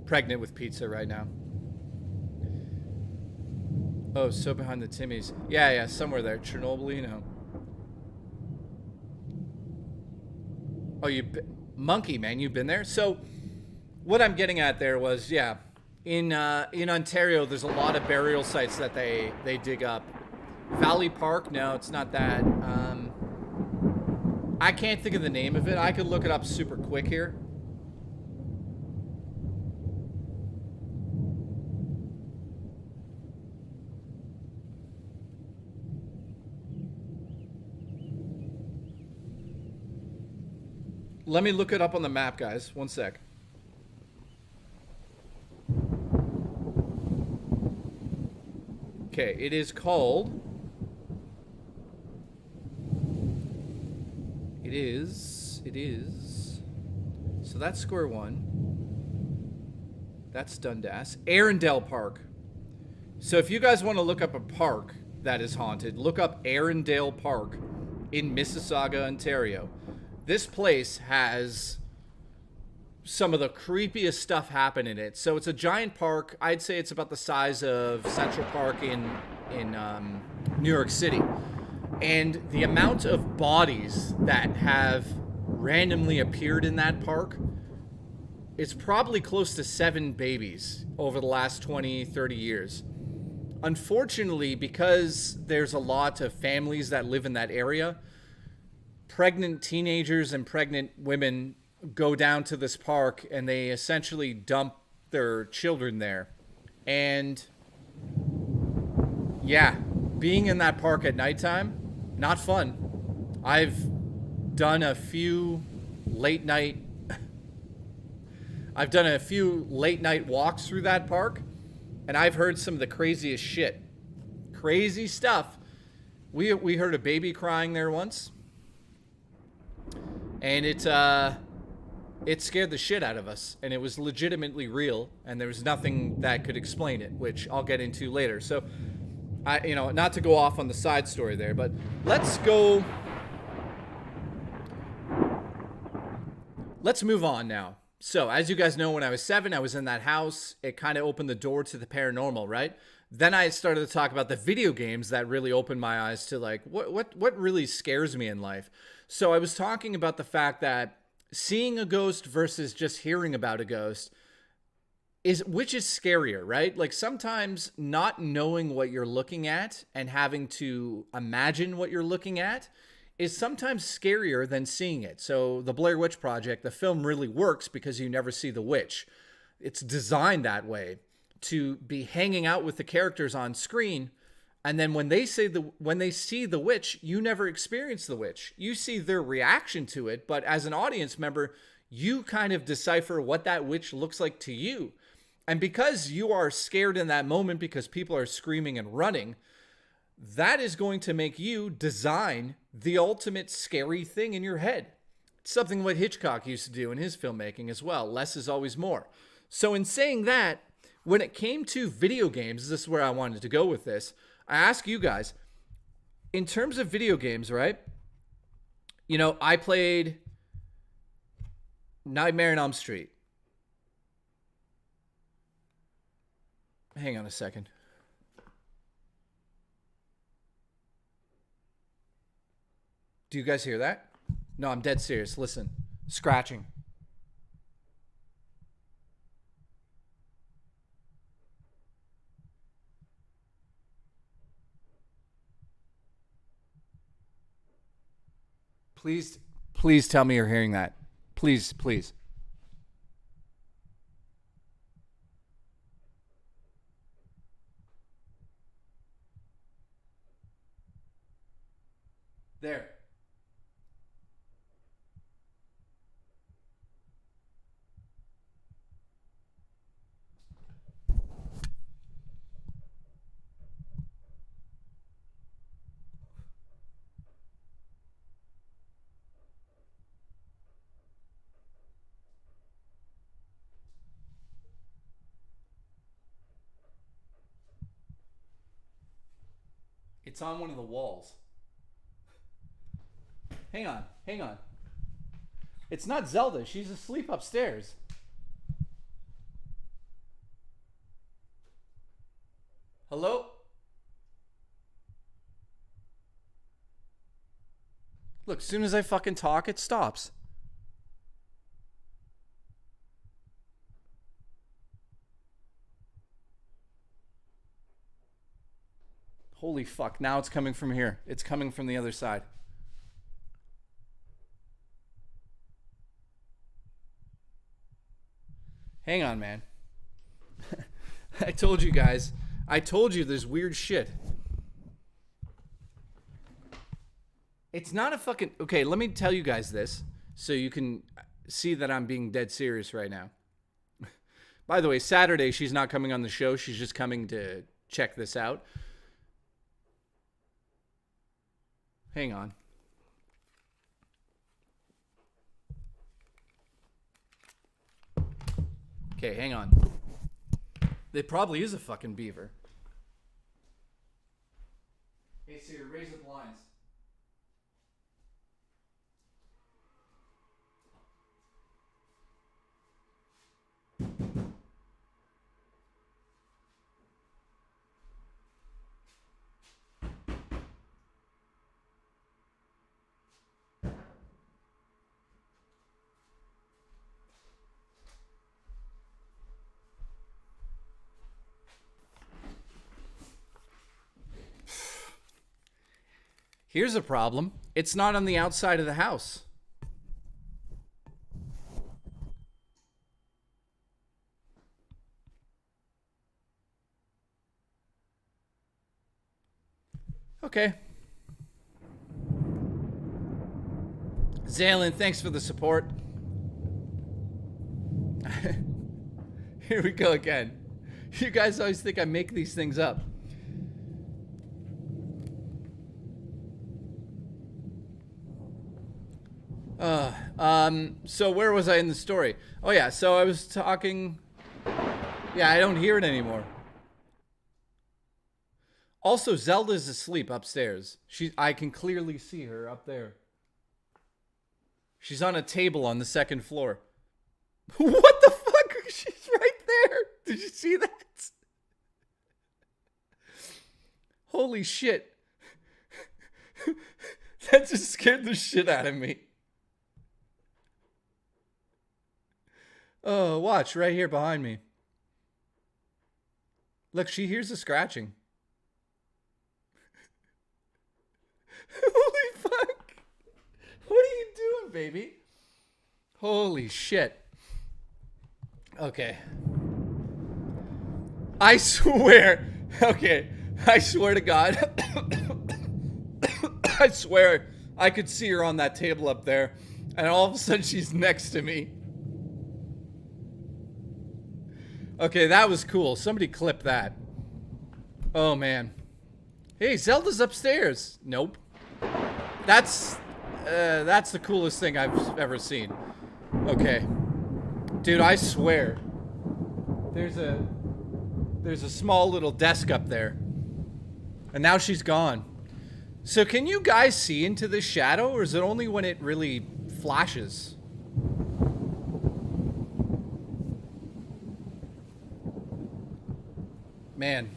pregnant with pizza right now. Oh, so behind the Timmies. Yeah, somewhere there. Chernobyl. Oh, Monkey, man, you've been there? So what I'm getting at there was, yeah, in Ontario, there's a lot of burial sites that they dig up. Valley Park? No, it's not that. I can't think of the name of it. I could look it up super quick here. Let me look it up on the map, guys. One sec. Okay, it is called... It is... So that's square one. That's Dundas. Arundel Park. So if you guys want to look up a park that is haunted, look up Arundel Park. in Mississauga, Ontario. This place has some of the creepiest stuff happen in it. So it's a giant park. I'd say it's about the size of Central Park in New York City. And the amount of bodies that have randomly appeared in that park, it's probably close to 7 babies over the last 20, 30 years. Unfortunately, because there's a lot of families that live in that area, pregnant teenagers and pregnant women go down to this park and they essentially dump their children there. And yeah, being in that park at nighttime, not fun. I've done a few late night walks through that park, and I've heard some of the craziest shit. Crazy stuff. We heard a baby crying there once, and it scared the shit out of us, and it was legitimately real, and there was nothing that could explain it, which I'll get into later. So not to go off on the side story there, but let's move on now. So, as you guys know, when I was 7, I was in that house. It kind of opened the door to the paranormal, right? Then I started to talk about the video games that really opened my eyes to like what really scares me in life. So I was talking about the fact that seeing a ghost versus just hearing about a ghost which is scarier, right? Like sometimes not knowing what you're looking at and having to imagine what you're looking at is sometimes scarier than seeing it. So the Blair Witch Project, the film really works because you never see the witch. It's designed that way to be hanging out with the characters on screen. And then when they see the witch, you never experience the witch. You see their reaction to it, but as an audience member, you kind of decipher what that witch looks like to you. And because you are scared in that moment because people are screaming and running, that is going to make you design the ultimate scary thing in your head. It's something what Hitchcock used to do in his filmmaking as well. Less is always more. So in saying that, when it came to video games, this is where I wanted to go with this. I ask you guys, in terms of video games, right? You know, I played Nightmare on Elm Street. Hang on a second. Do you guys hear that? No, I'm dead serious. Listen. Scratching. Please tell me you're hearing that. Please. There. It's on one of the walls. Hang on. It's not Zelda. She's asleep upstairs. Hello? Look, as soon as I fucking talk, it stops. Holy fuck, now it's coming from here. It's coming from the other side. Hang on, man. I told you guys. I told you there's weird shit. It's not a fucking... Okay, let me tell you guys this so you can see that I'm being dead serious right now. By the way, Saturday, she's not coming on the show. She's just coming to check this out. Hang on. Okay, hang on. It probably is a fucking beaver. Hey Siri, raise the blinds. Here's a problem. It's not on the outside of the house. Okay. Zaylin, thanks for the support. Here we go again. You guys always think I make these things up. So where was I in the story? Oh yeah, so I was talking. Yeah, I don't hear it anymore. Also, Zelda's asleep upstairs. I can clearly see her up there. She's on a table on the second floor. What the fuck? She's right there. Did you see that? Holy shit. That just scared the shit out of me. Oh, watch right here behind me. Look, she hears the scratching. Holy fuck. What are you doing, baby? Holy shit. Okay. I swear. Okay. I swear to God. I swear I could see her on that table up there. And all of a sudden she's next to me. Okay, that was cool. Somebody clip that. Oh, man. Hey, Zelda's upstairs. Nope. That's the coolest thing I've ever seen. Okay. Dude, I swear. There's a small little desk up there. And now she's gone. So can you guys see into the shadow, or is it only when it really flashes? Man.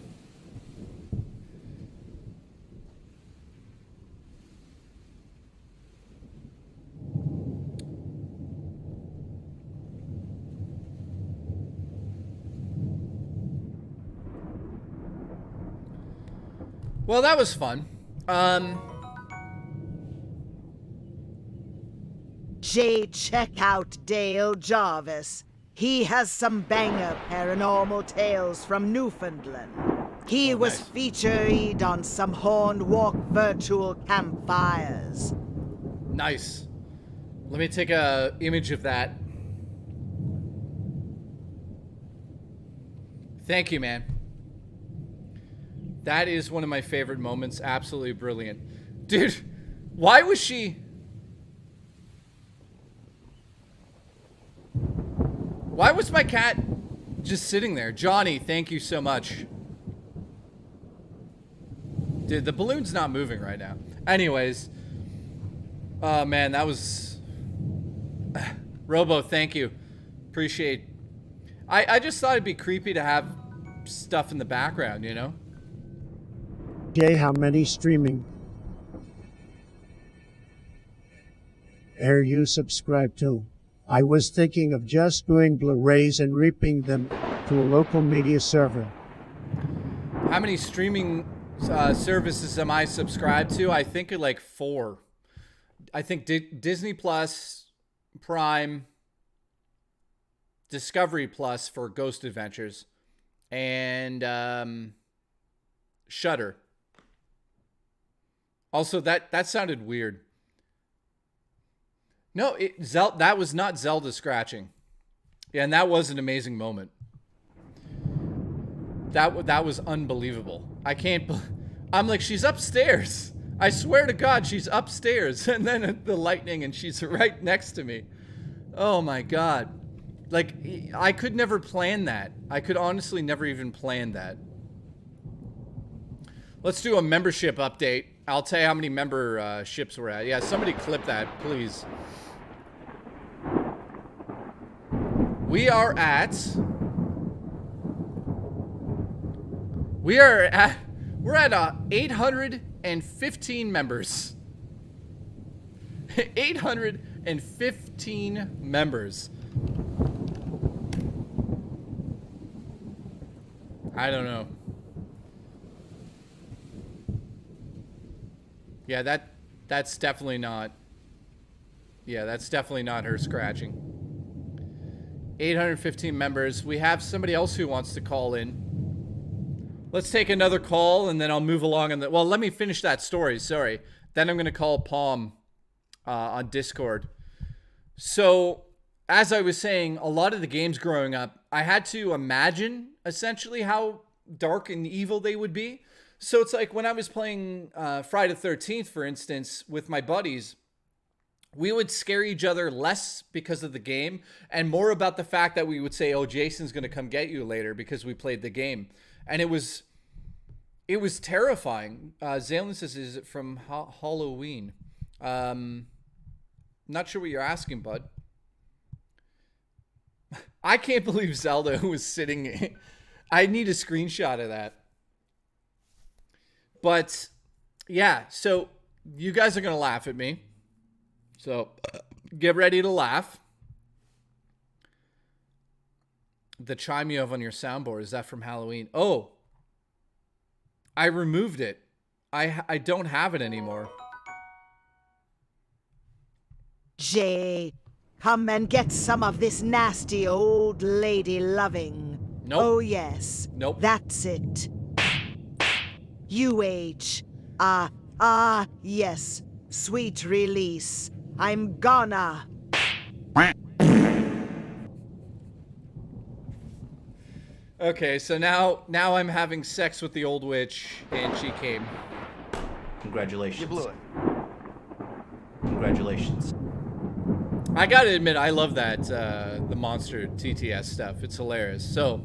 Well, that was fun. Check out Dale Jarvis. He has some banger paranormal tales from Newfoundland. He was nice. featured on some Horned Walk virtual campfires. Nice. Let me take a image of that. Thank you, man. That is one of my favorite moments. Absolutely brilliant. Dude, why was she... Why was my cat just sitting there? Johnny, thank you so much. Dude, the balloon's not moving right now. Anyways. Oh, man, that was... Robo, thank you. Appreciate... I just thought it'd be creepy to have stuff in the background, you know? Jay, how many streaming are you subscribed to? I was thinking of just doing Blu-rays and reaping them to a local media server. How many streaming services am I subscribed to? I think like 4. I think Disney Plus, Prime, Discovery Plus for Ghost Adventures, and Shudder. Also, that sounded weird. No, that was not Zelda scratching. Yeah, and that was an amazing moment. That was unbelievable. I'm like, she's upstairs. I swear to God, she's upstairs. And then the lightning, and she's right next to me. Oh my God. Like, I could never plan that. I could honestly never even plan that. Let's do a membership update. I'll tell you how many memberships we're at. Yeah, somebody clip that, please. We're at 815 members. 815 members. I don't know. Yeah, that's definitely not. Yeah, that's definitely not her scratching. 815 members. We have somebody else who wants to call in. Let's take another call, and then I'll move along. Well, let me finish that story. Sorry. Then I'm going to call Palm on Discord. So, as I was saying, a lot of the games growing up, I had to imagine, essentially, how dark and evil they would be. So, it's like when I was playing Friday the 13th, for instance, with my buddies, we would scare each other less because of the game and more about the fact that we would say, oh, Jason's going to come get you later because we played the game. And it was terrifying. Zalen says, is it from Halloween? Not sure what you're asking, bud. I can't believe Zelda was sitting. I need a screenshot of that. But yeah, so you guys are going to laugh at me. So get ready to laugh. The chime you have on your soundboard, is that from Halloween? Oh, I removed it. I don't have it anymore. Jay, come and get some of this nasty old lady loving. Nope. Oh, yes. Nope. That's it. Yes. Sweet release. I'm gonna. Okay, so now I'm having sex with the old witch, and she came. Congratulations. You blew it. Congratulations. I gotta admit, I love that, the monster TTS stuff. It's hilarious. So,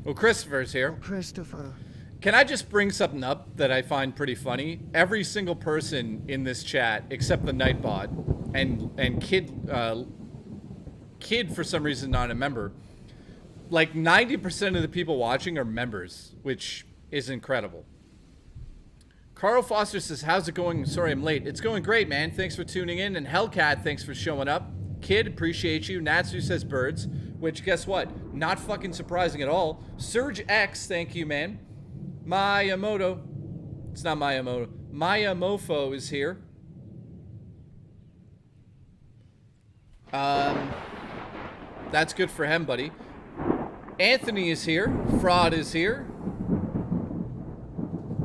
well, Christopher's here. Christopher. Can I just bring something up that I find pretty funny? Every single person in this chat, except the Nightbot, and Kid for some reason not a member, like 90% of the people watching are members, which is incredible. Carl Foster says, how's it going? Sorry I'm late. It's going great, man. Thanks for tuning in. And Hellcat, thanks for showing up. Kid, appreciate you. Natsu says birds, which guess what? Not fucking surprising at all. Surge X, thank you, man. Mayamoto. It's not Mayamoto. Mayamofo is here. That's good for him, buddy. Anthony is here. Fraud is here.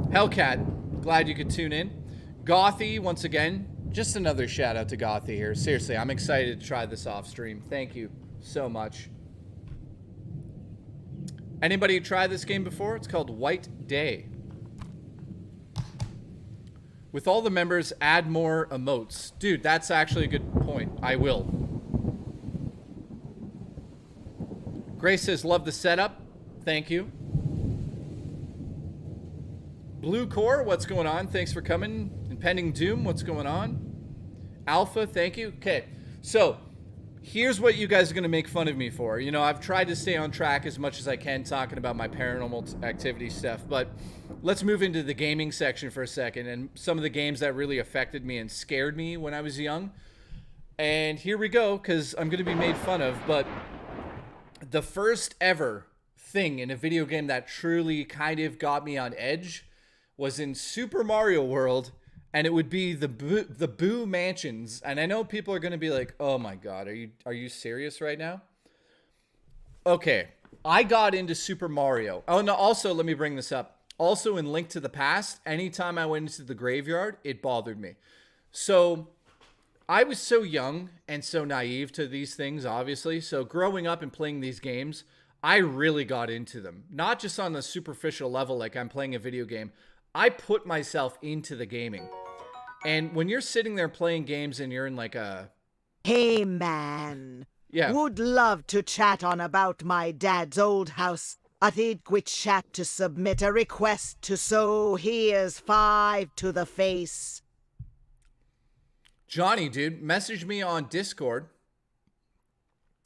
Hellcat, glad you could tune in. Gothy, once again, just another shout out to Gothy here. Seriously, I'm excited to try this off stream. Thank you so much. Anybody try this game before? It's called White Day. With all the members, add more emotes. Dude, that's actually a good point. I will. Grace says, love the setup. Thank you. Blue Core, what's going on? Thanks for coming. Impending Doom, what's going on? Alpha, thank you. Okay, so here's what you guys are going to make fun of me for. You know, I've tried to stay on track as much as I can talking about my paranormal activity stuff, but let's move into the gaming section for a second and some of the games that really affected me and scared me when I was young. And here we go, because I'm going to be made fun of, but the first ever thing in a video game that truly kind of got me on edge was in Super Mario World, and it would be the Boo Mansions. And I know people are going to be like, "Oh my god, are you serious right now?" Okay, I got into Super Mario. Oh no, also let me bring this up. Also in Link to the Past, anytime I went into the graveyard, it bothered me. So I was so young and so naive to these things, obviously. So growing up and playing these games, I really got into them. Not just on the superficial level like I'm playing a video game. I put myself into the gaming. And when you're sitting there playing games and you're in like a... Hey, man. Yeah. Would love to chat on about my dad's old house. I think we chat to submit a request to so here's 5 to the face. Johnny, dude, message me on Discord.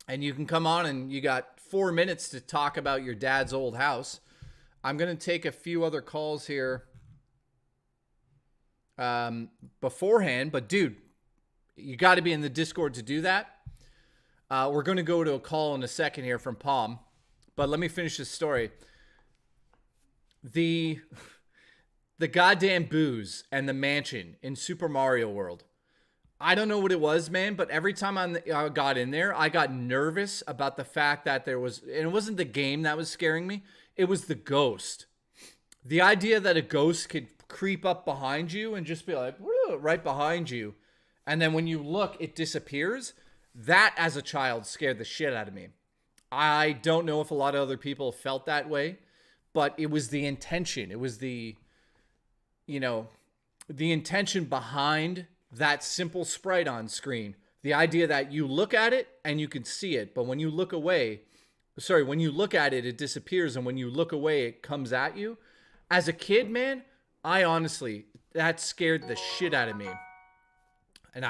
And you can come on and you got 4 minutes to talk about your dad's old house. I'm going to take a few other calls here beforehand. But, dude, you got to be in the Discord to do that. We're going to go to a call in a second here from Palm. But let me finish this story. the goddamn booze and the mansion in Super Mario World. I don't know what it was, man, but every time I got in there, I got nervous about the fact that there was, and it wasn't the game that was scaring me, it was the ghost. The idea that a ghost could creep up behind you and just be like, "Whoa," right behind you, and then when you look, it disappears. That, as a child, scared the shit out of me. I don't know if a lot of other people felt that way, but it was the intention. It was the intention behind that simple sprite on screen. The idea that you look at it and you can see it, but when you look away, when you look at it, it disappears, and when you look away, it comes at you. As a kid, man, that scared the shit out of me. And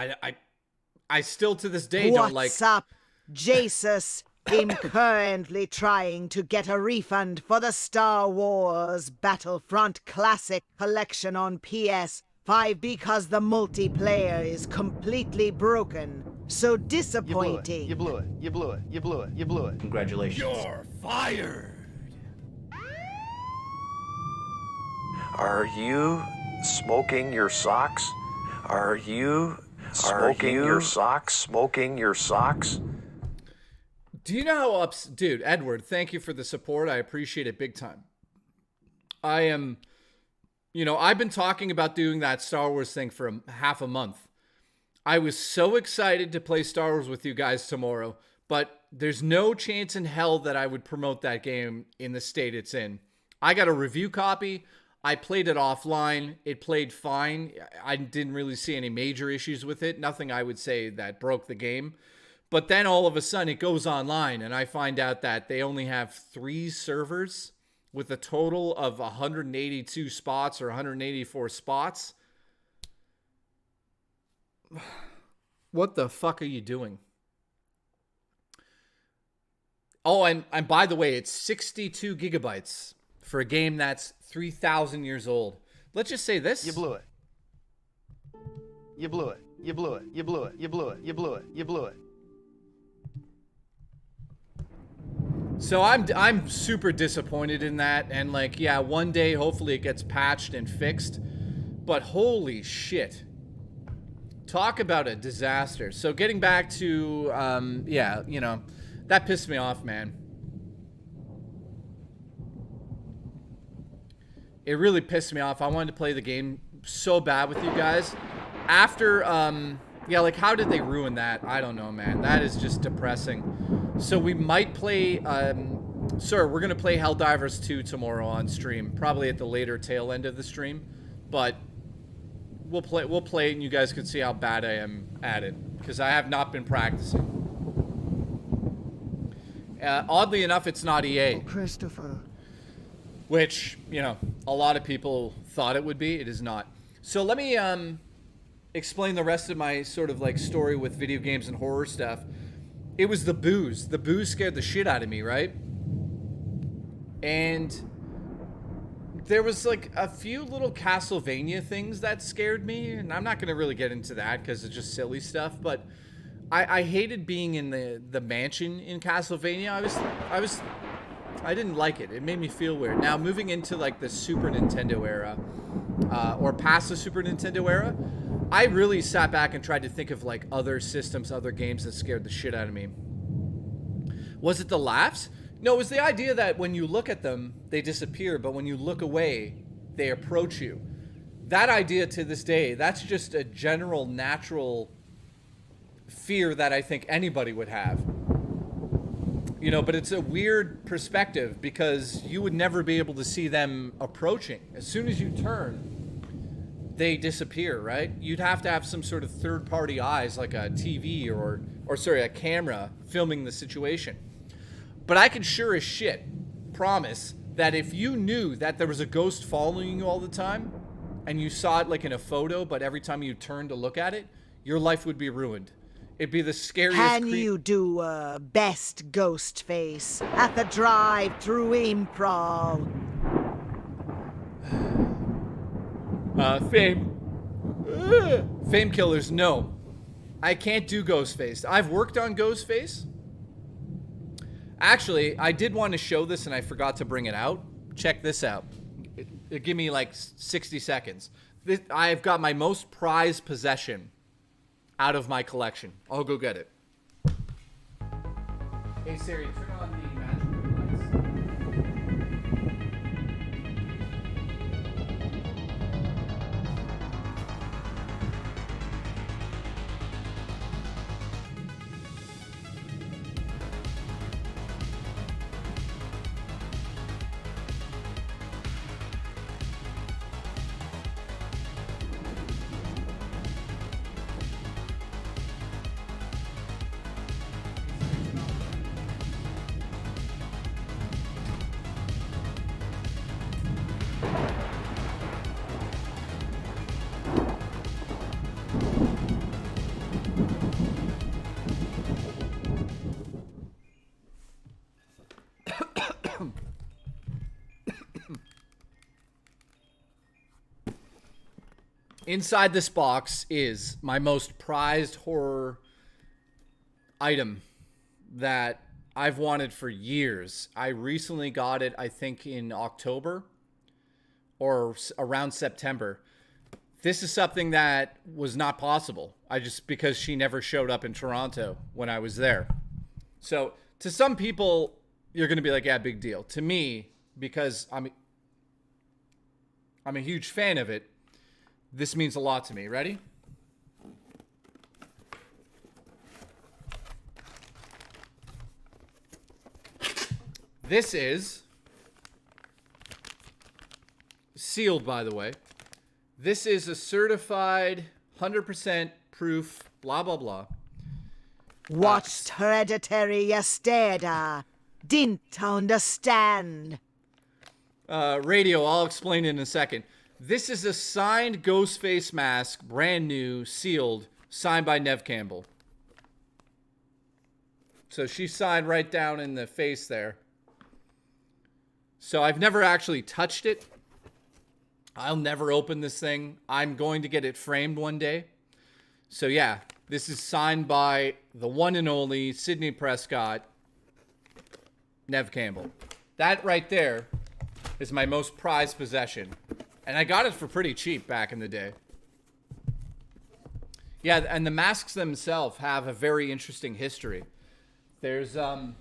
I still to this day don't like... What's up, Jesus? I'm currently trying to get a refund for the Star Wars Battlefront Classic Collection on PS5 because the multiplayer is completely broken. So disappointing. You blew it. Congratulations. You're fired. Are you smoking your socks? Are you smoking your socks? Smoking your socks? Do you know how dude, Edward, thank you for the support. I appreciate it big time. I've been talking about doing that Star Wars thing for half a month. I was so excited to play Star Wars with you guys tomorrow, but there's no chance in hell that I would promote that game in the state it's in. I got a review copy. I played it offline. It played fine. I didn't really see any major issues with it. Nothing I would say that broke the game. But then all of a sudden it goes online and I find out that they only have 3 servers with a total of 182 spots or 184 spots. What the fuck are you doing? Oh, and by the way, it's 62 gigabytes for a game that's 3,000 years old. Let's just say this. You blew it. So I'm super disappointed in that, and one day hopefully it gets patched and fixed, but holy shit. Talk about a disaster. So getting back to that pissed me off, man. It really pissed me off. I wanted to play the game so bad with you guys. After how did they ruin that? I don't know, man. That is just depressing. So we might play, we're going to play Helldivers 2 tomorrow on stream. Probably at the later tail end of the stream. But we'll play it and you guys can see how bad I am at it. Because I have not been practicing. Oddly enough, it's not EA. Christopher. Which, a lot of people thought it would be. It is not. So let me explain the rest of my sort of story with video games and horror stuff. It was the booze. The booze scared the shit out of me, right? And there was a few little Castlevania things that scared me, and I'm not going to really get into that because it's just silly stuff, but I hated being in the mansion in Castlevania. I didn't like it. It made me feel weird. Now, moving into the Super Nintendo era, or past the Super Nintendo era, I really sat back and tried to think of other systems, other games that scared the shit out of me. Was it the laughs? No, it was the idea that when you look at them, they disappear, but when you look away, they approach you. That idea to this day, that's just a general, natural fear that I think anybody would have. But it's a weird perspective because you would never be able to see them approaching. As soon as you turn, they disappear, right? You'd have to have some sort of third-party eyes, like a TV or a camera filming the situation. But I could sure as shit promise that if you knew that there was a ghost following you all the time and you saw it in a photo, but every time you turned to look at it, your life would be ruined. It'd be the scariest. Can you do a best ghost face at the drive-through improv? Fame killers, no. I can't do Ghostface. I've worked on Ghostface. Actually, I did want to show this and I forgot to bring it out. Check this out. Give me like 60 seconds. I've got my most prized possession out of my collection. I'll go get it. Hey Siri, turn on the magic lights. Inside this box is my most prized horror item that I've wanted for years. I recently got it, I think, in October or around September. This is something that was not possible. Because she never showed up in Toronto when I was there. So to some people, you're going to be like, yeah, big deal. To me, because I'm a huge fan of it, this means a lot to me. Ready? This is sealed, by the way. This is a certified 100% proof, blah, blah, blah. Watched Hereditary yesterday. Didn't understand. Radio, I'll explain in a second. This is a signed Ghostface mask, brand new, sealed, signed by Neve Campbell. So she signed right down in the face there. So I've never actually touched it. I'll never open this thing. I'm going to get it framed one day. So yeah, this is signed by the one and only Sidney Prescott, Neve Campbell. That right there is my most prized possession. And I got it for pretty cheap back in the day. Yeah, and the masks themselves have a very interesting history. There's, I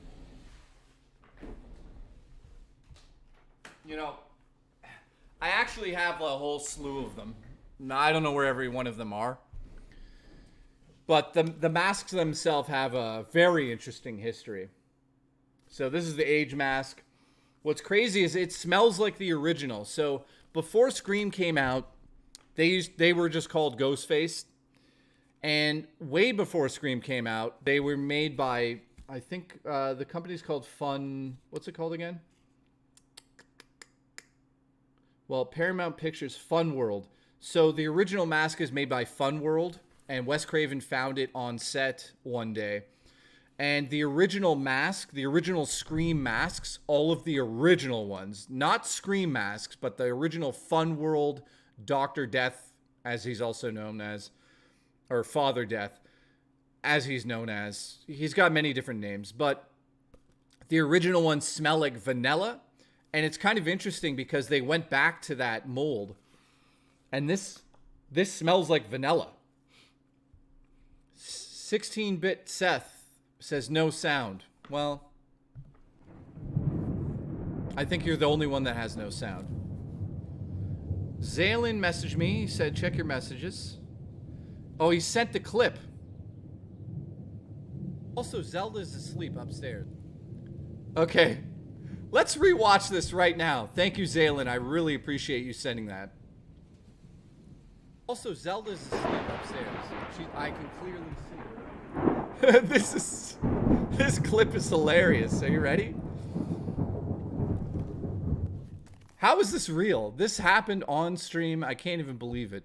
actually have a whole slew of them. Now, I don't know where every one of them are. But the masks themselves have a very interesting history. So this is the age mask. What's crazy is it smells like the original. So before Scream came out, they were just called Ghostface. And way before Scream came out, they were made by, I think the company's called Fun. What's it called again? Well, Paramount Pictures Fun World. So the original mask is made by Fun World, and Wes Craven found it on set one day. And the original mask, the original Scream masks, all of the original ones, not Scream masks, but the original Fun World Dr. Death, as he's also known as, or Father Death, as he's known as. He's got many different names, but the original ones smell like vanilla. And it's kind of interesting because they went back to that mold. And this smells like vanilla. 16-bit Seth says no sound. Well, I think you're the only one that has no sound. Zaylin messaged me. He said, check your messages. Oh, he sent the clip. Also, Zelda's asleep upstairs. Okay. Let's rewatch this right now. Thank you, Zaylin. I really appreciate you sending that. Also, Zelda's asleep upstairs. I can clearly see her. This clip is hilarious. Are you ready? How is this real? This happened on stream. I can't even believe it.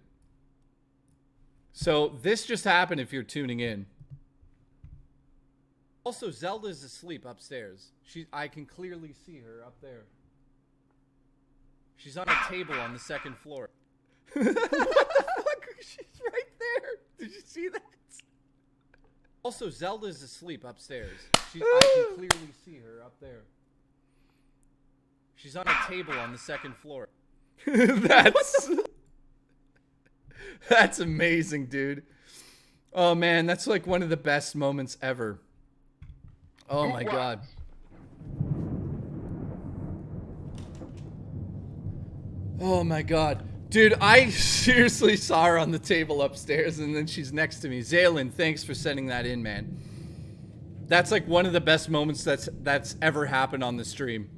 So this just happened if you're tuning in. Also, Zelda's asleep upstairs. I can clearly see her up there. She's on a table on the second floor. What the fuck? She's right there. Did you see that? Also, Zelda's asleep upstairs. I can clearly see her up there. She's on a table on the second floor. That's amazing, dude. Oh man, that's like one of the best moments ever. Oh my god. Oh my god. Dude, I seriously saw her on the table upstairs and then she's next to me. Zaylin, thanks for sending that in, man. That's like one of the best moments that's ever happened on the stream.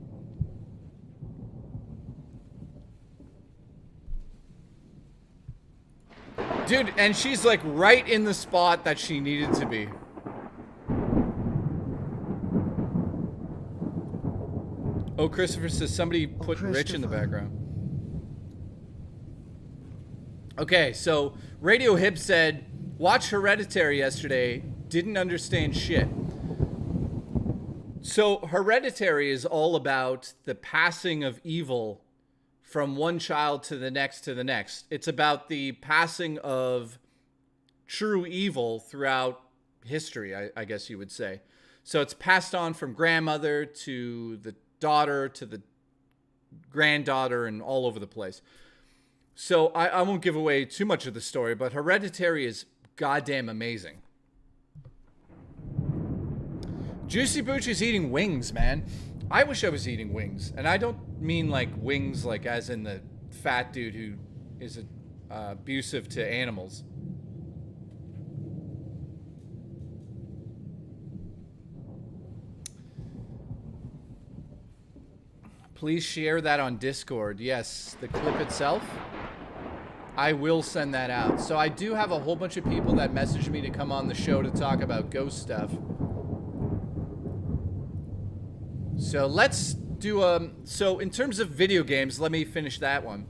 Dude, and she's like right in the spot that she needed to be. Oh, Christopher says somebody put Rich in the background. Okay, so Radio Hip said, watch Hereditary yesterday, didn't understand shit. So Hereditary is all about the passing of evil from one child to the next to the next. It's about the passing of true evil throughout history, I guess you would say. So it's passed on from grandmother to the daughter to the granddaughter and all over the place. So I won't give away too much of the story, but Hereditary is goddamn amazing. Juicy Booch is eating wings, man. I wish I was eating wings. And I don't mean like wings like as in the fat dude who is abusive to animals. Please share that on Discord. Yes, the clip itself. I will send that out. So I do have a whole bunch of people that message me to come on the show to talk about ghost stuff. So let's do so in terms of video games, let me finish that one.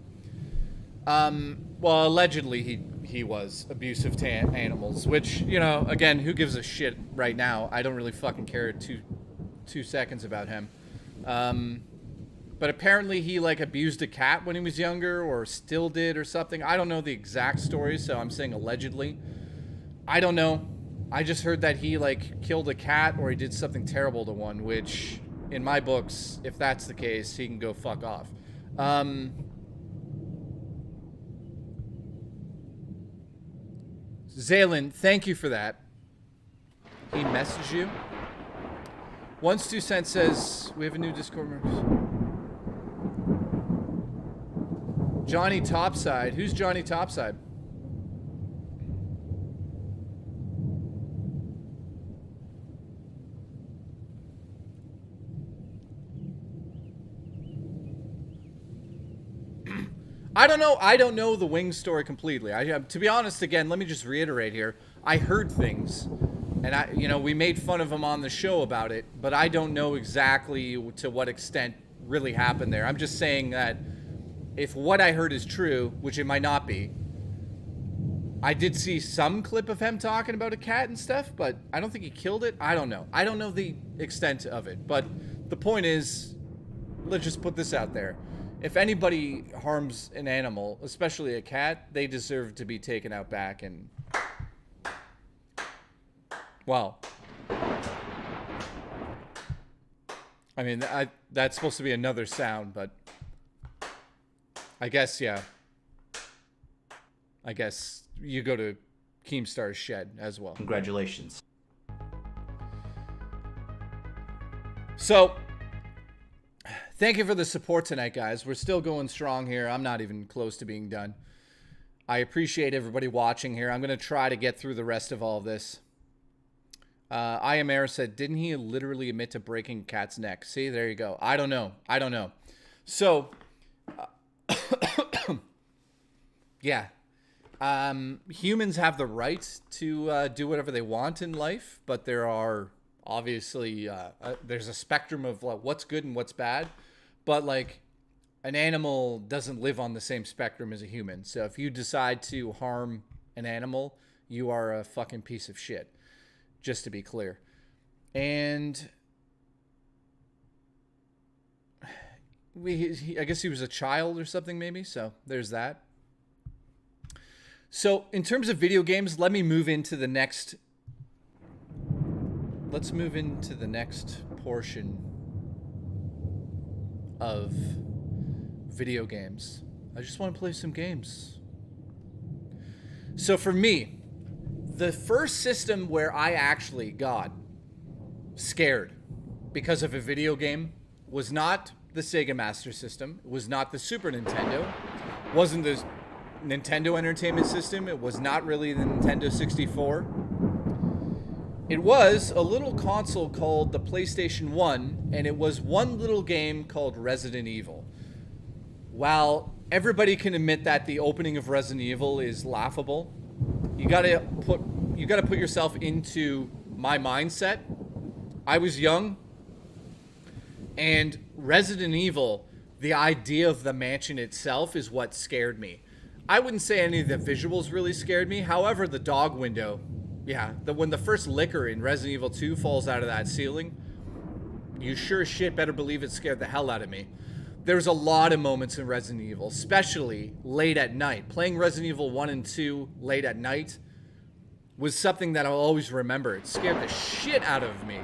Well, allegedly he was abusive to animals, which, you know, again, who gives a shit right now? I don't really fucking care two seconds about him. But apparently he like abused a cat when he was younger or still did or something. I don't know the exact story, so I'm saying allegedly. I don't know. I just heard that he like killed a cat or he did something terrible to one, which in my books, if that's the case, he can go fuck off. Zaylin, thank you for that. He messaged you. Once 2 cents says we have a new Discord member. Johnny Topside. Who's Johnny Topside? I don't know. I don't know the Wings story completely. To be honest, again, let me just reiterate here. I heard things, and we made fun of him on the show about it, but I don't know exactly to what extent really happened there. I'm just saying that if what I heard is true, which it might not be, I did see some clip of him talking about a cat and stuff, but I don't think he killed it. I don't know. I don't know the extent of it, but the point is, let's just put this out there. If anybody harms an animal, especially a cat, they deserve to be taken out back and... Well. I mean, that's supposed to be another sound, but... I guess, yeah. I guess you go to Keemstar's shed as well. Congratulations. So, thank you for the support tonight, guys. We're still going strong here. I'm not even close to being done. I appreciate everybody watching here. I'm going to try to get through the rest of all of this. I Am Air said, didn't he literally admit to breaking a cat's neck? See, there you go. I don't know. I don't know. So... yeah. Humans have the right to do whatever they want in life, but there are obviously there's a spectrum of what's good and what's bad, but like an animal doesn't live on the same spectrum as a human. So if you decide to harm an animal, you are a fucking piece of shit, just to be clear. And I guess he was a child or something, maybe. So there's that. So in terms of video games, let's move into the next portion of video games. I just want to play some games. So for me, the first system where I actually got scared because of a video game was not the Sega Master System. It was not the Super Nintendo. It wasn't the Nintendo Entertainment System. It was not really the Nintendo 64. It was a little console called the PlayStation 1, and it was one little game called Resident Evil. While everybody can admit that the opening of Resident Evil is laughable, you gotta put yourself into my mindset. I was young, and Resident Evil, the idea of the mansion itself is what scared me. I wouldn't say any of the visuals really scared me. However, the dog window, when the first licker in Resident Evil 2 falls out of that ceiling, you sure as shit better believe it scared the hell out of me. There's a lot of moments in Resident Evil, especially late at night. Playing Resident Evil 1 and 2 late at night was something that I'll always remember. It scared the shit out of me.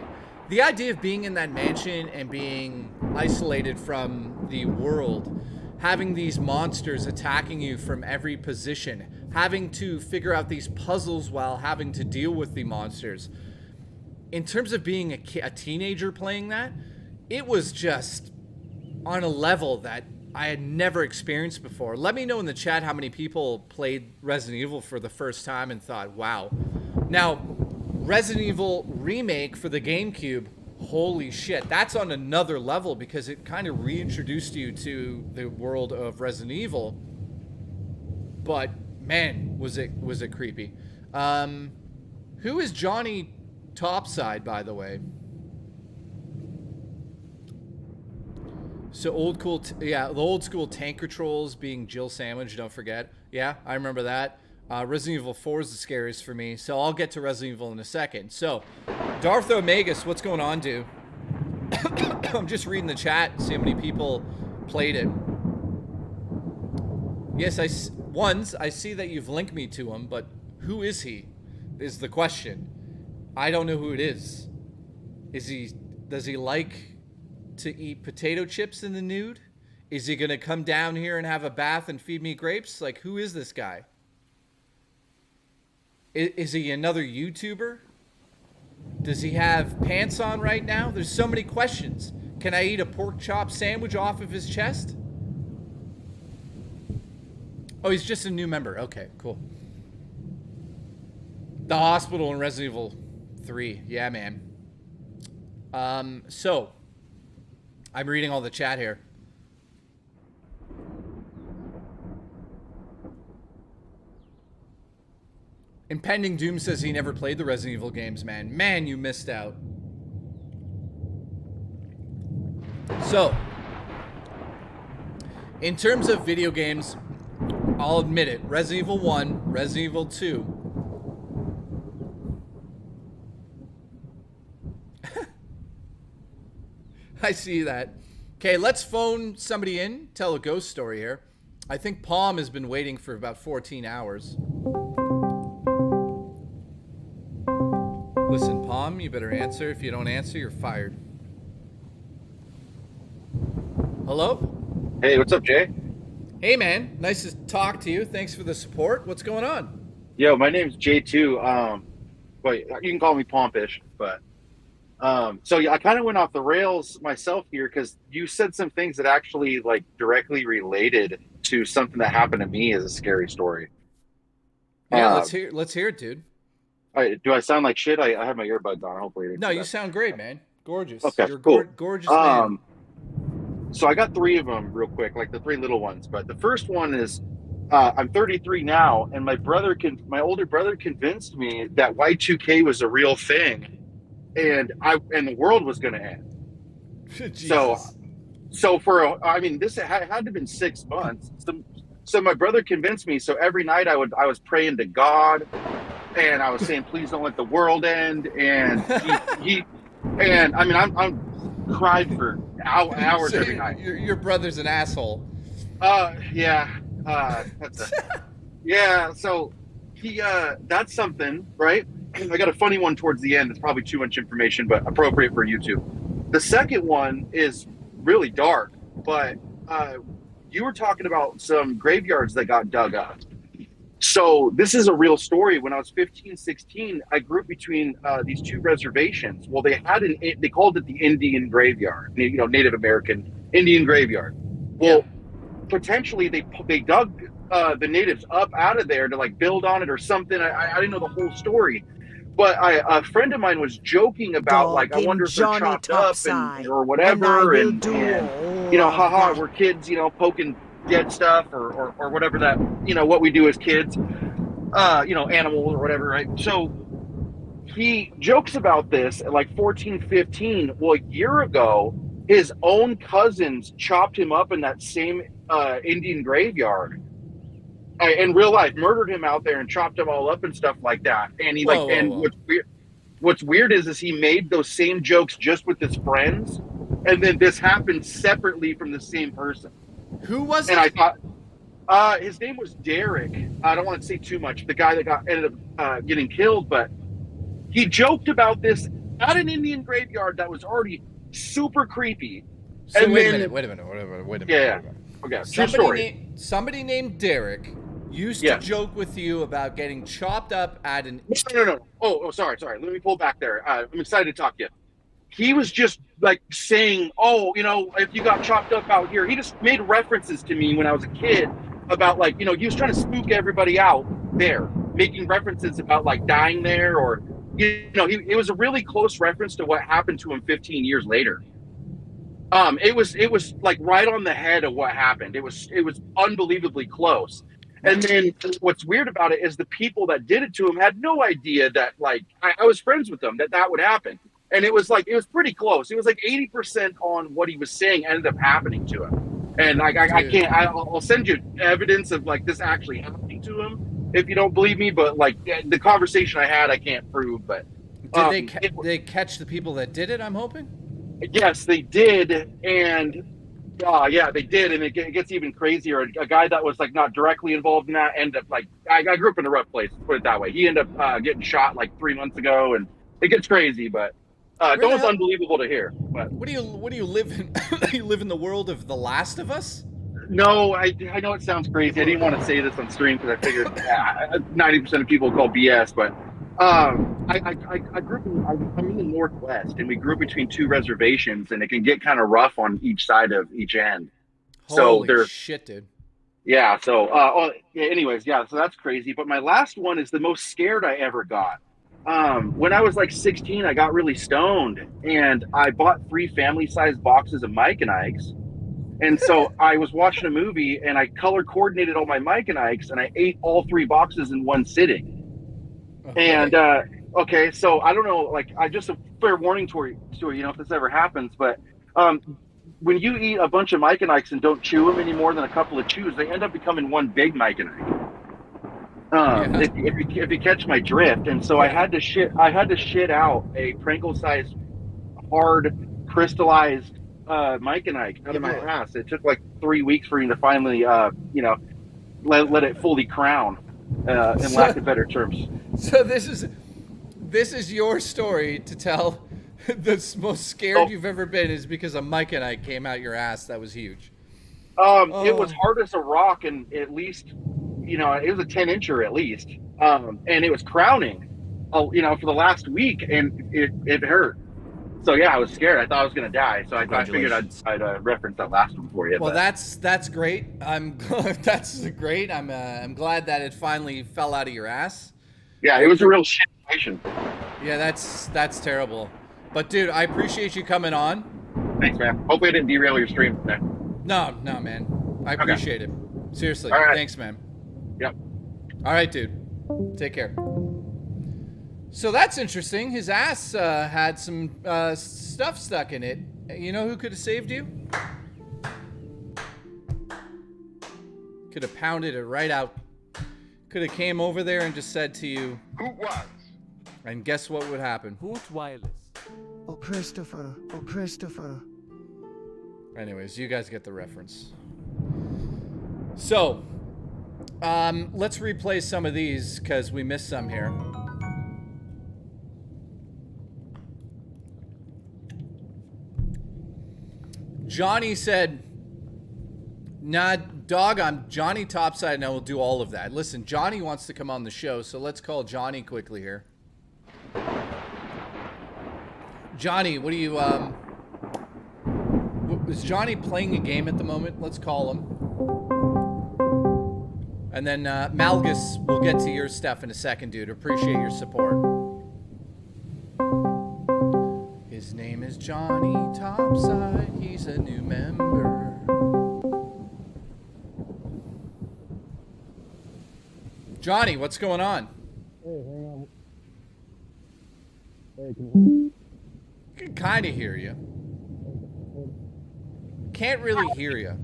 The idea of being in that mansion and being isolated from the world, having these monsters attacking you from every position, having to figure out these puzzles while having to deal with the monsters. In terms of being a teenager playing that, it was just on a level that I had never experienced before. Let me know in the chat how many people played Resident Evil for the first time and thought, wow. Now, Resident Evil Remake for the GameCube, holy shit, that's on another level because it kind of reintroduced you to the world of Resident Evil. But man, was it creepy. Who is Johnny Topside, by the way? So the old school tank controls being Jill Sandwich, don't forget. Yeah, I remember that. Resident Evil 4 is the scariest for me, so I'll get to Resident Evil in a second. So, Darth Omegas, what's going on, dude? I'm just reading the chat, see how many people played it. Yes, I see that you've linked me to him, but who is he? Is the question. I don't know who it is. Does he like to eat potato chips in the nude? Is he gonna come down here and have a bath and feed me grapes? Like, who is this guy? Is he another YouTuber? Does he have pants on right now? There's so many questions. Can I eat a pork chop sandwich off of his chest? Oh, he's just a new member. Okay, cool. The hospital in Resident Evil 3. Yeah, man. So, I'm reading all the chat here. Impending Doom says he never played the Resident Evil games, man. Man, you missed out. So, in terms of video games, I'll admit it. Resident Evil 1, Resident Evil 2. I see that. Okay, let's phone somebody in, tell a ghost story here. I think Palm has been waiting for about 14 hours. Listen, Palm, you better answer. If you don't answer, you're fired. Hello? Hey, what's up, Jay? Hey, man. Nice to talk to you. Thanks for the support. What's going on? Yo, my name's J2. Wait, you can call me Pompish, but... so yeah, I kind of went off the rails myself here because you said some things that actually, like, directly related to something that happened to me as a scary story. Yeah, let's hear it, dude. Do I sound like shit? I have my earbuds on. Hopefully. No, you sound great, man. Gorgeous. Okay, You're cool. Gorgeous man. So I got 3 of them real quick, like the 3 little ones. But the first one is, I'm 33 now, and my older brother convinced me that Y2K was a real thing, and the world was going to end. So this had to have been 6 months. So my brother convinced me. So every night I was praying to God. And I was saying, please don't let the world end. And I'm cried for hours every night. Your brother's an asshole. Yeah. Yeah. So that's something, right? I got a funny one towards the end. It's probably too much information, but appropriate for YouTube. The second one is really dark, but you were talking about some graveyards that got dug up. So this is a real story. When I was 15, 16, I grew up between these two reservations. Well, they called it the Indian graveyard, Native American Indian graveyard. Well, potentially they dug the natives up out of there to like build on it or something. I didn't know the whole story, but a friend of mine was joking about like, I wonder if they're chopped up or whatever, and haha, we're kids, poking dead stuff or whatever that, what we do as kids, animals or whatever, right? So he jokes about this at like 14, 15. Well, a year ago, his own cousins chopped him up in that same Indian graveyard. In real life, murdered him out there and chopped him all up and stuff like that. And he what's weird is he made those same jokes just with his friends, and then this happened separately from the same person. Who was it? And I thought his name was Derek. I don't want to say too much. The guy that ended up getting killed, but he joked about this at an Indian graveyard that was already super creepy. So and wait a minute. Yeah. Okay. True story. Somebody named Derek used to joke with you about getting chopped up at an... No. Oh, sorry. Let me pull back there. I'm excited to talk to you. He was just like saying, if you got chopped up out here, he just made references to me when I was a kid about like, he was trying to spook everybody out there, making references about like dying there, or, it was a really close reference to what happened to him 15 years later. It was like right on the head of what happened. It was unbelievably close. And then what's weird about it is the people that did it to him had no idea that, like, I was friends with them, that would happen. And it was pretty close. It was like 80% on what he was saying ended up happening to him. And I'll send you evidence of like this actually happening to him if you don't believe me. But like the conversation I had, I can't prove. But did they catch the people that did it? I'm hoping. Yes, they did. And they did. And it gets even crazier. A guy that was like not directly involved in that ended up like, I grew up in a rough place, put it that way. He ended up getting shot like 3 months ago, and it gets crazy, but it's unbelievable to hear. But what do you live in? You live in the world of The Last of Us? No, I know it sounds crazy. I didn't want to say this on stream because I figured 90% of people call BS, but I grew up I'm in the Northwest, and we grew up between two reservations, and it can get kind of rough on each side of each end. Holy shit, dude. Yeah. So, anyways, so that's crazy. But my last one is the most scared I ever got. When I was like 16, I got really stoned, and I bought 3 family-sized boxes of Mike and Ike's. And so I was watching a movie, and I color coordinated all my Mike and Ike's, and I ate all 3 boxes in one sitting. Okay. And so I don't know, like, I just a fair warning to you, if this ever happens, but when you eat a bunch of Mike and Ike's and don't chew them any more than a couple of chews, they end up becoming one big Mike and Ike. If you catch my drift. And so I had to shit out a Pringle-sized, hard, crystallized Mike and Ike out of my ass. It took like 3 weeks for me to finally, let it fully crown, in lack of better terms. So this is your story to tell. The most scared you've ever been is because a Mike and Ike came out your ass. That was huge. It was hard as a rock, and at least, it was a 10-incher at least. And it was crowning, for the last week, and it hurt. So yeah, I was scared. I thought I was gonna die. So I figured I'd reference that last one for you. Well, that's great. That's great. I'm glad that it finally fell out of your ass. Yeah, it was a real shit situation. Yeah, that's terrible. But dude, I appreciate you coming on. Thanks, man. Hopefully I didn't derail your stream today. No, man. I appreciate it. Seriously. All right. Thanks, man. Yep. All right, dude. Take care. So that's interesting. His ass had some stuff stuck in it. You know who could have saved you? Could have pounded it right out. Could have came over there and just said to you, Who was? And guess what would happen? Hoot Wireless. Oh, Christopher. Oh, Christopher. Anyways, you guys get the reference. So, let's replay some of these because we missed some here. Johnny said, Nah, dog, I'm Johnny Topside, and I will do all of that. Listen, Johnny wants to come on the show, so let's call Johnny quickly here. Johnny, what do you, is Johnny playing a game at the moment? Let's call him. And then, Malgus, we'll get to your stuff in a second, dude. Appreciate your support. His name is Johnny Topside. He's a new member. Johnny, what's going on? Hey, hang on. Hey, can you hear me? I can kind of hear you. Can't really hear you.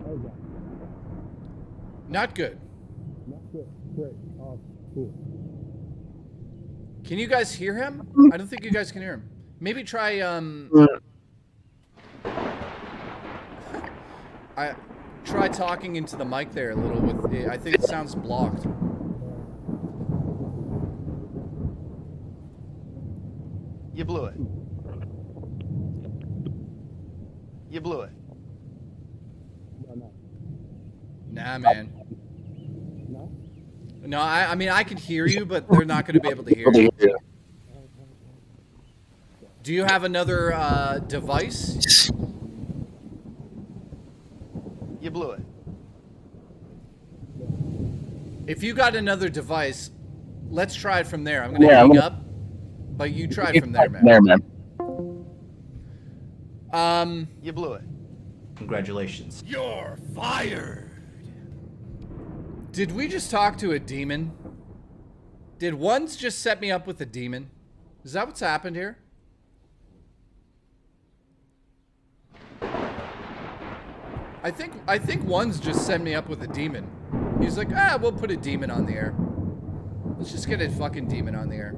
How's that? Not good. Not good. Great. Awesome. Cool. Can you guys hear him? I don't think you guys can hear him. Maybe try, try talking into the mic there a little with, I think it sounds blocked. You blew it. You blew it. Nah, man. No? No, I mean, I can hear you, but they're not going to be able to hear you. Do you have another device? You blew it. If you got another device, let's try it from there. I'm going to hang up, but you try it from there, man. You blew it. Congratulations. You're fired. Did we just talk to a demon? Did ones just set me up with a demon? Is that what's happened here? I think ones just set me up with a demon. He's like, we'll put a demon on the air. Let's just get a fucking demon on the air.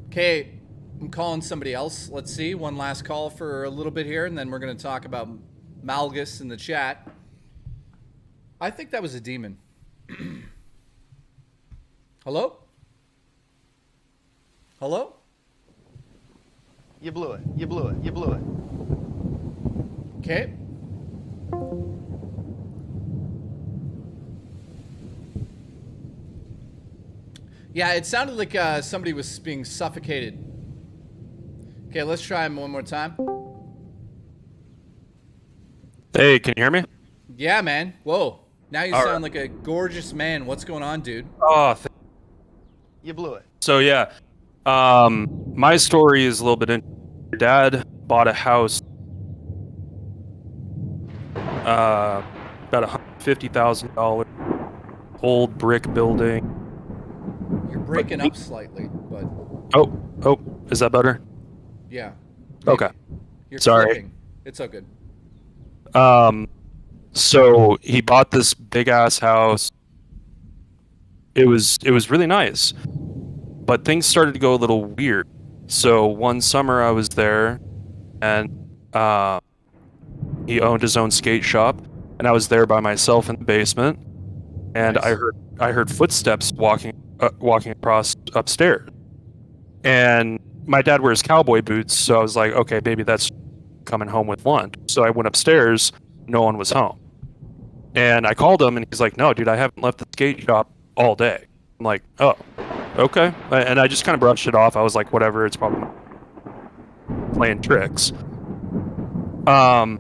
Okay, I'm calling somebody else. Let's see, one last call for a little bit here, and then we're gonna talk about Malgus in the chat. I think that was a demon. Hello? Hello? You blew it. You blew it. You blew it. Okay. Yeah, it sounded like somebody was being suffocated. Okay, let's try him one more time. Hey, can you hear me? Yeah, man. Whoa. Now you All sound right. like a gorgeous man. What's going on, dude? Oh, You blew it. so yeah. My story is a little bit interesting. Your dad bought a house, about $150,000, old brick building. You're breaking up slightly, but Oh, is that better? yeah. Okay. You're Sorry. clipping. It's all good. So he bought this big ass house. It was really nice, but things started to go a little weird. So one summer I was there, and he owned his own skate shop, and I was there by myself in the basement, and Nice. I heard footsteps walking across upstairs, and my dad wears cowboy boots, so I was like, okay, maybe that's coming home with lunch. So I went upstairs, no one was home. And I called him, and he's like, no, dude, I haven't left the skate shop all day. I'm like, oh, okay. And I just kind of brushed it off. I was like, whatever, it's probably playing tricks. And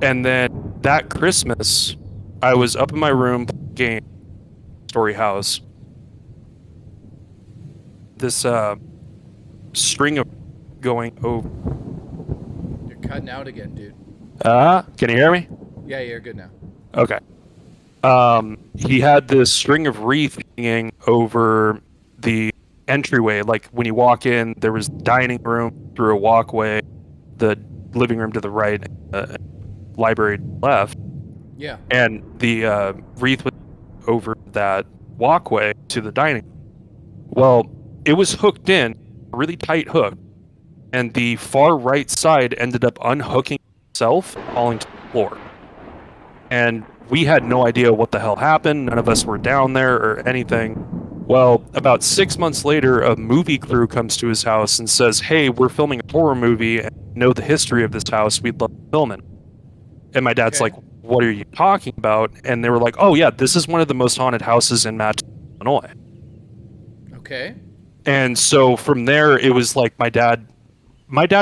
then that Christmas, I was up in my room game story house. This string of going over. You're cutting out again, dude. Can you hear me? Yeah, you're good now. Okay. He had this string of wreath hanging over the entryway. Like when you walk in, there was dining room through a walkway, the living room to the right, library to the left. Yeah. And the wreath was over that walkway to the dining room. Well, it was hooked in, a really tight hook, and the far right side ended up unhooking itself, falling to the floor. And we had no idea what the hell happened. None of us were down there or anything. Well, about 6 months later, a movie crew comes to his house and says, "Hey, we're filming a horror movie and know the history of this house. We'd love to film it." And my dad's like, "What are you talking about?" And they were like, "Oh yeah, this is one of the most haunted houses in Mattoon, Illinois." Okay. And so from there, it was like my dad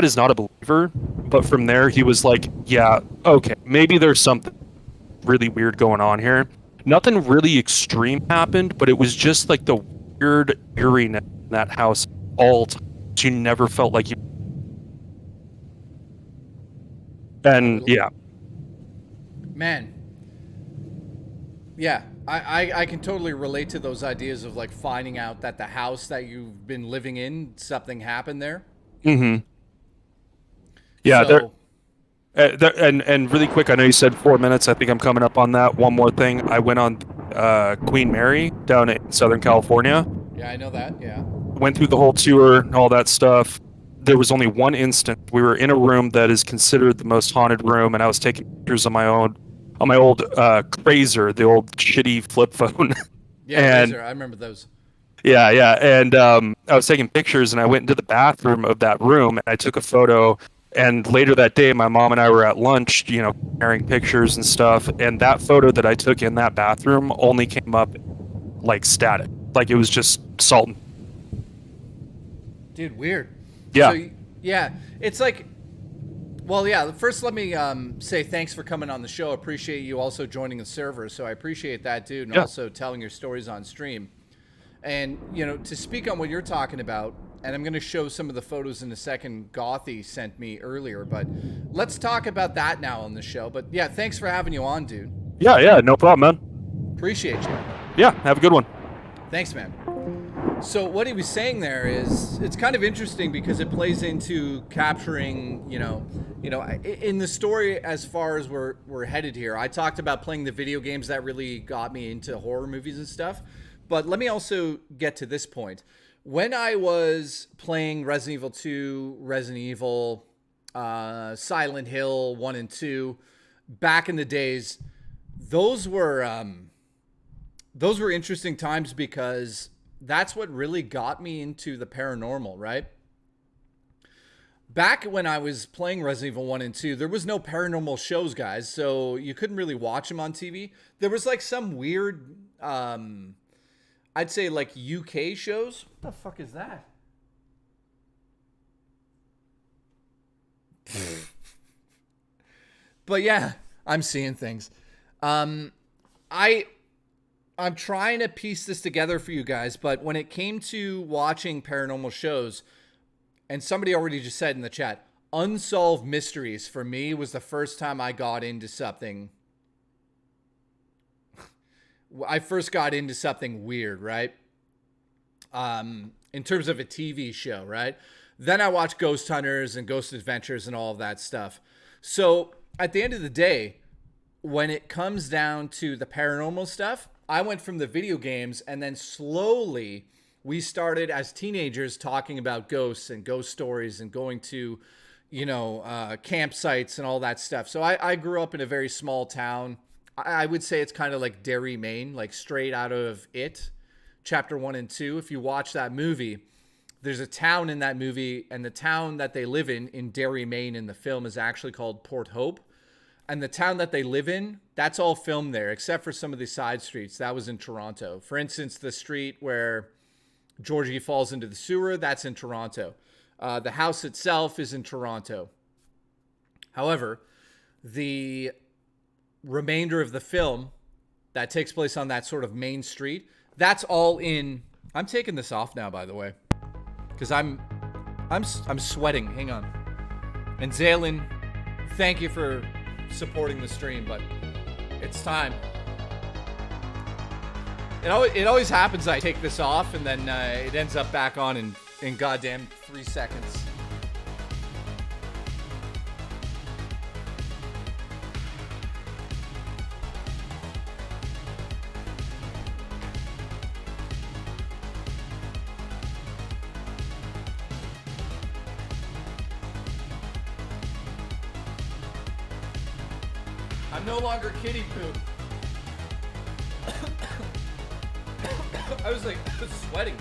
is not a believer, but from there he was like, "Yeah, okay, maybe there's something really weird going on here." Nothing really extreme happened, but it was just like the weird eeriness in that house all time. You never felt like you. And yeah. Man. Yeah, I can totally relate to those ideas of like finding out that the house that you've been living in, something happened there. Mm-hmm. Yeah, So, and really quick, I know you said 4 minutes. I think I'm coming up on that. One more thing. I went on Queen Mary down in Southern California. yeah, I know that. Yeah. Went through the whole tour and all that stuff. There was only one instance. We were in a room that is considered the most haunted room, and I was taking pictures on my old Crazer, the old shitty flip phone. Yeah, and I remember those. yeah, and I was taking pictures, and I went into the bathroom of that room, and I took a photo. And later that day, my mom and I were at lunch, comparing pictures and stuff. And that photo that I took in that bathroom only came up like static, like it was just salt. Dude, weird. Yeah. So, yeah, it's like, well, yeah. First, let me say thanks for coming on the show. Appreciate you also joining the server. So I appreciate that, dude, and also telling your stories on stream. And to speak on what you're talking about. And I'm going to show some of the photos in a second Gothy sent me earlier, but let's talk about that now on the show. But yeah, thanks for having you on, dude. Yeah, no problem, man. Appreciate you. Yeah, have a good one. Thanks, man. So what he was saying there is, it's kind of interesting because it plays into capturing, in the story as far as we're headed here. I talked about playing the video games that really got me into horror movies and stuff, but let me also get to this point. When I was playing Resident Evil 2, Resident Evil, Silent Hill 1 and 2, back in the days, those were interesting times because that's what really got me into the paranormal, right? Back when I was playing Resident Evil 1 and 2, there was no paranormal shows, guys, so you couldn't really watch them on TV. There was like some weird... I'd say like UK shows. What the fuck is that? But yeah, I'm seeing things. I'm trying to piece this together for you guys, but when it came to watching paranormal shows, and somebody already just said in the chat, Unsolved Mysteries for me was the first time I got into something. I first got into something weird, right? In terms of a TV show, right? Then I watched Ghost Hunters and Ghost Adventures and all of that stuff. So at the end of the day, when it comes down to the paranormal stuff, I went from the video games and then slowly we started as teenagers talking about ghosts and ghost stories and going to, campsites and all that stuff. So I grew up in a very small town. I would say it's kind of like Derry, Maine, like straight out of It, Chapter 1 and 2. If you watch that movie, there's a town in that movie, and the town that they live in Derry, Maine in the film is actually called Port Hope. And the town that they live in, that's all filmed there, except for some of the side streets. That was in Toronto. For instance, the street where Georgie falls into the sewer, that's in Toronto. The house itself is in Toronto. However, the remainder of the film that takes place on that sort of main street, that's all in... I'm taking this off now, by the way, because I'm sweating. Hang on. And Zaylin, thank you for supporting the stream, but it's time. It always happens. I take this off and then it ends up back on in goddamn 3 seconds. I'm no longer kitty poo. I was like, just sweating.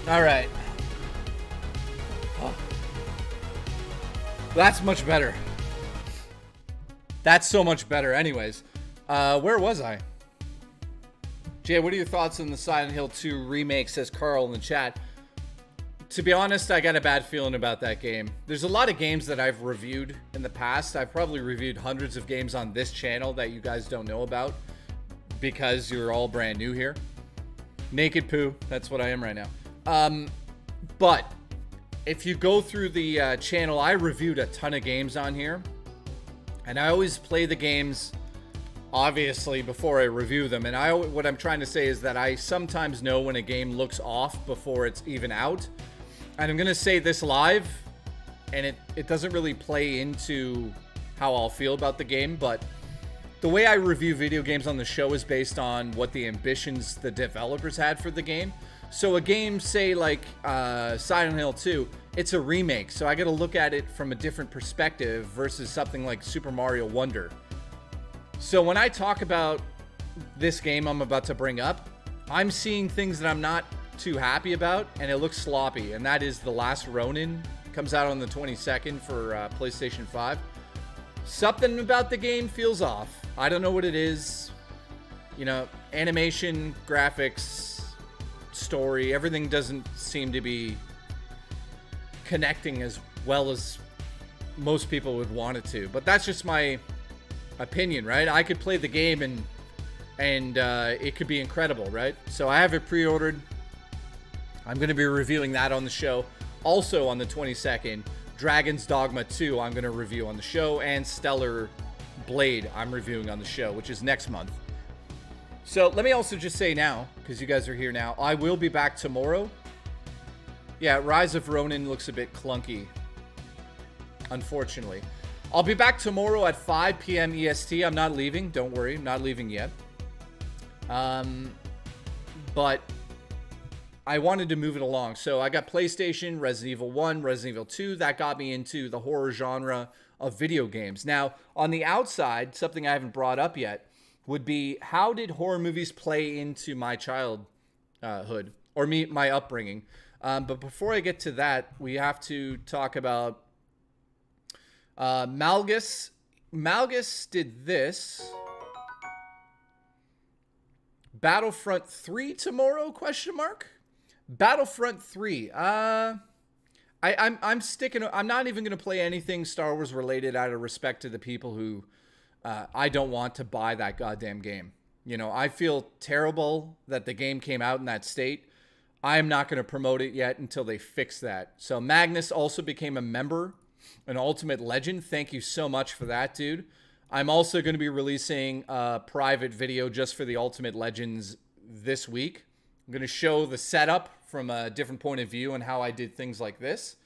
All right. Oh. That's much better. That's so much better. Anyways, where was I? Jay, what are your thoughts on the Silent Hill 2 remake, says Carl in the chat. To be honest, I got a bad feeling about that game. There's a lot of games that I've reviewed in the past. I've probably reviewed hundreds of games on this channel that you guys don't know about because you're all brand new here. Naked poo, that's what I am right now. But if you go through the channel, I reviewed a ton of games on here. And I always play the games, obviously, before I review them. And what I'm trying to say is that I sometimes know when a game looks off before it's even out. And I'm going to say this live, and it doesn't really play into how I'll feel about the game, but the way I review video games on the show is based on what the ambitions the developers had for the game. So a game, say like Silent Hill 2, it's a remake, so I got to look at it from a different perspective versus something like Super Mario Wonder. So when I talk about this game I'm about to bring up, I'm seeing things that I'm not too happy about, and it looks sloppy, and that is The Last Ronin. Comes out on the 22nd for PlayStation 5. Something about the game feels off. I don't know what it is. You know, animation, graphics, story, everything doesn't seem to be connecting as well as most people would want it to. But that's just my opinion, right? I could play the game and it could be incredible, right? So I have it pre-ordered. I'm going to be reviewing that on the show. Also on the 22nd, Dragon's Dogma 2 I'm going to review on the show, and Stellar Blade I'm reviewing on the show, which is next month. So let me also just say now, because you guys are here now, I will be back tomorrow. Yeah, Rise of Ronin looks a bit clunky, unfortunately. I'll be back tomorrow at 5 p.m. EST. I'm not leaving. Don't worry. I'm not leaving yet. But I wanted to move it along. So I got PlayStation, Resident Evil 1, Resident Evil 2. That got me into the horror genre of video games. Now, on the outside, something I haven't brought up yet would be, how did horror movies play into my childhood or my upbringing? But before I get to that, we have to talk about Malgus. Malgus did this. Battlefront 3 tomorrow? Question mark. Battlefront 3. I'm sticking. I'm not even going to play anything Star Wars related out of respect to the people who I don't want to buy that goddamn game. You know, I feel terrible that the game came out in that state. I am not going to promote it yet until they fix that. So Magnus also became a member, an Ultimate Legend. Thank you so much for that, dude. I'm also going to be releasing a private video just for the Ultimate Legends this week. I'm going to show the setup from a different point of view and how I did things like this.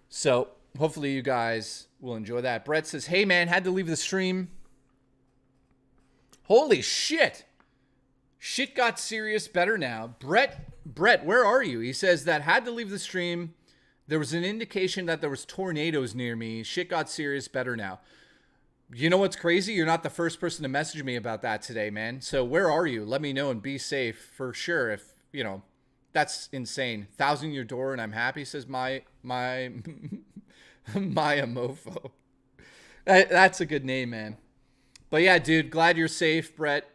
So hopefully you guys will enjoy that. Brett says, hey man, had to leave the stream. Holy shit. Shit got serious better now. Brett, where are you? He says that had to leave the stream. There was an indication that there was tornadoes near me. Shit got serious better now. You know what's crazy? You're not the first person to message me about that today, man. So where are you? Let me know and be safe for sure. If, you know, that's insane. 1,000 your door and I'm happy, says my mofo. That's a good name, man. But yeah, dude, glad you're safe, Brett.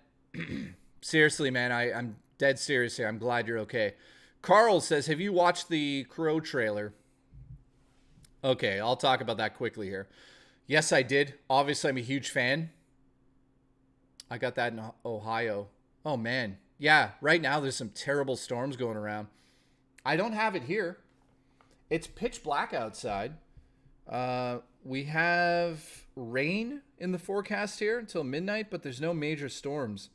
Seriously, man, I'm dead serious here. I'm glad you're okay. Carl says, have you watched the Crow trailer? Okay, I'll talk about that quickly here. Yes, I did. Obviously, I'm a huge fan. I got that in Ohio. Oh, man. Yeah, right now there's some terrible storms going around. I don't have it here. It's pitch black outside. We have rain in the forecast here until midnight, but there's no major storms.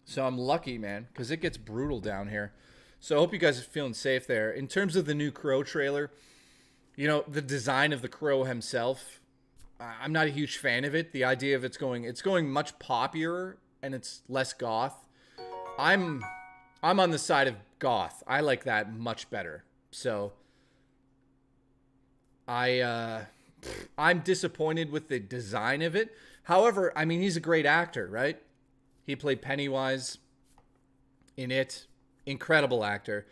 So I'm lucky, man, because it gets brutal down here. So I hope you guys are feeling safe there. In terms of the new Crow trailer, you know, the design of the Crow himself, I'm not a huge fan of it. The idea of it's going much poppier and it's less goth. I'm I'm on the side of goth. I like that much better. So I'm disappointed with the design of it. However, I mean, he's a great actor, right? He played Pennywise in it. Incredible actor.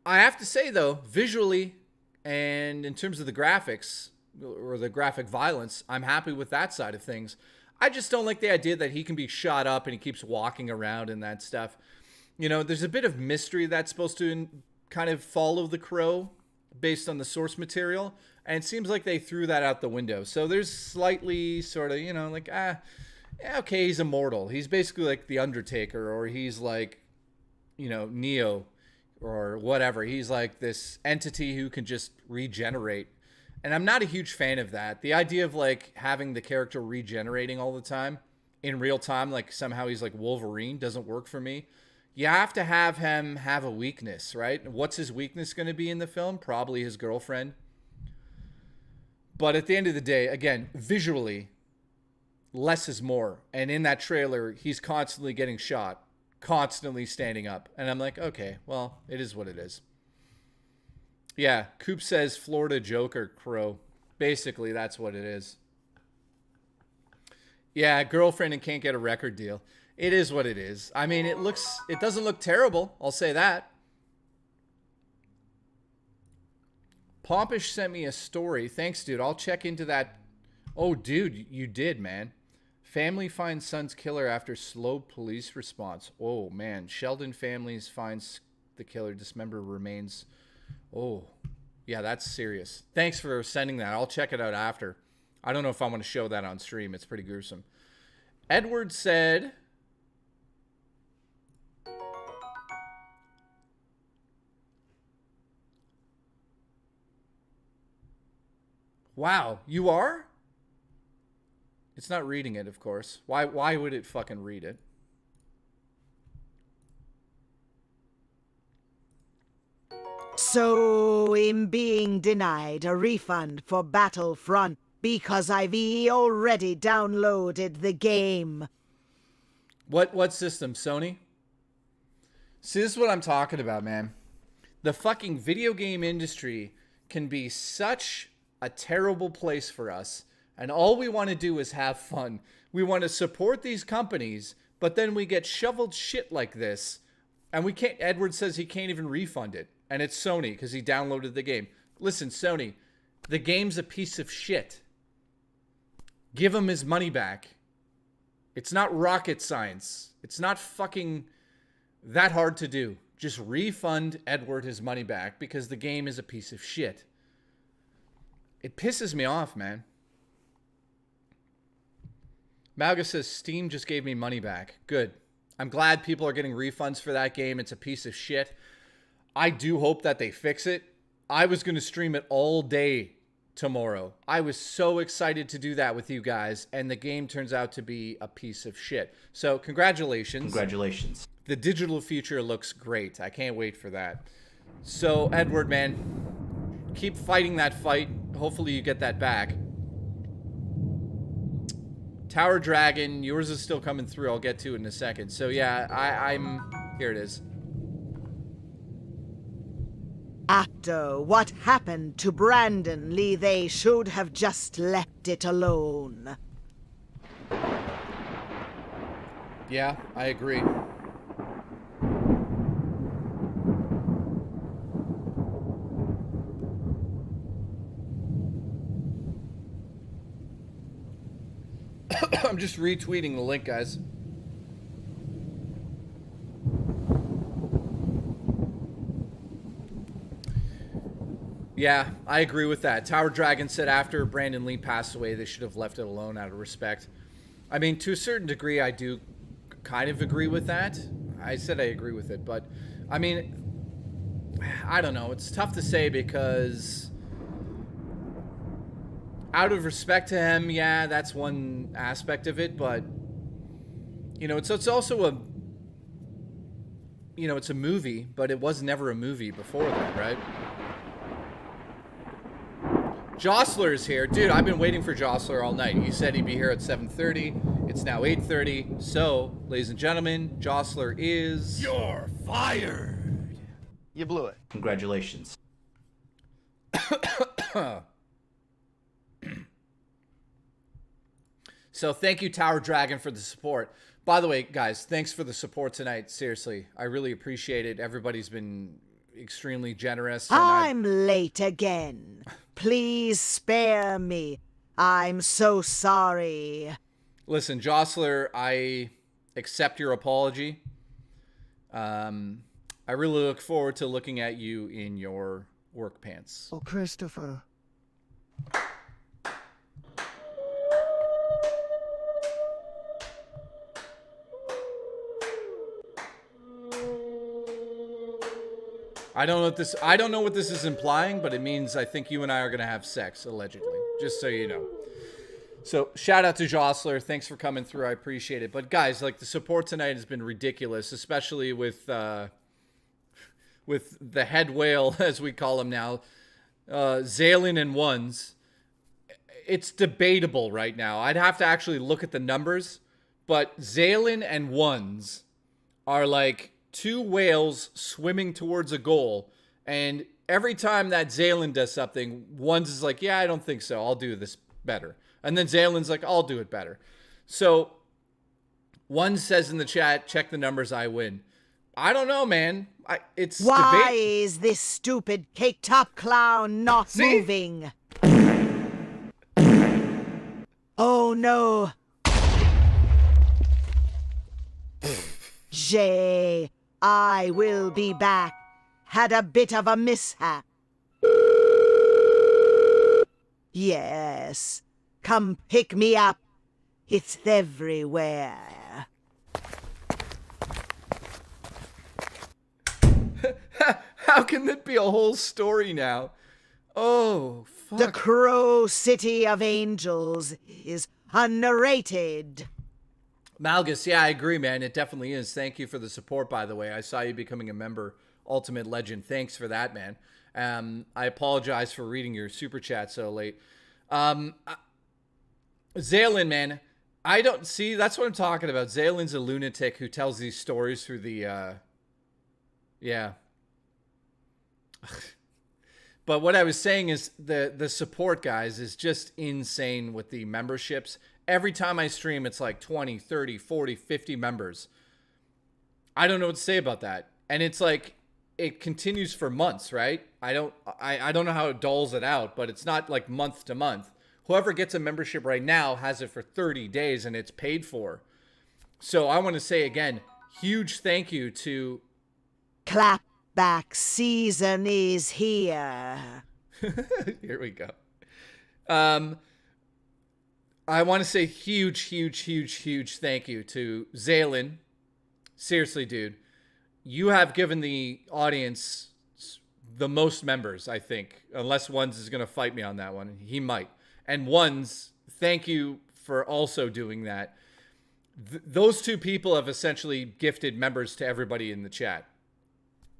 I have to say, though, visually and in terms of the graphics or the graphic violence, I'm happy with that side of things. I just don't like the idea that he can be shot up and he keeps walking around and that stuff. You know, there's a bit of mystery that's supposed to kind of follow the Crow based on the source material. And it seems like they threw that out the window. So there's slightly sort of, you know, like, okay, he's immortal. He's basically like the Undertaker, or he's like, you know, Neo or whatever. He's like this entity who can just regenerate. And I'm not a huge fan of that. The idea of like having the character regenerating all the time in real time, like somehow he's like Wolverine, doesn't work for me. You have to have him have a weakness, right? What's his weakness going to be in the film? Probably his girlfriend. But at the end of the day, again, visually, less is more. And in that trailer, he's constantly getting shot, constantly standing up. And I'm like, okay, well, it is what it is. Yeah, Coop says Florida Joker Crow. Basically, that's what it is. Yeah, girlfriend and can't get a record deal. It is what it is. I mean, it doesn't look terrible. I'll say that. Pompish sent me a story. Thanks, dude. I'll check into that. Oh, dude, you did, man. Family finds son's killer after slow police response. Oh, man. Sheldon families finds the killer. Dismembered remains. Oh, yeah, that's serious. Thanks for sending that. I'll check it out after. I don't know if I want to show that on stream. It's pretty gruesome. Edward said... Wow, you are? It's not reading it, of course. Why would it fucking read it? So I'm being denied a refund for Battlefront because I've already downloaded the game. What system, Sony? See, this is what I'm talking about, man. The fucking video game industry can be such a terrible place for us, and all we want to do is have fun. We want to support these companies, but then we get shoveled shit like this, and we can't. Edward says he can't even refund it, and it's Sony because he downloaded the game. Listen, Sony, the game's a piece of shit. Give him his money back. It's not rocket science. It's not fucking that hard to do. Just refund Edward his money back because the game is a piece of shit. It pisses me off, man. Malga says, Steam just gave me money back. Good. I'm glad people are getting refunds for that game. It's a piece of shit. I do hope that they fix it. I was going to stream it all day tomorrow. I was so excited to do that with you guys, and the game turns out to be a piece of shit. So, congratulations. Congratulations. The digital future looks great. I can't wait for that. So, Edward, man, keep fighting that fight. Hopefully you get that back. Tower Dragon, yours is still coming through. I'll get to it in a second. So yeah, I'm here it is. After what happened to Brandon Lee, they should have just left it alone. Yeah, I agree. I'm just retweeting the link, guys. Yeah, I agree with that. Tower Dragon said after Brandon Lee passed away, they should have left it alone out of respect. I mean, to a certain degree, I do kind of agree with that. I said I agree with it, but I mean, I don't know. It's tough to say because out of respect to him, yeah, that's one aspect of it, but you know, it's also a, you know, it's a movie, but it was never a movie before that, right? Jostler's here. Dude, I've been waiting for Jostler all night. He said he'd be here at 7:30. It's now 8:30. So, ladies and gentlemen, Jostler is... You're fired. You blew it. Congratulations. So thank you, Tower Dragon, for the support. By the way, guys, thanks for the support tonight. Seriously, I really appreciate it. Everybody's been extremely generous. And I'm late again. Please spare me. I'm so sorry. Listen, Jostler, I accept your apology. I really look forward to looking at you in your work pants. Oh, Christopher. I don't know what this is implying, but it means I think you and I are gonna have sex, allegedly. Just so you know. So shout out to Jostler. Thanks for coming through. I appreciate it. But guys, like, the support tonight has been ridiculous, especially with the head whale, as we call him now, Zalen and Ones. It's debatable right now. I'd have to actually look at the numbers, but Zalen and Ones are like two whales swimming towards a goal, and every time that Zalen does something, Ones is like, yeah, I don't think so. I'll do this better. And then Zalen's like, I'll do it better. So Ones says in the chat, check the numbers, I win. I don't know, man. It's Why is this stupid cake top clown not moving? Oh no. Jay, I will be back. Had a bit of a mishap. Yes. Come pick me up. It's everywhere. How can that be a whole story now? Oh, fuck. The Crow City of Angels is underrated. Malgus, yeah, I agree, man. It definitely is. Thank you for the support, by the way. I saw you becoming a member, Ultimate Legend. Thanks for that, man. I apologize for reading your super chat so late. Zalen, man, I don't see. That's what I'm talking about. Zalen's a lunatic who tells these stories through the, yeah. But what I was saying is the support, guys, is just insane with the memberships. Every time I stream, it's like 20, 30, 40, 50 members. I don't know what to say about that. And it's like, it continues for months, right? I don't know how it doles it out, but it's not like month to month. Whoever gets a membership right now has it for 30 days and it's paid for. So I want to say again, huge thank you to... Clapback season is here. Here we go. I want to say huge thank you to Zalen. Seriously, dude. You have given the audience the most members, I think. Unless Ones is going to fight me on that one. He might. And Ones, thank you for also doing that. Those two people have essentially gifted members to everybody in the chat.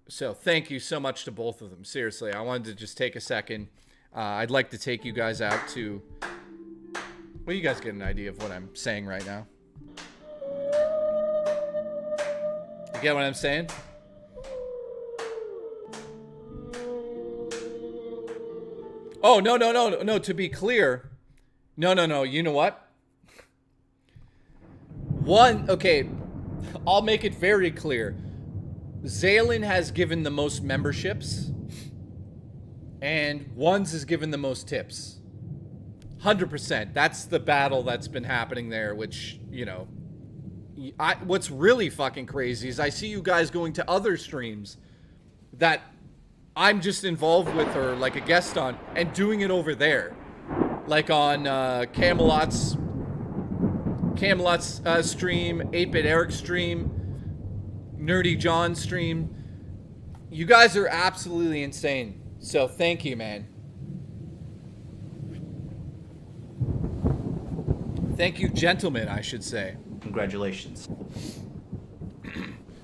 So thank you so much to both of them. Seriously, I wanted to just take a second. I'd like to take you guys out to... Well, you guys get an idea of what I'm saying right now. You get what I'm saying? Oh, no, to be clear. No, you know what? Okay, I'll make it very clear. Zalen has given the most memberships, and Ones has given the most tips. 100%. That's the battle that's been happening there, which, you know, what's really fucking crazy is I see you guys going to other streams that I'm just involved with or like a guest on and doing it over there. Like on Camelot's stream, 8-Bit Eric stream, Nerdy John stream. You guys are absolutely insane. So thank you, man. Thank you, gentlemen, I should say. Congratulations.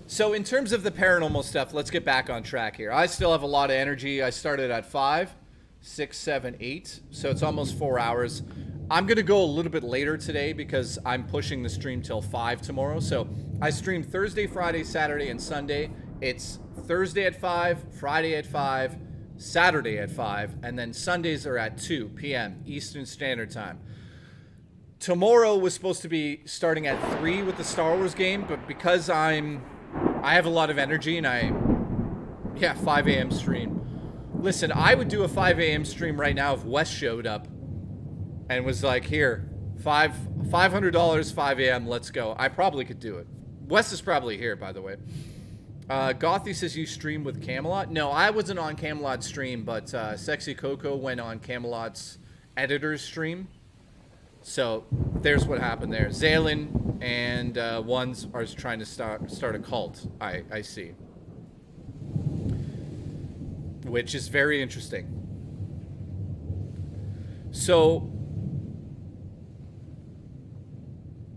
So in terms of the paranormal stuff, let's get back on track here. I still have a lot of energy. I started at 5. 6, 7, 8. So it's almost 4 hours. I'm going to go a little bit later today because I'm pushing the stream till 5 tomorrow. So I stream Thursday, Friday, Saturday, and Sunday. It's Thursday at 5, Friday at 5, Saturday at 5, and then Sundays are at 2 p.m. Eastern Standard Time. Tomorrow was supposed to be starting at 3 with the Star Wars game, but because I have a lot of energy and 5 a.m. stream. Listen, I would do a 5 a.m. stream right now if Wes showed up and was like, here, $500, 5 a.m., let's go. I probably could do it. Wes is probably here, by the way. Gothy says you stream with Camelot. No, I wasn't on Camelot's stream, but Sexy Coco went on Camelot's editor's stream. So there's what happened there. Zaylin and Ones are trying to start a cult. I see. Which is very interesting. So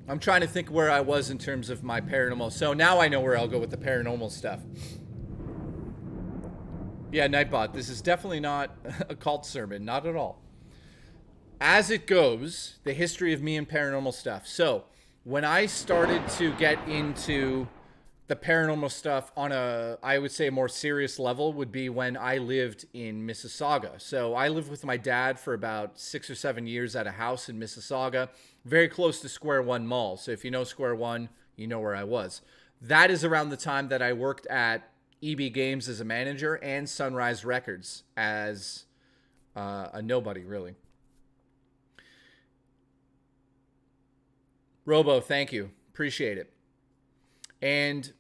I'm trying to think where I was in terms of my paranormal. So now I know where I'll go with the paranormal stuff. Yeah, Nightbot, this is definitely not a cult sermon. Not at all. As it goes, the history of me and paranormal stuff. So when I started to get into the paranormal stuff on I would say a more serious level would be when I lived in Mississauga. So I lived with my dad for about 6 or 7 years at a house in Mississauga, very close to Square One Mall. So if you know Square One, you know where I was. That is around the time that I worked at EB Games as a manager and Sunrise Records as a nobody, really. Robo, thank you. Appreciate it. And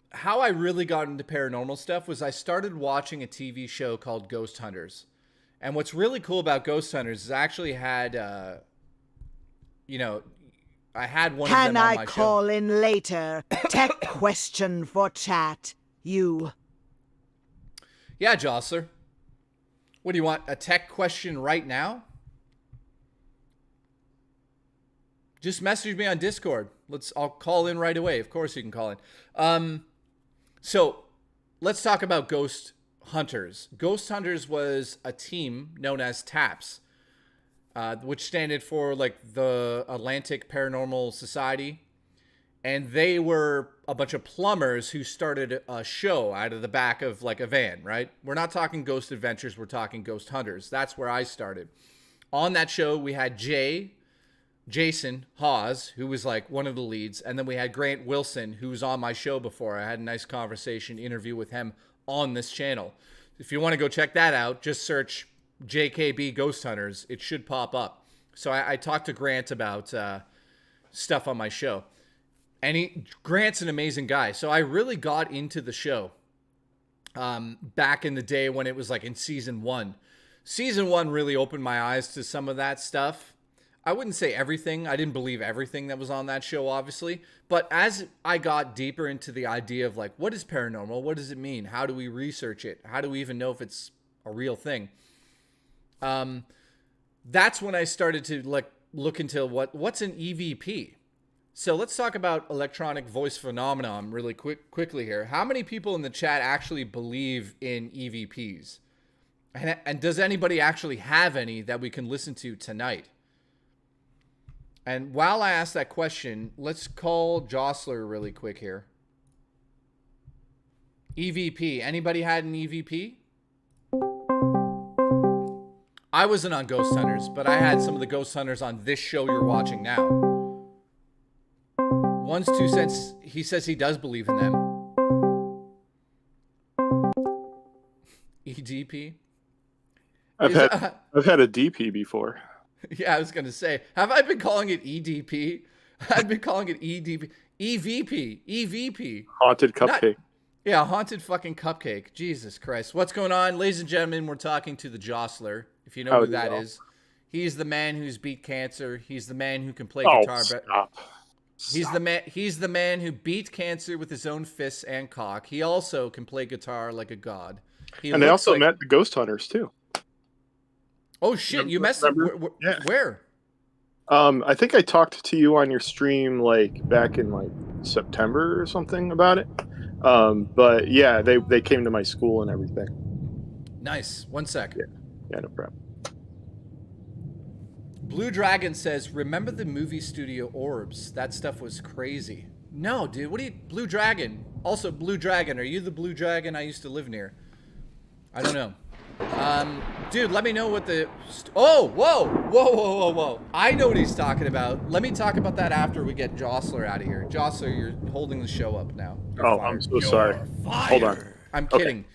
how I really got into paranormal stuff was I started watching a TV show called Ghost Hunters. And what's really cool about Ghost Hunters is I actually had, I had one of them on my show. Can I call in later? Tech question for chat. You. Yeah, Jostler. What do you want? A tech question right now? Just message me on Discord. I'll call in right away. Of course you can call in. So let's talk about Ghost Hunters. Ghost Hunters was a team known as TAPS, which standed for like the Atlantic Paranormal Society. And they were a bunch of plumbers who started a show out of the back of like a van, right? We're not talking Ghost Adventures. We're talking Ghost Hunters. That's where I started. On that show, we had Jason Hawes, who was like one of the leads. And then we had Grant Wilson, who was on my show before. I had a nice interview with him on this channel. If you want to go check that out, just search JKB Ghost Hunters. It should pop up. So I talked to Grant about stuff on my show. And Grant's an amazing guy. So I really got into the show back in the day when it was like in season 1. Season 1 really opened my eyes to some of that stuff. I wouldn't say everything. I didn't believe everything that was on that show, obviously. But as I got deeper into the idea of like, what is paranormal? What does it mean? How do we research it? How do we even know if it's a real thing? That's when I started to like look into what's an EVP. So let's talk about electronic voice phenomenon really quickly here. How many people in the chat actually believe in EVPs? And does anybody actually have any that we can listen to tonight? And while I ask that question, let's call Jostler really quick here. EVP. Anybody had an EVP? I wasn't on Ghost Hunters, but I had some of the Ghost Hunters on this show you're watching now. 1's 2 cents. He says he does believe in them. EDP. I've had a DP before. Yeah, I was gonna say, have I been calling it EDP? I've been calling it EDP. EVP. Haunted cupcake. Haunted fucking cupcake. Jesus Christ. What's going on? Ladies and gentlemen, we're talking to the Jostler. If you know who that is. He's the man who's beat cancer. He's the man who can play guitar. Stop. He's the man who beat cancer with his own fists and cock. He also can play guitar like a god. And they also met the Ghost Hunters too. Oh shit! You messed up. Where? I think I talked to you on your stream like back in like September or something about it. But yeah, they came to my school and everything. Nice. One sec. Yeah, no problem. Blue Dragon says, remember the movie studio orbs? That stuff was crazy. No, dude. What are you... Blue Dragon. Also, Blue Dragon. Are you the Blue Dragon I used to live near? I don't know. Dude, let me know what the... Oh, whoa. Whoa, whoa, whoa, whoa. I know what he's talking about. Let me talk about that after we get Jostler out of here. Jostler, you're holding the show up now. You're Oh, fired. I'm so sorry. Hold on. I'm kidding.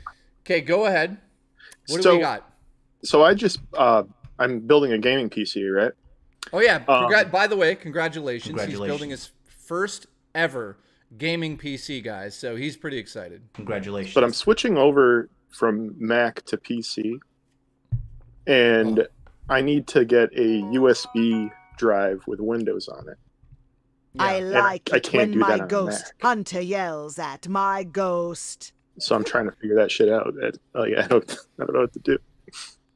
Okay, go ahead. What do we got? So I just... I'm building a gaming PC, right? Oh, yeah. By the way, congratulations. He's building his first ever gaming PC, guys. So he's pretty excited. Congratulations. But I'm switching over from Mac to PC. And I need to get a USB drive with Windows on it. I like I it can't when do my that on ghost Mac. hunter yells at my ghost. So I'm trying to figure that shit out. I don't know what to do.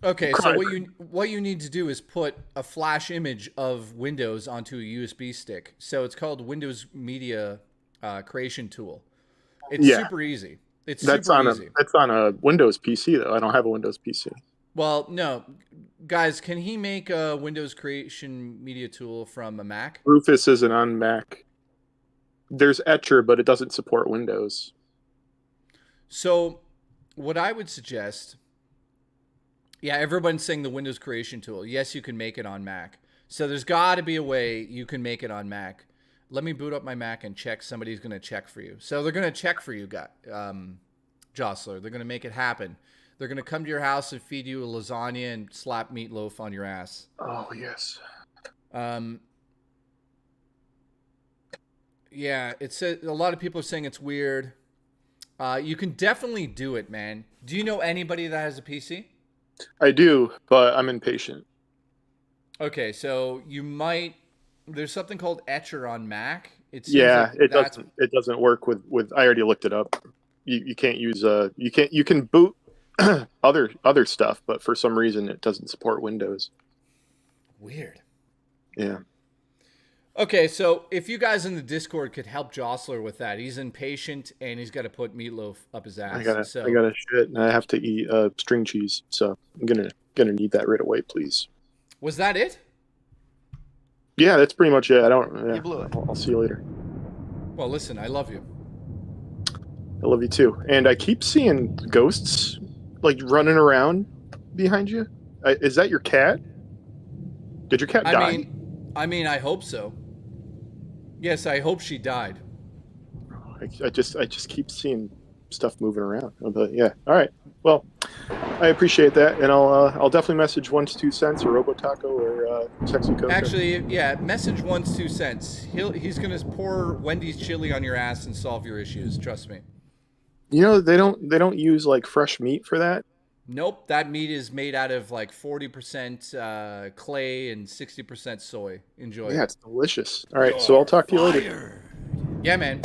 Okay, so what you need to do is put a flash image of Windows onto a USB stick. So it's called Windows Media Creation Tool. It's super easy. That's on a Windows PC though. I don't have a Windows PC. Well, no, guys, can he make a Windows Creation Media Tool from a Mac? Rufus isn't on Mac. There's Etcher, but it doesn't support Windows. So what I would suggest... Yeah, everyone's saying the Windows Creation Tool. Yes, you can make it on Mac. So there's got to be a way you can make it on Mac. Let me boot up my Mac and check. Somebody's going to check for you. So they're going to check for you, Jostler. They're going to make it happen. They're going to come to your house and feed you a lasagna and slap meatloaf on your ass. Oh, yes. Yeah, it says a lot of people are saying it's weird. You can definitely do it, man. Do you know anybody that has a PC? I do, but I'm impatient. Okay, so you might. There's something called Etcher on Mac. It doesn't work with. I already looked it up. You can't use you can boot other stuff, but for some reason it doesn't support Windows. Weird. Yeah. Okay, so if you guys in the Discord could help Jostler with that, he's impatient and he's got to put meatloaf up his ass. I gotta shit, and I have to eat string cheese, so I'm gonna need that right away, please. Was that it? Yeah, that's pretty much it. I don't. Yeah, You blew it. I'll see you later. Well, listen, I love you. I love you too. And I keep seeing ghosts like running around behind you. Is that your cat? Did your cat die? I mean, I hope so. Yes, I hope she died. I just keep seeing stuff moving around. But yeah, all right. Well, I appreciate that, and I'll definitely message 1 to 2 cents or Robotaco or Sexy Coco. Actually, yeah, message 1 to 2 cents. He's gonna pour Wendy's chili on your ass and solve your issues. Trust me. You know they don't use like fresh meat for that. Nope, that meat is made out of like 40% clay and 60% soy. Enjoy. Yeah, it's delicious. All right, so I'll talk to you later. Yeah, man.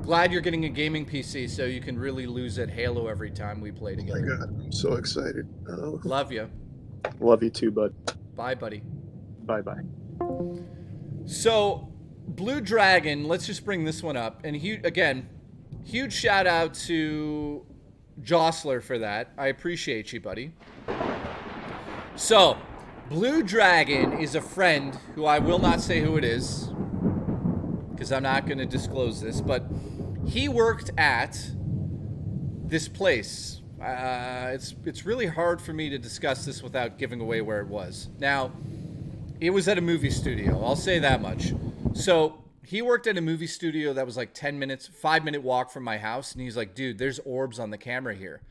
Glad you're getting a gaming PC so you can really lose at Halo every time we play together. Oh my God, I'm so excited. Oh. Love you. Love you too, bud. Bye, buddy. Bye-bye. So, Blue Dragon, let's just bring this one up. And again, huge shout out to Jostler for that. I appreciate you, buddy. So, Blue Dragon is a friend who I will not say who it is because I'm not going to disclose this, but he worked at this place. It's really hard for me to discuss this without giving away where it was. Now, it was at a movie studio. I'll say that much. So he worked at a movie studio that was like 5-minute walk from my house. And he's like, dude, there's orbs on the camera here.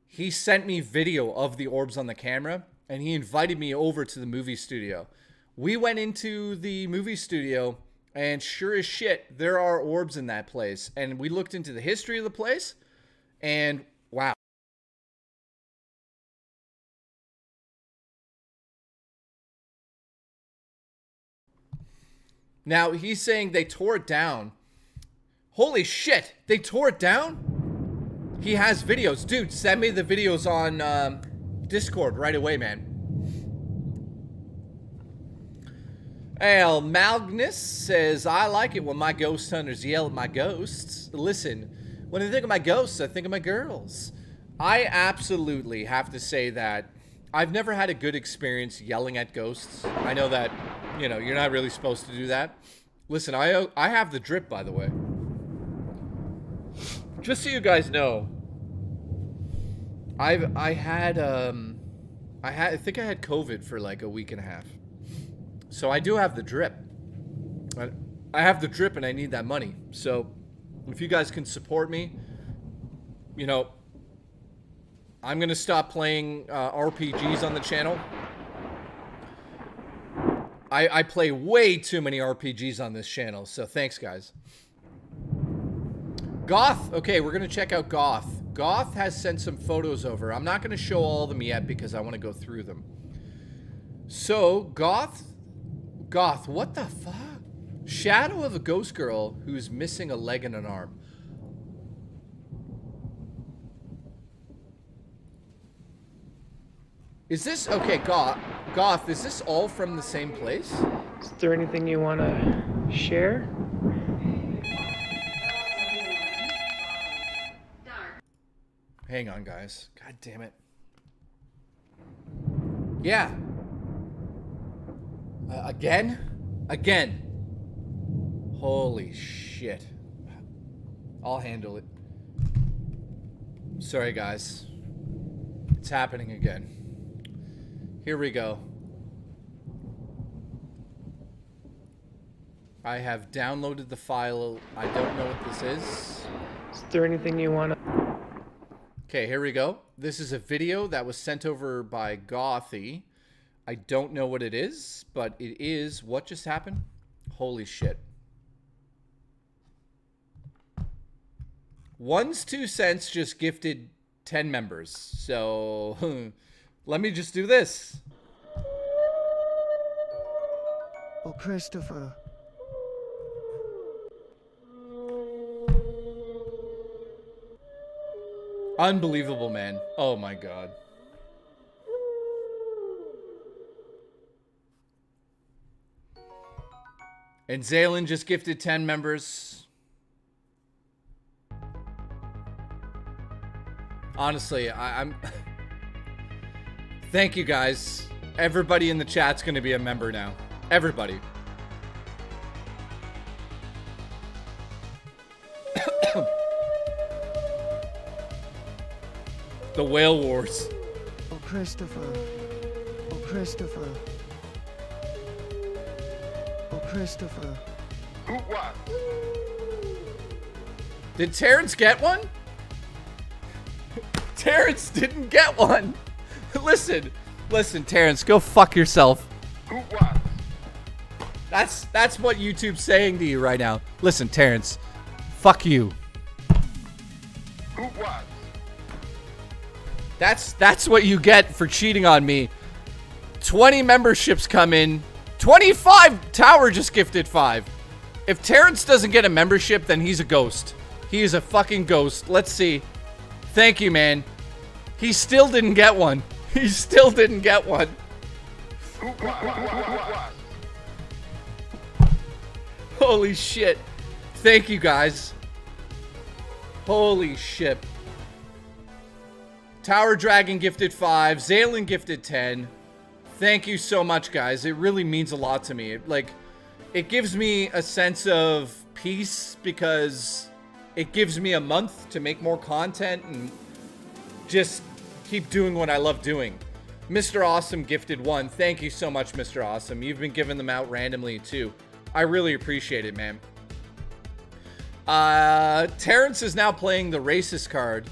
He sent me video of the orbs on the camera and he invited me over to the movie studio. We went into the movie studio and sure as shit, there are orbs in that place. And we looked into the history of the place and wow. Now, he's saying they tore it down. Holy shit, they tore it down? He has videos. Dude, send me the videos on Discord right away, man. Al Magnus says, I like it when my ghost hunters yell at my ghosts. Listen, when I think of my ghosts, I think of my girls. I absolutely have to say that I've never had a good experience yelling at ghosts. I know that, you know, you're not really supposed to do that. Listen, I have the drip, by the way. Just so you guys know, I think I had COVID for like a week and a half. So I do have the drip. I have the drip and I need that money. So if you guys can support me, you know, I'm going to stop playing RPGs on the channel. I play way too many RPGs on this channel. So thanks, guys. Goth. Okay, we're going to check out Goth. Goth has sent some photos over. I'm not going to show all of them yet because I want to go through them. So, Goth, what the fuck? Shadow of a ghost girl who's missing a leg and an arm. Is this, okay, Goth, is this all from the same place? Is there anything you want to share? Hang on, guys. God damn it. Yeah. Again. Holy shit. I'll handle it. Sorry, guys. It's happening again. Here we go. I have downloaded the file. I don't know what this is. Is there anything you want to... Okay, here we go. This is a video that was sent over by Gothy. I don't know what it is, but it is... What just happened? Holy shit. One's 2 cents just gifted 10 members. So, let me just do this. Oh, Christopher. Unbelievable, man. Oh my god. And Zaylen just gifted 10 members. Honestly, I'm... Thank you, guys. Everybody in the chat's going to be a member now. Everybody. The Whale Wars. Oh, Christopher. Oh, Christopher. Oh, Christopher. Who what? Did Terrence get one? Terrence didn't get one. Listen, Terrence, go fuck yourself. Who what? That's what YouTube's saying to you right now. Listen, Terrence, fuck you. Who what? That's what you get for cheating on me. 20 memberships come in. 25! Tower just gifted 5. If Terrence doesn't get a membership, then he's a ghost. He is a fucking ghost. Let's see. Thank you, man. He still didn't get one. He still didn't get one. Holy shit. Thank you, guys. Holy shit. Tower Dragon gifted 5. Zaylen gifted 10. Thank you so much, guys. It really means a lot to me. It gives me a sense of peace because it gives me a month to make more content and just keep doing what I love doing. Mr. Awesome gifted 1. Thank you so much, Mr. Awesome. You've been giving them out randomly, too. I really appreciate it, man. Terrence is now playing the racist card.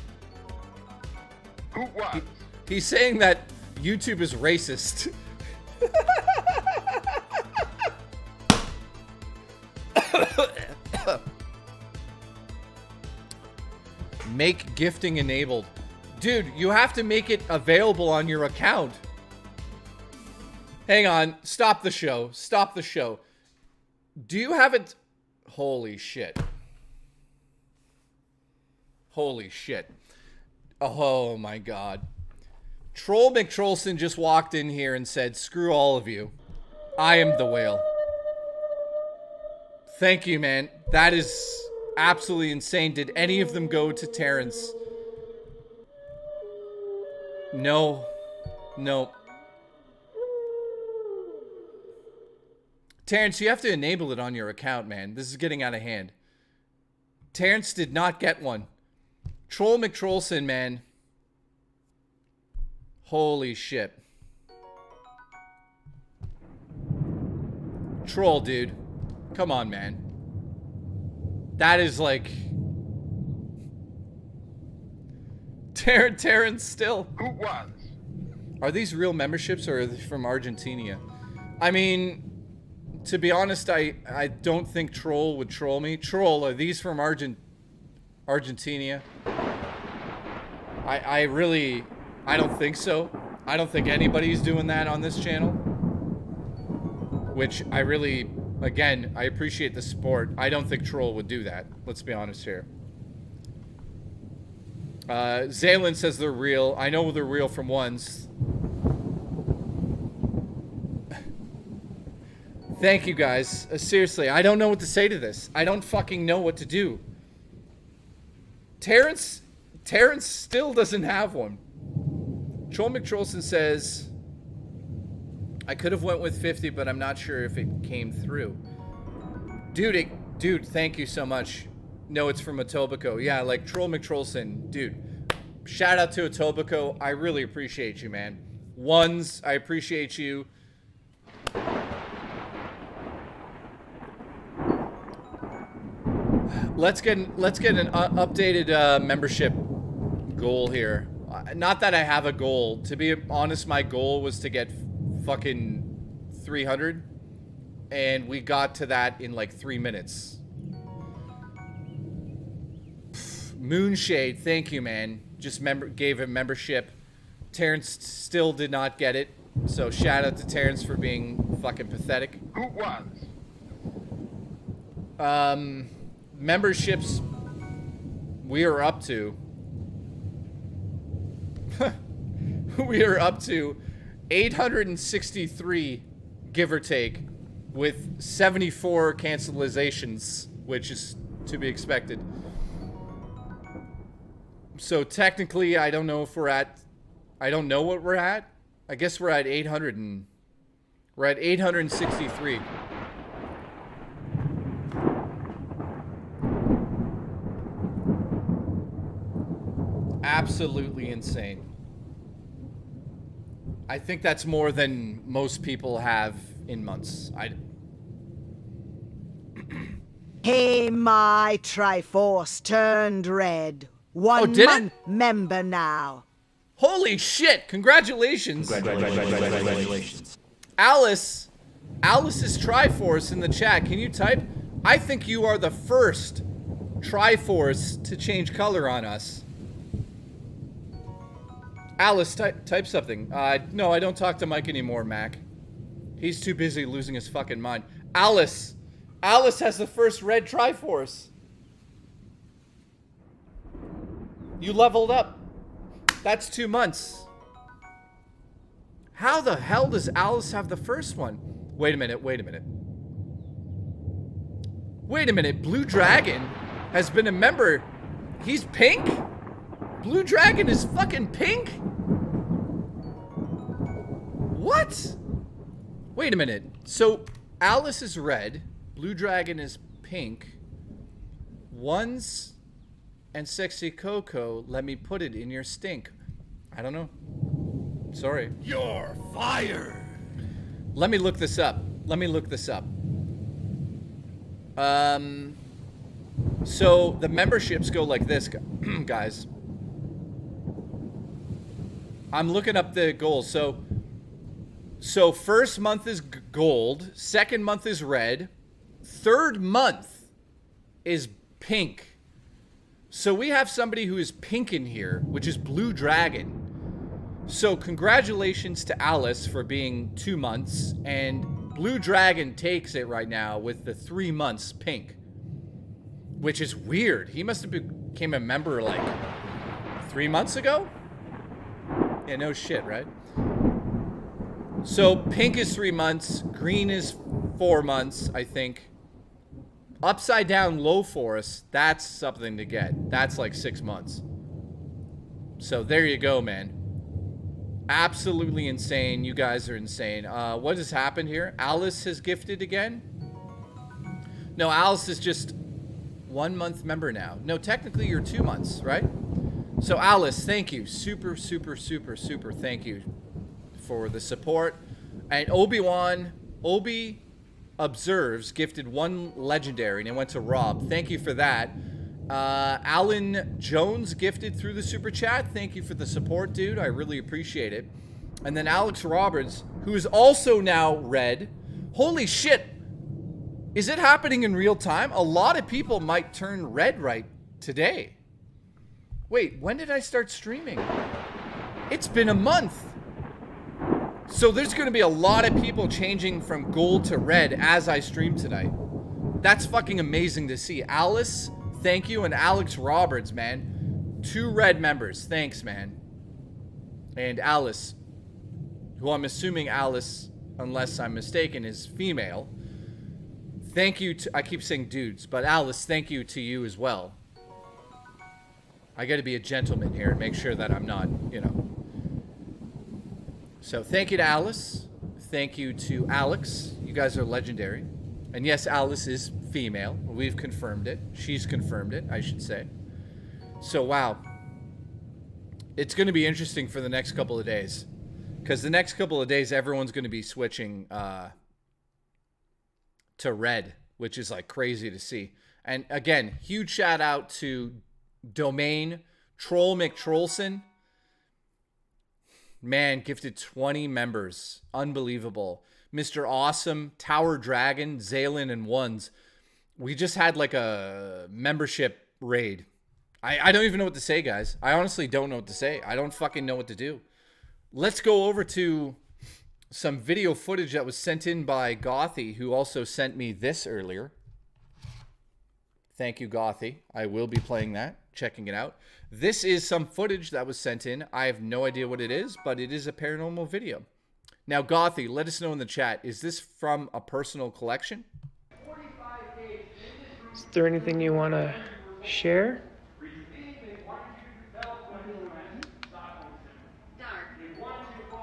Who what? He's saying that YouTube is racist. Make gifting enabled. Dude, you have to make it available on your account. Hang on. Stop the show. Stop the show. Do you have it? Holy shit. Holy shit. Oh my god. Troll McTrollson just walked in here and said, screw all of you. I am the whale. Thank you, man. That is absolutely insane. Did any of them go to Terrence? No. No. Terrence, you have to enable it on your account, man. This is getting out of hand. Terrence did not get one. Troll McTrollson, man. Holy shit. Troll, dude. Come on, man. That is like... Terrence still. Who was? Are these real memberships or are they from Argentina? I mean, to be honest, I don't think Troll would troll me. Troll, are these from Argentina? I don't think so. I don't think anybody's doing that on this channel. Which I really, again, I appreciate the support. I don't think Troll would do that. Let's be honest here. Zaylin says they're real. I know they're real from ones. Thank you, guys. Seriously, I don't know what to say to this. I don't fucking know what to do. Terrence still doesn't have one. Troll McTrollson says, I could have went with 50, but I'm not sure if it came through. Dude, thank you so much. No, it's from Etobicoke. Yeah, like Troll McTrollson. Dude, shout out to Etobicoke. I really appreciate you, man. Ones, I appreciate you. Let's get an updated membership goal here. Not that I have a goal. To be honest, my goal was to get fucking 300, and we got to that in like 3 minutes. Moonshade, thank you, man. Just gave a membership. Terrence still did not get it, so shout out to Terrence for being fucking pathetic. Who was? Memberships we are up to. We are up to 863, give or take, with 74 cancelizations, which is to be expected. So technically, I don't know if we're at... I don't know what we're at. I guess we're at 800 and... We're at 863. Absolutely insane. I think that's more than most people have in months. Hey, my Triforce turned red. One did month member now. Holy shit! Congratulations! Congratulations. Alice's Triforce in the chat. Can you type? I think you are the first Triforce to change color on us. Alice, type something. No, I don't talk to Mike anymore, Mac. He's too busy losing his fucking mind. Alice has the first red Triforce. You leveled up. That's 2 months. How the hell does Alice have the first one? Wait a minute. Blue Dragon has been a member. He's pink? Blue Dragon is fucking pink? What? Wait a minute. So Alice is red. Blue Dragon is pink. Ones and Sexy Coco, let me put it in your stink. I don't know. Sorry. You're fired. Let me look this up. So the memberships go like this, guys. I'm looking up the goals. So first month is gold, second month is red, third month is pink. So we have somebody who is pink in here, which is Blue Dragon. So congratulations to Alice for being 2 months, and Blue Dragon takes it right now with the 3 months pink, which is weird. He must have became a member like 3 months ago? Yeah, no shit, right? So pink is 3 months, green is 4 months, I think. Upside down low forest, that's something to get. That's like 6 months. So there you go, man. Absolutely insane. You guys are insane. What has happened here? Alice has gifted again? No, Alice is just 1 month member now. No, technically you're 2 months, right? So Alice, thank you. Super, super, super, super thank you for the support. And Obi Observes gifted 1 legendary and it went to Rob. Thank you for that. Alan Jones gifted through the super chat. Thank you for the support, dude. I really appreciate it. And then Alex Roberts, who is also now red. Holy shit. Is it happening in real time? A lot of people might turn red right today. Wait, when did I start streaming? It's been a month. So there's going to be a lot of people changing from gold to red as I stream tonight. That's fucking amazing to see. Alice, thank you, and Alex Roberts, man. 2 red members. Thanks, man. And Alice, who I'm assuming Alice, unless I'm mistaken, is female. Thank you to, I keep saying dudes, but Alice, thank you to you as well. I got to be a gentleman here and make sure that I'm not, you know. So thank you to Alice. Thank you to Alex. You guys are legendary. And yes, Alice is female. We've confirmed it. She's confirmed it, I should say. So, wow. It's going to be interesting for the next couple of days. Because the next couple of days, everyone's going to be switching to red, which is like crazy to see. And again, huge shout out to Domain Troll McTrollson. Man, gifted 20 members. Unbelievable. Mr. Awesome, Tower Dragon, Zaylin, and Ones. We just had like a membership raid. I don't even know what to say, guys. I honestly don't know what to say. I don't fucking know what to do. Let's go over to some video footage that was sent in by Gothy, who also sent me this earlier. Thank you, Gothy. I will be playing that, checking it out. This is some footage that was sent in. I have no idea what it is, but it is a paranormal video. Now, Gothy, let us know in the chat. Is this from a personal collection? Is there anything you want to share?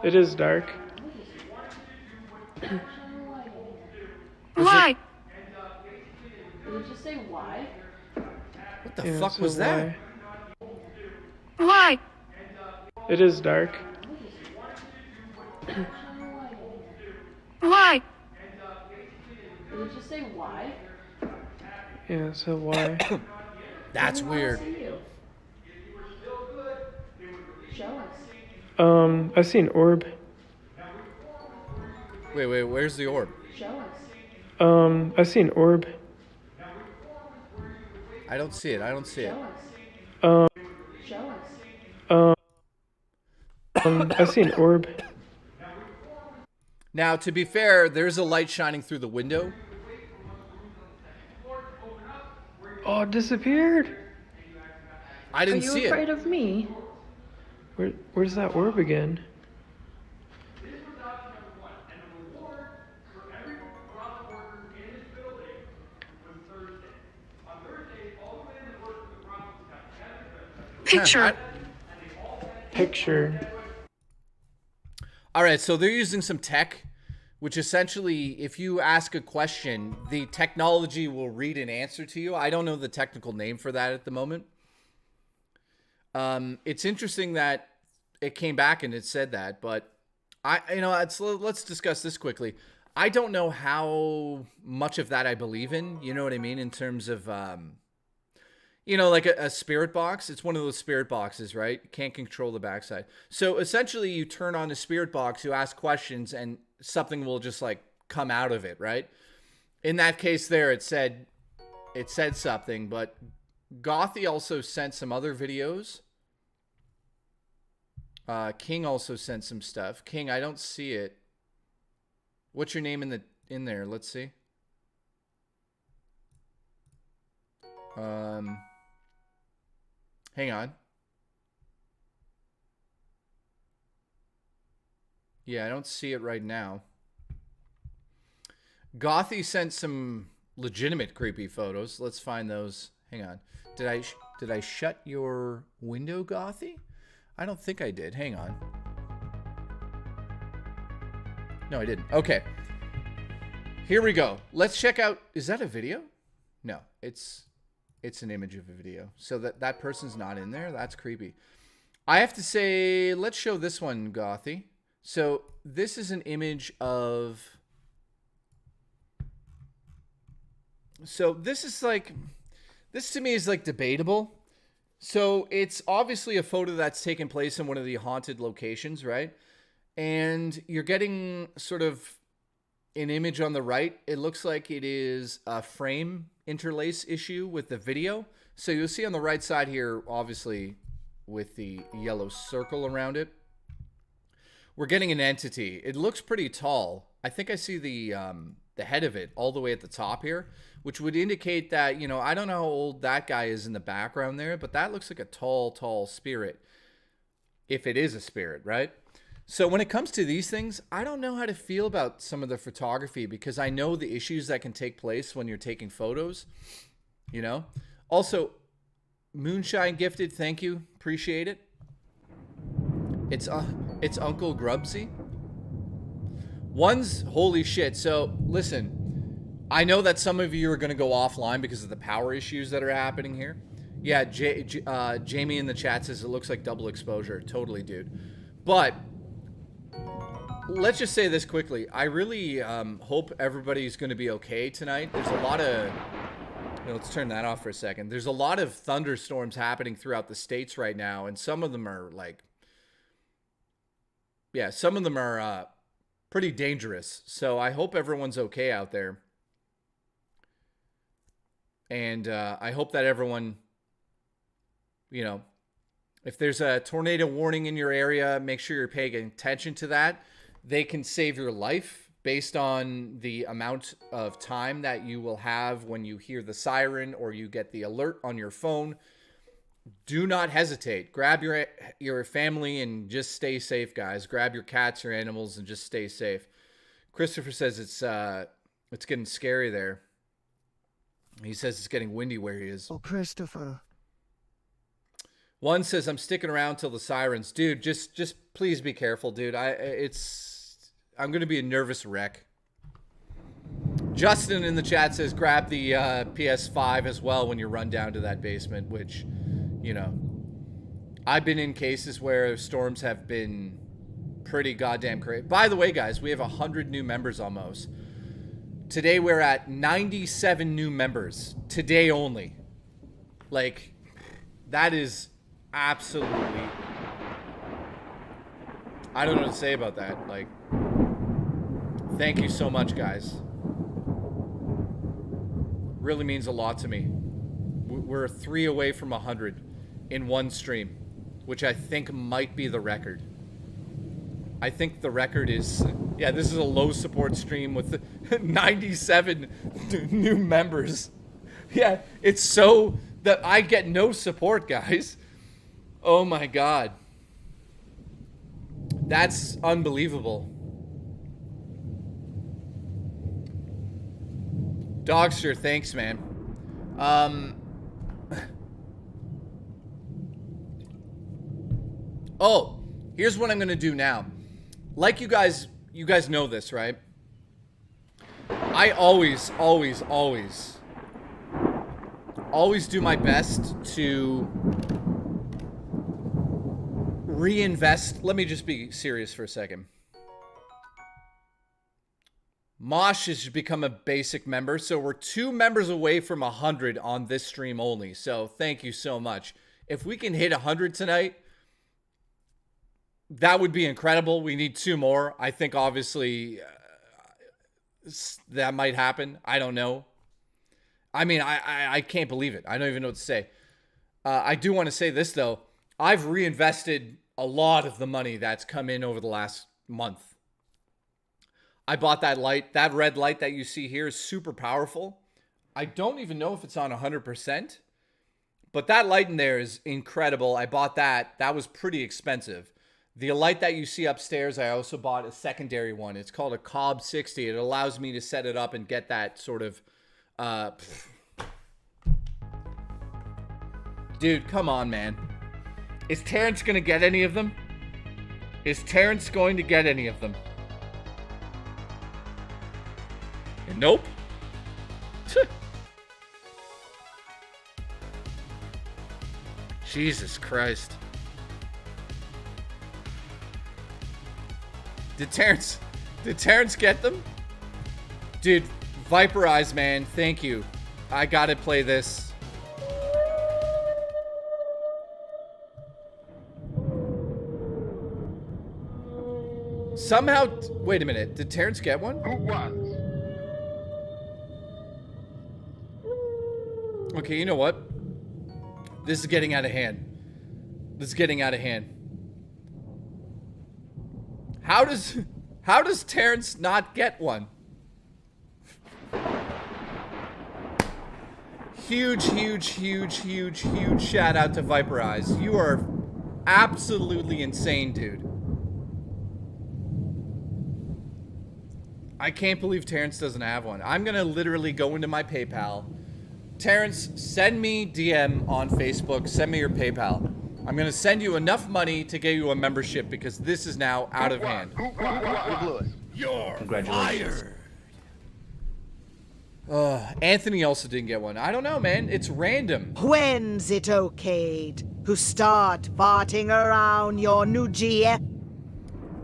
It is dark. Why? Did you just say why? What the fuck was that? Why? It is dark. Why? Did you just say why? Yeah, so why? That's weird. Show us. I see an orb. Wait, where's the orb? Show us. I see an orb. I don't see it. I don't see it. Show us. I see an orb. Now, to be fair, there's a light shining through the window. Oh, it disappeared. I didn't see it. Are you afraid of me? Where's that orb again? Picture. Picture. All right, so they're using some tech, which essentially, if you ask a question, the technology will read an answer to you. I don't know the technical name for that at the moment. It's interesting that it came back and it said that, but let's discuss this quickly. I don't know how much of that I believe in. You know what I mean? In terms of, like a spirit box. It's one of those spirit boxes, right? You can't control the backside. So essentially you turn on the spirit box, you ask questions, and something will just like come out of it, right? In that case there, it said something, but Gothy also sent some other videos. King also sent some stuff. King, I don't see it. What's your name in there? Let's see. Hang on. Yeah, I don't see it right now. Gothy sent some legitimate creepy photos. Let's find those. Hang on. Did I shut your window, Gothy? I don't think I did. Hang on. No, I didn't. Okay. Here we go. Let's check out. Is that a video? No, it's an image of a video. So that person's not in there. That's creepy. I have to say, let's show this one, Gothy. So this is an image of... So this is like... This to me is like debatable. So it's obviously a photo that's taken place in one of the haunted locations, right? And you're getting sort of an image on the right. It looks like it is a frame interlace issue with the video. So you'll see on the right side here, obviously with the yellow circle around it, we're getting an entity. It looks pretty tall. I think I see the head of it all the way at the top here, which would indicate that, you know, I don't know how old that guy is in the background there, but that looks like a tall spirit, if it is a spirit, right? So when it comes to these things, I don't know how to feel about some of the photography because I know the issues that can take place when you're taking photos, you know? Also, Moonshine Gifted, thank you. Appreciate it. It's Uncle Grubsy. One's holy shit. So listen, I know that some of you are going to go offline because of the power issues that are happening here. Yeah, Jamie in the chat says it looks like double exposure. Totally, dude. But let's just say this quickly. I really hope everybody's going to be okay tonight. There's a lot of... let's turn that off for a second. There's a lot of thunderstorms happening throughout the States right now, and some of them are like... Yeah, some of them are pretty dangerous. So I hope everyone's okay out there. And I hope that everyone, you know, if there's a tornado warning in your area, make sure you're paying attention to that. They can save your life based on the amount of time that you will have when you hear the siren or you get the alert on your phone. Do not hesitate. Grab your family and just stay safe, guys. Grab your cats or animals and just stay safe. Christopher says it's getting scary there. He says it's getting windy where he is. Oh, Christopher. One says I'm sticking around till the sirens. Dude, just please be careful, dude. I'm going to be a nervous wreck. Justin in the chat says grab the PS5 as well when you run down to that basement, which, you know, I've been in cases where storms have been pretty goddamn crazy. By the way, guys, we have 100 new members almost. Today we're at 97 new members. Today only. Like, that is absolutely... I don't know what to say about that. Like, thank you so much, guys. Really means a lot to me. We're 3 away from 100 in one stream, which I think might be the record. I think the record is... Yeah, this is a low support stream with 97 new members. Yeah, it's so that I get no support, guys. Oh my God. That's unbelievable. Dogster, thanks, man. Oh, here's what I'm going to do now. Like you guys know this, right? I always do my best to reinvest. Let me just be serious for a second. Mosh has become a basic member, so we're 2 members away from 100 on this stream only. So thank you so much. If we can hit 100 tonight, that would be incredible. We need 2 more. I think obviously that might happen. I don't know. I mean, I can't believe it. I don't even know what to say. I do want to say this, though. I've reinvested a lot of the money that's come in over the last month. I bought that light. That red light that you see here is super powerful. I don't even know if it's on 100%, but that light in there is incredible. I bought that. That was pretty expensive. The light that you see upstairs, I also bought a secondary one. It's called a Cobb 60. It allows me to set it up and get that sort of Dude, come on, man. Is Terrence gonna get any of them? Is Terrence going to get any of them? Nope. Jesus Christ. Did Terrence get them? Dude, Viper Eyes, man, thank you. I gotta play this. Somehow, wait a minute, did Terrence get one? Who was? Okay, you know what? This is getting out of hand. This is getting out of hand. How does Terrence not get one? Huge shout out to Viper Eyes. You are absolutely insane, dude. I can't believe Terrence doesn't have one. I'm gonna literally go into my PayPal. Terrence, send me DM on Facebook. Send me your PayPal. I'm gonna send you enough money to get you a membership because this is now out of hand. You blew it. You're Congratulations. fired. Anthony also didn't get one. I don't know, man. It's random. When's it okayed to start farting around your new GF?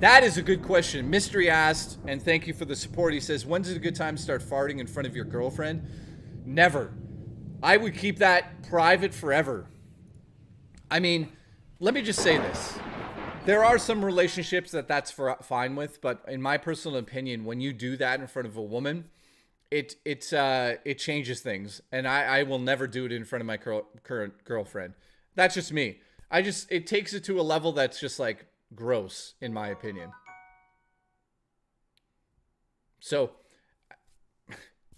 That is a good question. Mystery asked, and thank you for the support. He says, when's it a good time to start farting in front of your girlfriend? Never. I would keep that private forever. I mean, let me just say this. There are some relationships that's fine with, but in my personal opinion, when you do that in front of a woman, it changes things, and I will never do it in front of my current girlfriend. That's just me. It takes it to a level that's just like gross, in my opinion. So,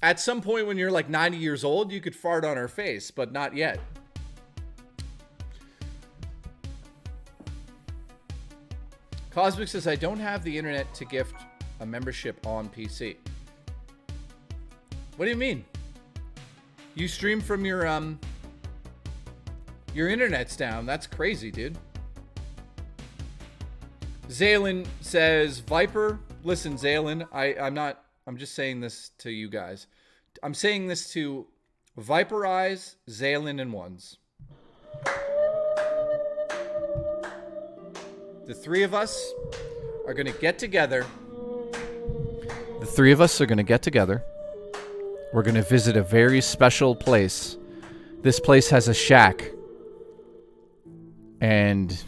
at some point when you're like 90 years old, you could fart on her face, but not yet. Cosmic says, I don't have the internet to gift a membership on PC. What do you mean? You stream from your internet's down. That's crazy, dude. Zaylin says, Viper, listen, Zaylin, I'm just saying this to you guys. I'm saying this to Viper Eyes, Zaylin, and Ones. The three of us are going to get together. We're going to visit a very special place. This place has a shack. And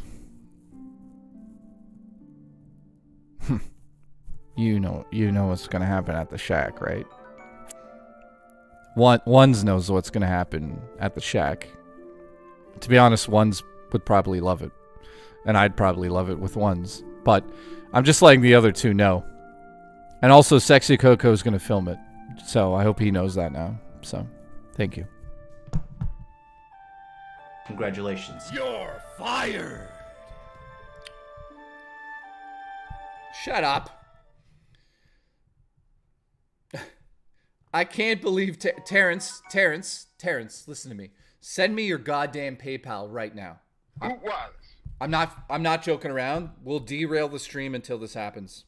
you know what's going to happen at the shack, right? Ones knows what's going to happen at the shack. To be honest, Ones would probably love it. And I'd probably love it with Ones. But I'm just letting the other two know. And also, Sexy Coco is going to film it. So I hope he knows that now. So, thank you. Congratulations. You're fired. Shut up. I can't believe Terrence, listen to me. Send me your goddamn PayPal right now. Who was? I'm not joking around. We'll derail the stream until this happens.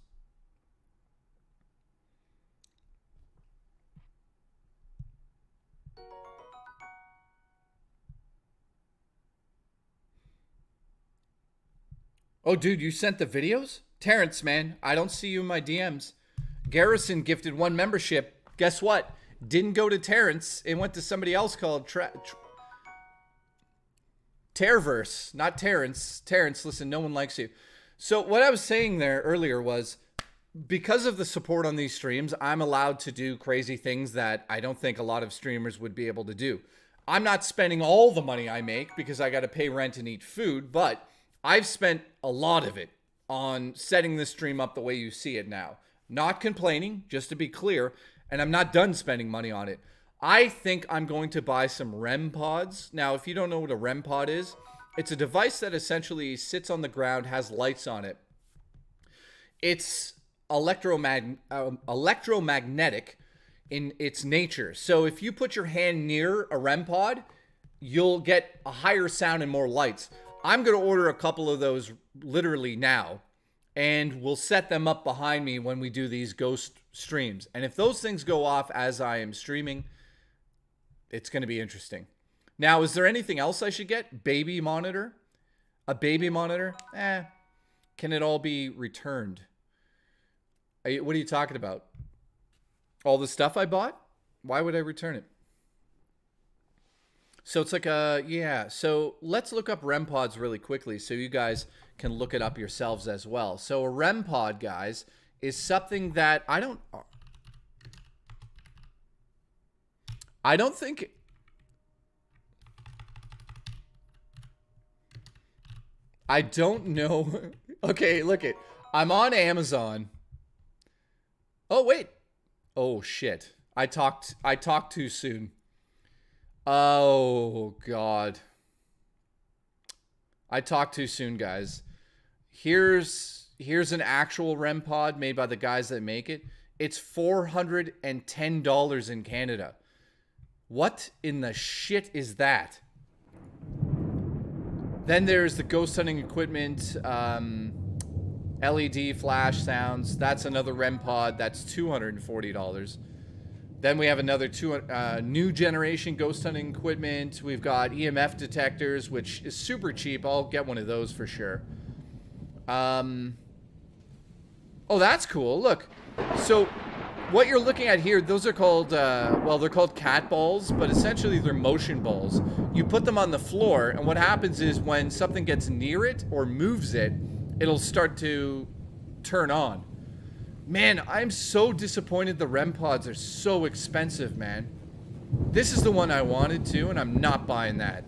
Oh, dude, you sent the videos? Terrence, man, I don't see you in my DMs. Garrison gifted one membership. Guess what? Didn't go to Terrence. It went to somebody else called Terverse, not Terrence. Terrence, listen, no one likes you. So what I was saying there earlier was, because of the support on these streams, I'm allowed to do crazy things that I don't think a lot of streamers would be able to do. I'm not spending all the money I make because I got to pay rent and eat food, but I've spent a lot of it on setting this stream up the way you see it now. Not complaining, just to be clear, and I'm not done spending money on it. I think I'm going to buy some REM pods. Now, if you don't know what a REM pod is, it's a device that essentially sits on the ground, has lights on it. It's electromagnetic. in its nature. So if you put your hand near a REM pod, you'll get a higher sound and more lights. I'm going to order a couple of those literally now, and we'll set them up behind me when we do these ghost streams. And if those things go off as I am streaming, it's going to be interesting. Now, is there anything else I should get? Baby monitor? A baby monitor? Can it all be returned? What are you talking about? All the stuff I bought? Why would I return it? So it's like yeah. So let's look up REM pods really quickly so you guys can look it up yourselves as well. So a REM pod, guys, is something that I don't think... I don't know. Okay, look it. I'm on Amazon. Oh, wait. Oh, shit. I talked too soon. Oh, God. I talked too soon, guys. Here's an actual REM pod made by the guys that make it. It's $410 in Canada. What in the shit is that? Then there's the ghost hunting equipment, LED flash sounds. That's another REM pod. That's $240. Then we have another new generation ghost hunting equipment. We've got EMF detectors, which is super cheap. I'll get one of those for sure. Oh, that's cool. Look. So what you're looking at here, those are called, well, they're called cat balls, but essentially they're motion balls. You put them on the floor, and what happens is when something gets near it or moves it, it'll start to turn on. Man, I'm so disappointed the REM pods are so expensive, man. This is the one I wanted to, and I'm not buying that.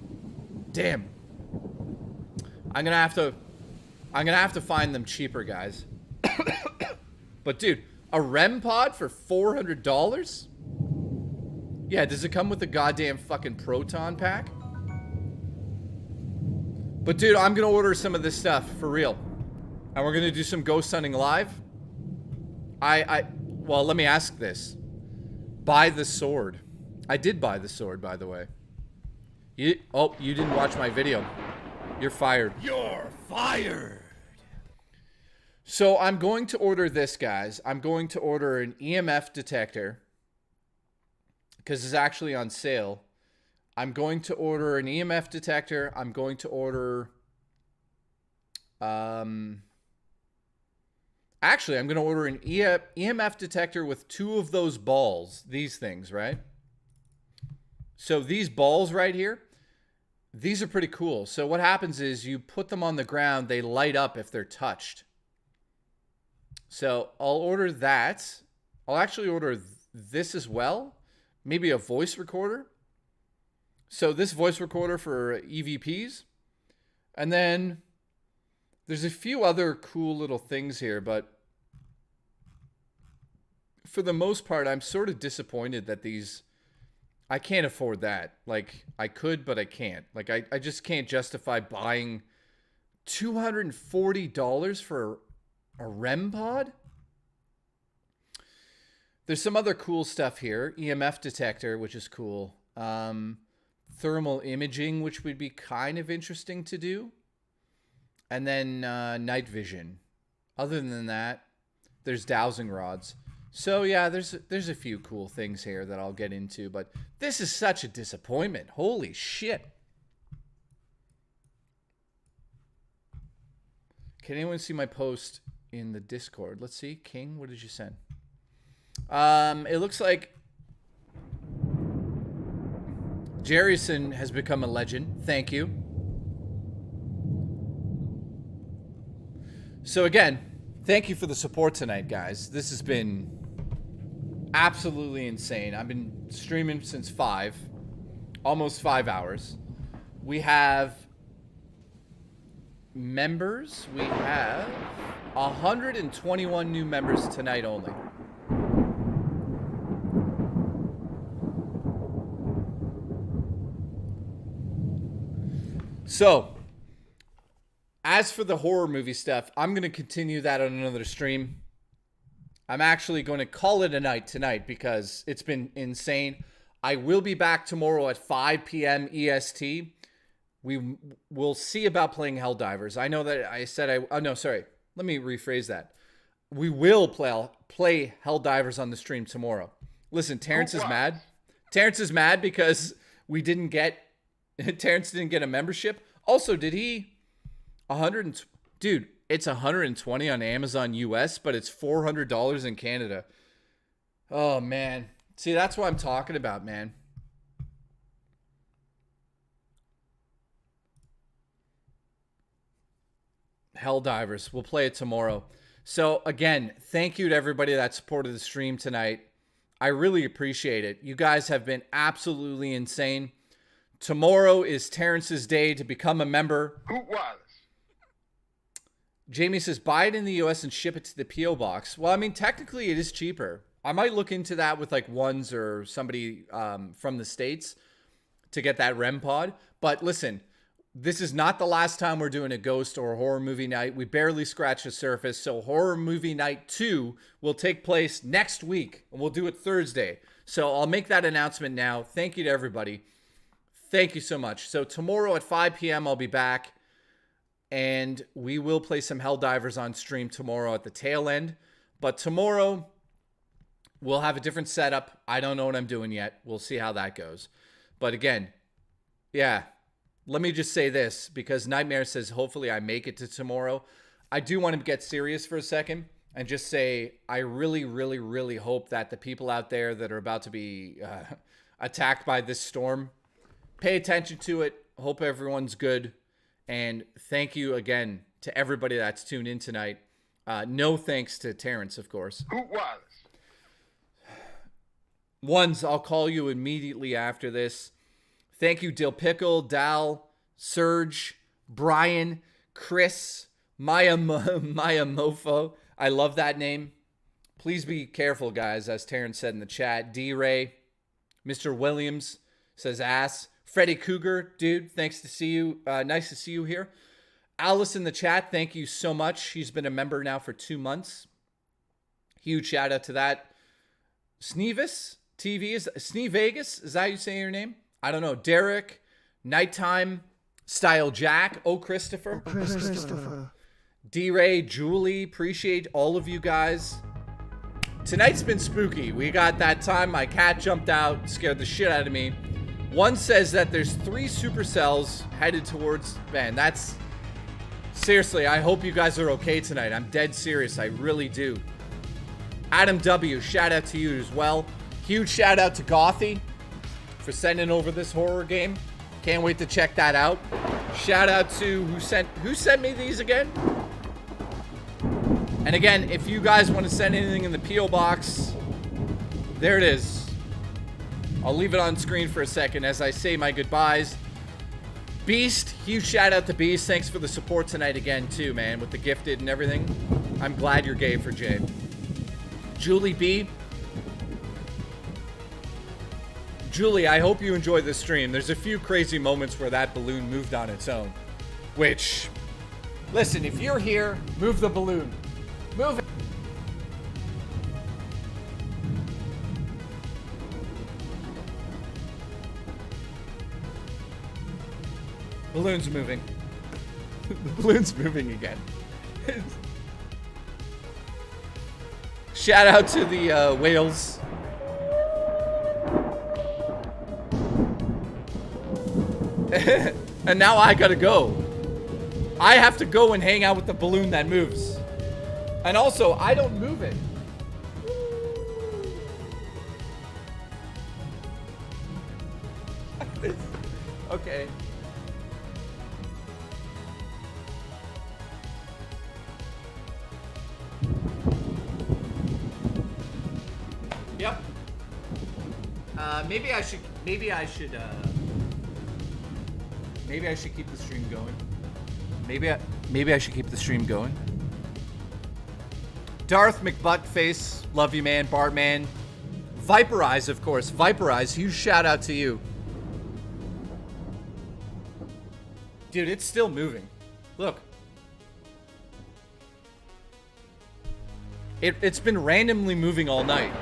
Damn. I'm gonna have to find them cheaper, guys. But dude, a REM pod for $400? Yeah, does it come with the goddamn fucking proton pack? But dude, I'm gonna order some of this stuff for real. And we're gonna do some ghost hunting live. Well, let me ask this. Buy the sword. I did buy the sword, by the way. You didn't watch my video. You're fired. You're fired. So I'm going to order this, guys. I'm going to order an EMF detector because it's actually on sale. I'm going to order an EMF detector. I'm going to order... Actually, I'm going to order an EMF detector with 2 of those balls. These things, right? So these balls right here, these are pretty cool. So what happens is you put them on the ground. They light up if they're touched. So I'll order that. I'll actually order this as well. Maybe a voice recorder. So this voice recorder for EVPs. And then there's a few other cool little things here, but for the most part, I'm sort of disappointed that these... I can't afford that. Like, I could, but I can't. Like, I just can't justify buying $240 for a REM pod? There's some other cool stuff here. EMF detector, which is cool. Thermal imaging, which would be kind of interesting to do. And then night vision. Other than that, there's dowsing rods. So yeah, there's a few cool things here that I'll get into, but this is such a disappointment. Holy shit. Can anyone see my post in the Discord? Let's see. King, what did you send? It looks like Jerryson has become a legend. Thank you. So again, thank you for the support tonight, guys. This has been absolutely insane. I've been streaming since 5, almost 5 hours. We have members. We have 121 new members tonight only. So, as for the horror movie stuff, I'm going to continue that on another stream. I'm actually going to call it a night tonight because it's been insane. I will be back tomorrow at 5 p.m. EST. We will see about playing Helldivers. I know that I said oh, no, sorry. Let me rephrase that. We will play Helldivers on the stream tomorrow. Listen, Terrence is mad. Terrence is mad because Terrence didn't get a membership. Also, did he... Dude, it's $120 on Amazon US, but it's $400 in Canada. Oh, man. See, that's what I'm talking about, man. Helldivers. We'll play it tomorrow. So, again, thank you to everybody that supported the stream tonight. I really appreciate it. You guys have been absolutely insane. Tomorrow is Terrence's day to become a member. Hoot Wallace. Jamie says, buy it in the US and ship it to the P.O. box. Well, I mean, technically it is cheaper. I might look into that with like Ones or somebody from the States to get that REM pod. But listen, this is not the last time we're doing a ghost or a horror movie night. We barely scratched the surface. So horror movie night 2 will take place next week. And we'll do it Thursday. So I'll make that announcement now. Thank you to everybody. Thank you so much. So tomorrow at 5 p.m. I'll be back. And we will play some Helldivers on stream tomorrow at the tail end. But tomorrow, we'll have a different setup. I don't know what I'm doing yet. We'll see how that goes. But again, yeah, let me just say this, because Nightmare says, hopefully I make it to tomorrow. I do want to get serious for a second and just say, I really, really, really hope that the people out there that are about to be attacked by this storm, pay attention to it. Hope everyone's good. And thank you again to everybody that's tuned in tonight. No thanks to Terrence, of course. Hoot Wallace. Ones, I'll call you immediately after this. Thank you, Dill Pickle, Dal, Serge, Brian, Chris, Maya Mofo. I love that name. Please be careful, guys, as Terrence said in the chat. D-Ray, Mr. Williams says ass. Freddie Cougar, dude, thanks to see you. Nice to see you here. Alice in the chat, thank you so much. She's been a member now for 2 months. Huge shout out to that. Sneevis TV, Snee Vegas, is that how you say your name? I don't know. Derek, Nighttime, Style Jack, Christopher. D-Ray, Julie, appreciate all of you guys. Tonight's been spooky. We got that time my cat jumped out, scared the shit out of me. One says that there's 3 supercells headed towards... Man, that's... Seriously, I hope you guys are okay tonight. I'm dead serious. I really do. Adam W., shout out to you as well. Huge shout out to Gothy for sending over this horror game. Can't wait to check that out. Shout out to... Who sent me these again? And again, if you guys want to send anything in the P.O. box, there it is. I'll leave it on screen for a second as I say my goodbyes. Beast, huge shout out to Beast. Thanks for the support tonight again too, man, with the gifted and everything. I'm glad you're gay for Jay. Julie B. Julie, I hope you enjoyed the stream. There's a few crazy moments where that balloon moved on its own. Which, listen, if you're here, move the balloon. Move it. Balloon's moving. The balloon's moving again. Shout out to the whales. And now I gotta go. I have to go and hang out with the balloon that moves. And also, I don't move it. Okay. Yep. Maybe I should keep the stream going. Maybe I should keep the stream going. Darth McButtface, love you, man. Bartman, Viper Eyes, of course. Viper Eyes, huge shout out to you, dude. It's still moving. Look. It's been randomly moving all night.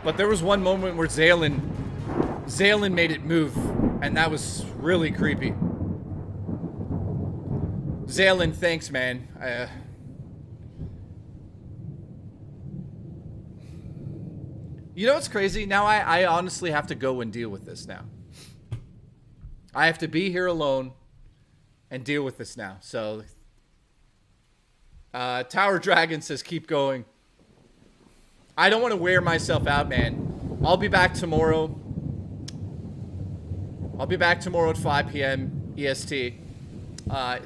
But there was one moment where Zalen made it move, and that was really creepy. Zalen, thanks, man. You know what's crazy? Now I honestly have to go and deal with this now. I have to be here alone and deal with this now. So, Tower Dragon says keep going. I don't want to wear myself out, man. I'll be back tomorrow. I'll be back tomorrow at 5 p.m. EST.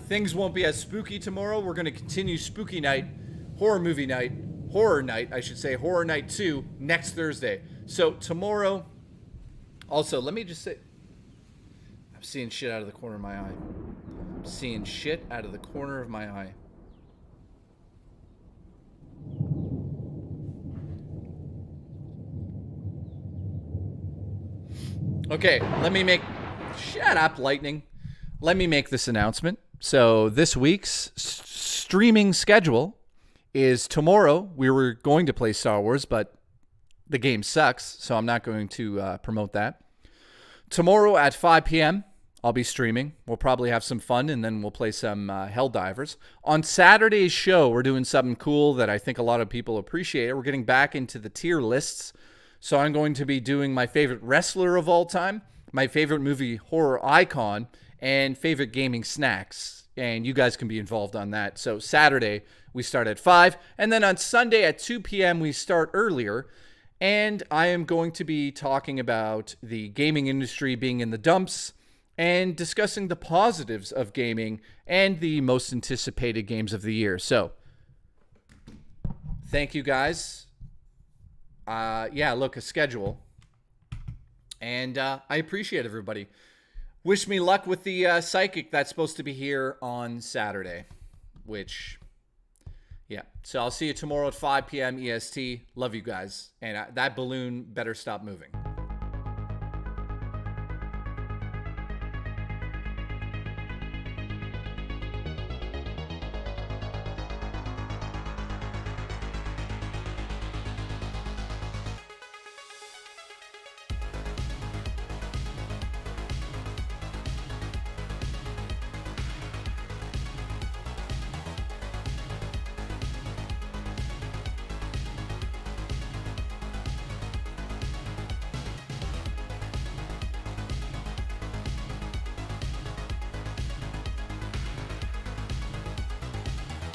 Things won't be as spooky tomorrow. We're going to continue Spooky Night, Horror Night, I should say, Horror Night 2 next Thursday. So tomorrow, also, let me just say, I'm seeing shit out of the corner of my eye. I'm seeing shit out of the corner of my eye. Okay, shut up, Lightning. Let me make this announcement. So this week's streaming schedule is tomorrow. We were going to play Star Wars, but the game sucks, so I'm not going to promote that. Tomorrow at 5 p.m., I'll be streaming. We'll probably have some fun, and then we'll play some Helldivers. On Saturday's show, we're doing something cool that I think a lot of people appreciate. We're getting back into the tier lists. So I'm going to be doing my favorite wrestler of all time, my favorite movie horror icon, and favorite gaming snacks. And you guys can be involved on that. So Saturday, we start at 5. And then on Sunday at 2 p.m., we start earlier. And I am going to be talking about the gaming industry being in the dumps and discussing the positives of gaming and the most anticipated games of the year. So thank you guys. Yeah, look, a schedule. And I appreciate everybody. Wish me luck with the psychic that's supposed to be here on Saturday. Which, yeah. So I'll see you tomorrow at 5 p.m. EST. Love you guys. And that balloon better stop moving.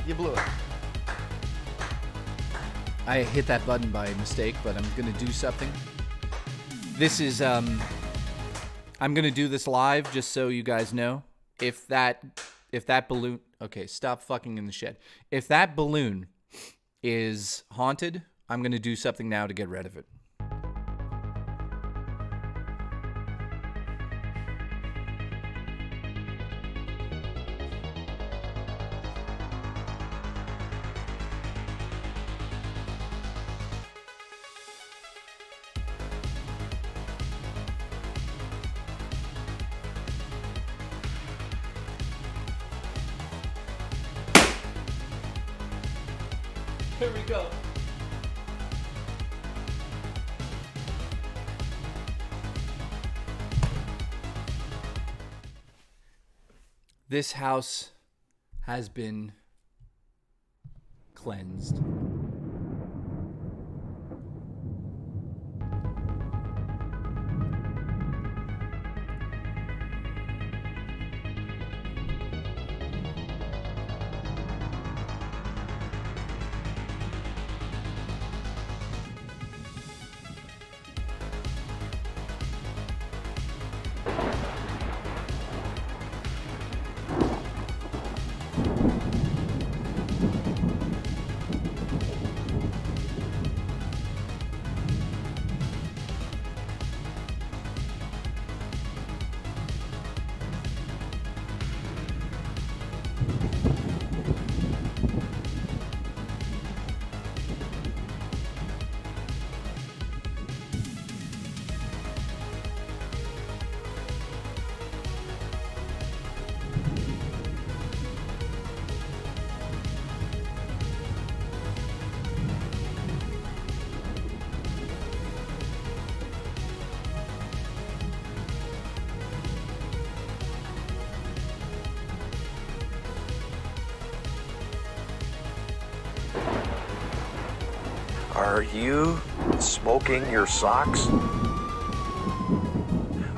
You blew it. I hit that button by mistake, but I'm going to do something. This is, I'm going to do this live just so you guys know. If that balloon, okay, stop fucking in the shed. If that balloon is haunted, I'm going to do something now to get rid of it. Here we go. This house has been cleansed. Are you smoking your socks?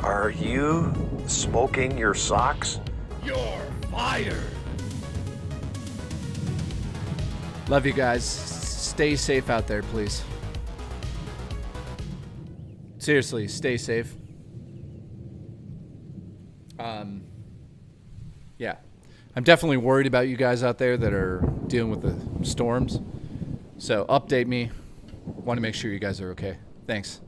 Are you smoking your socks? You're fired. Love you guys. Stay safe out there, please. Seriously, stay safe. Yeah. I'm definitely worried about you guys out there that are dealing with the storms. So update me. Want to make sure you guys are okay. Thanks.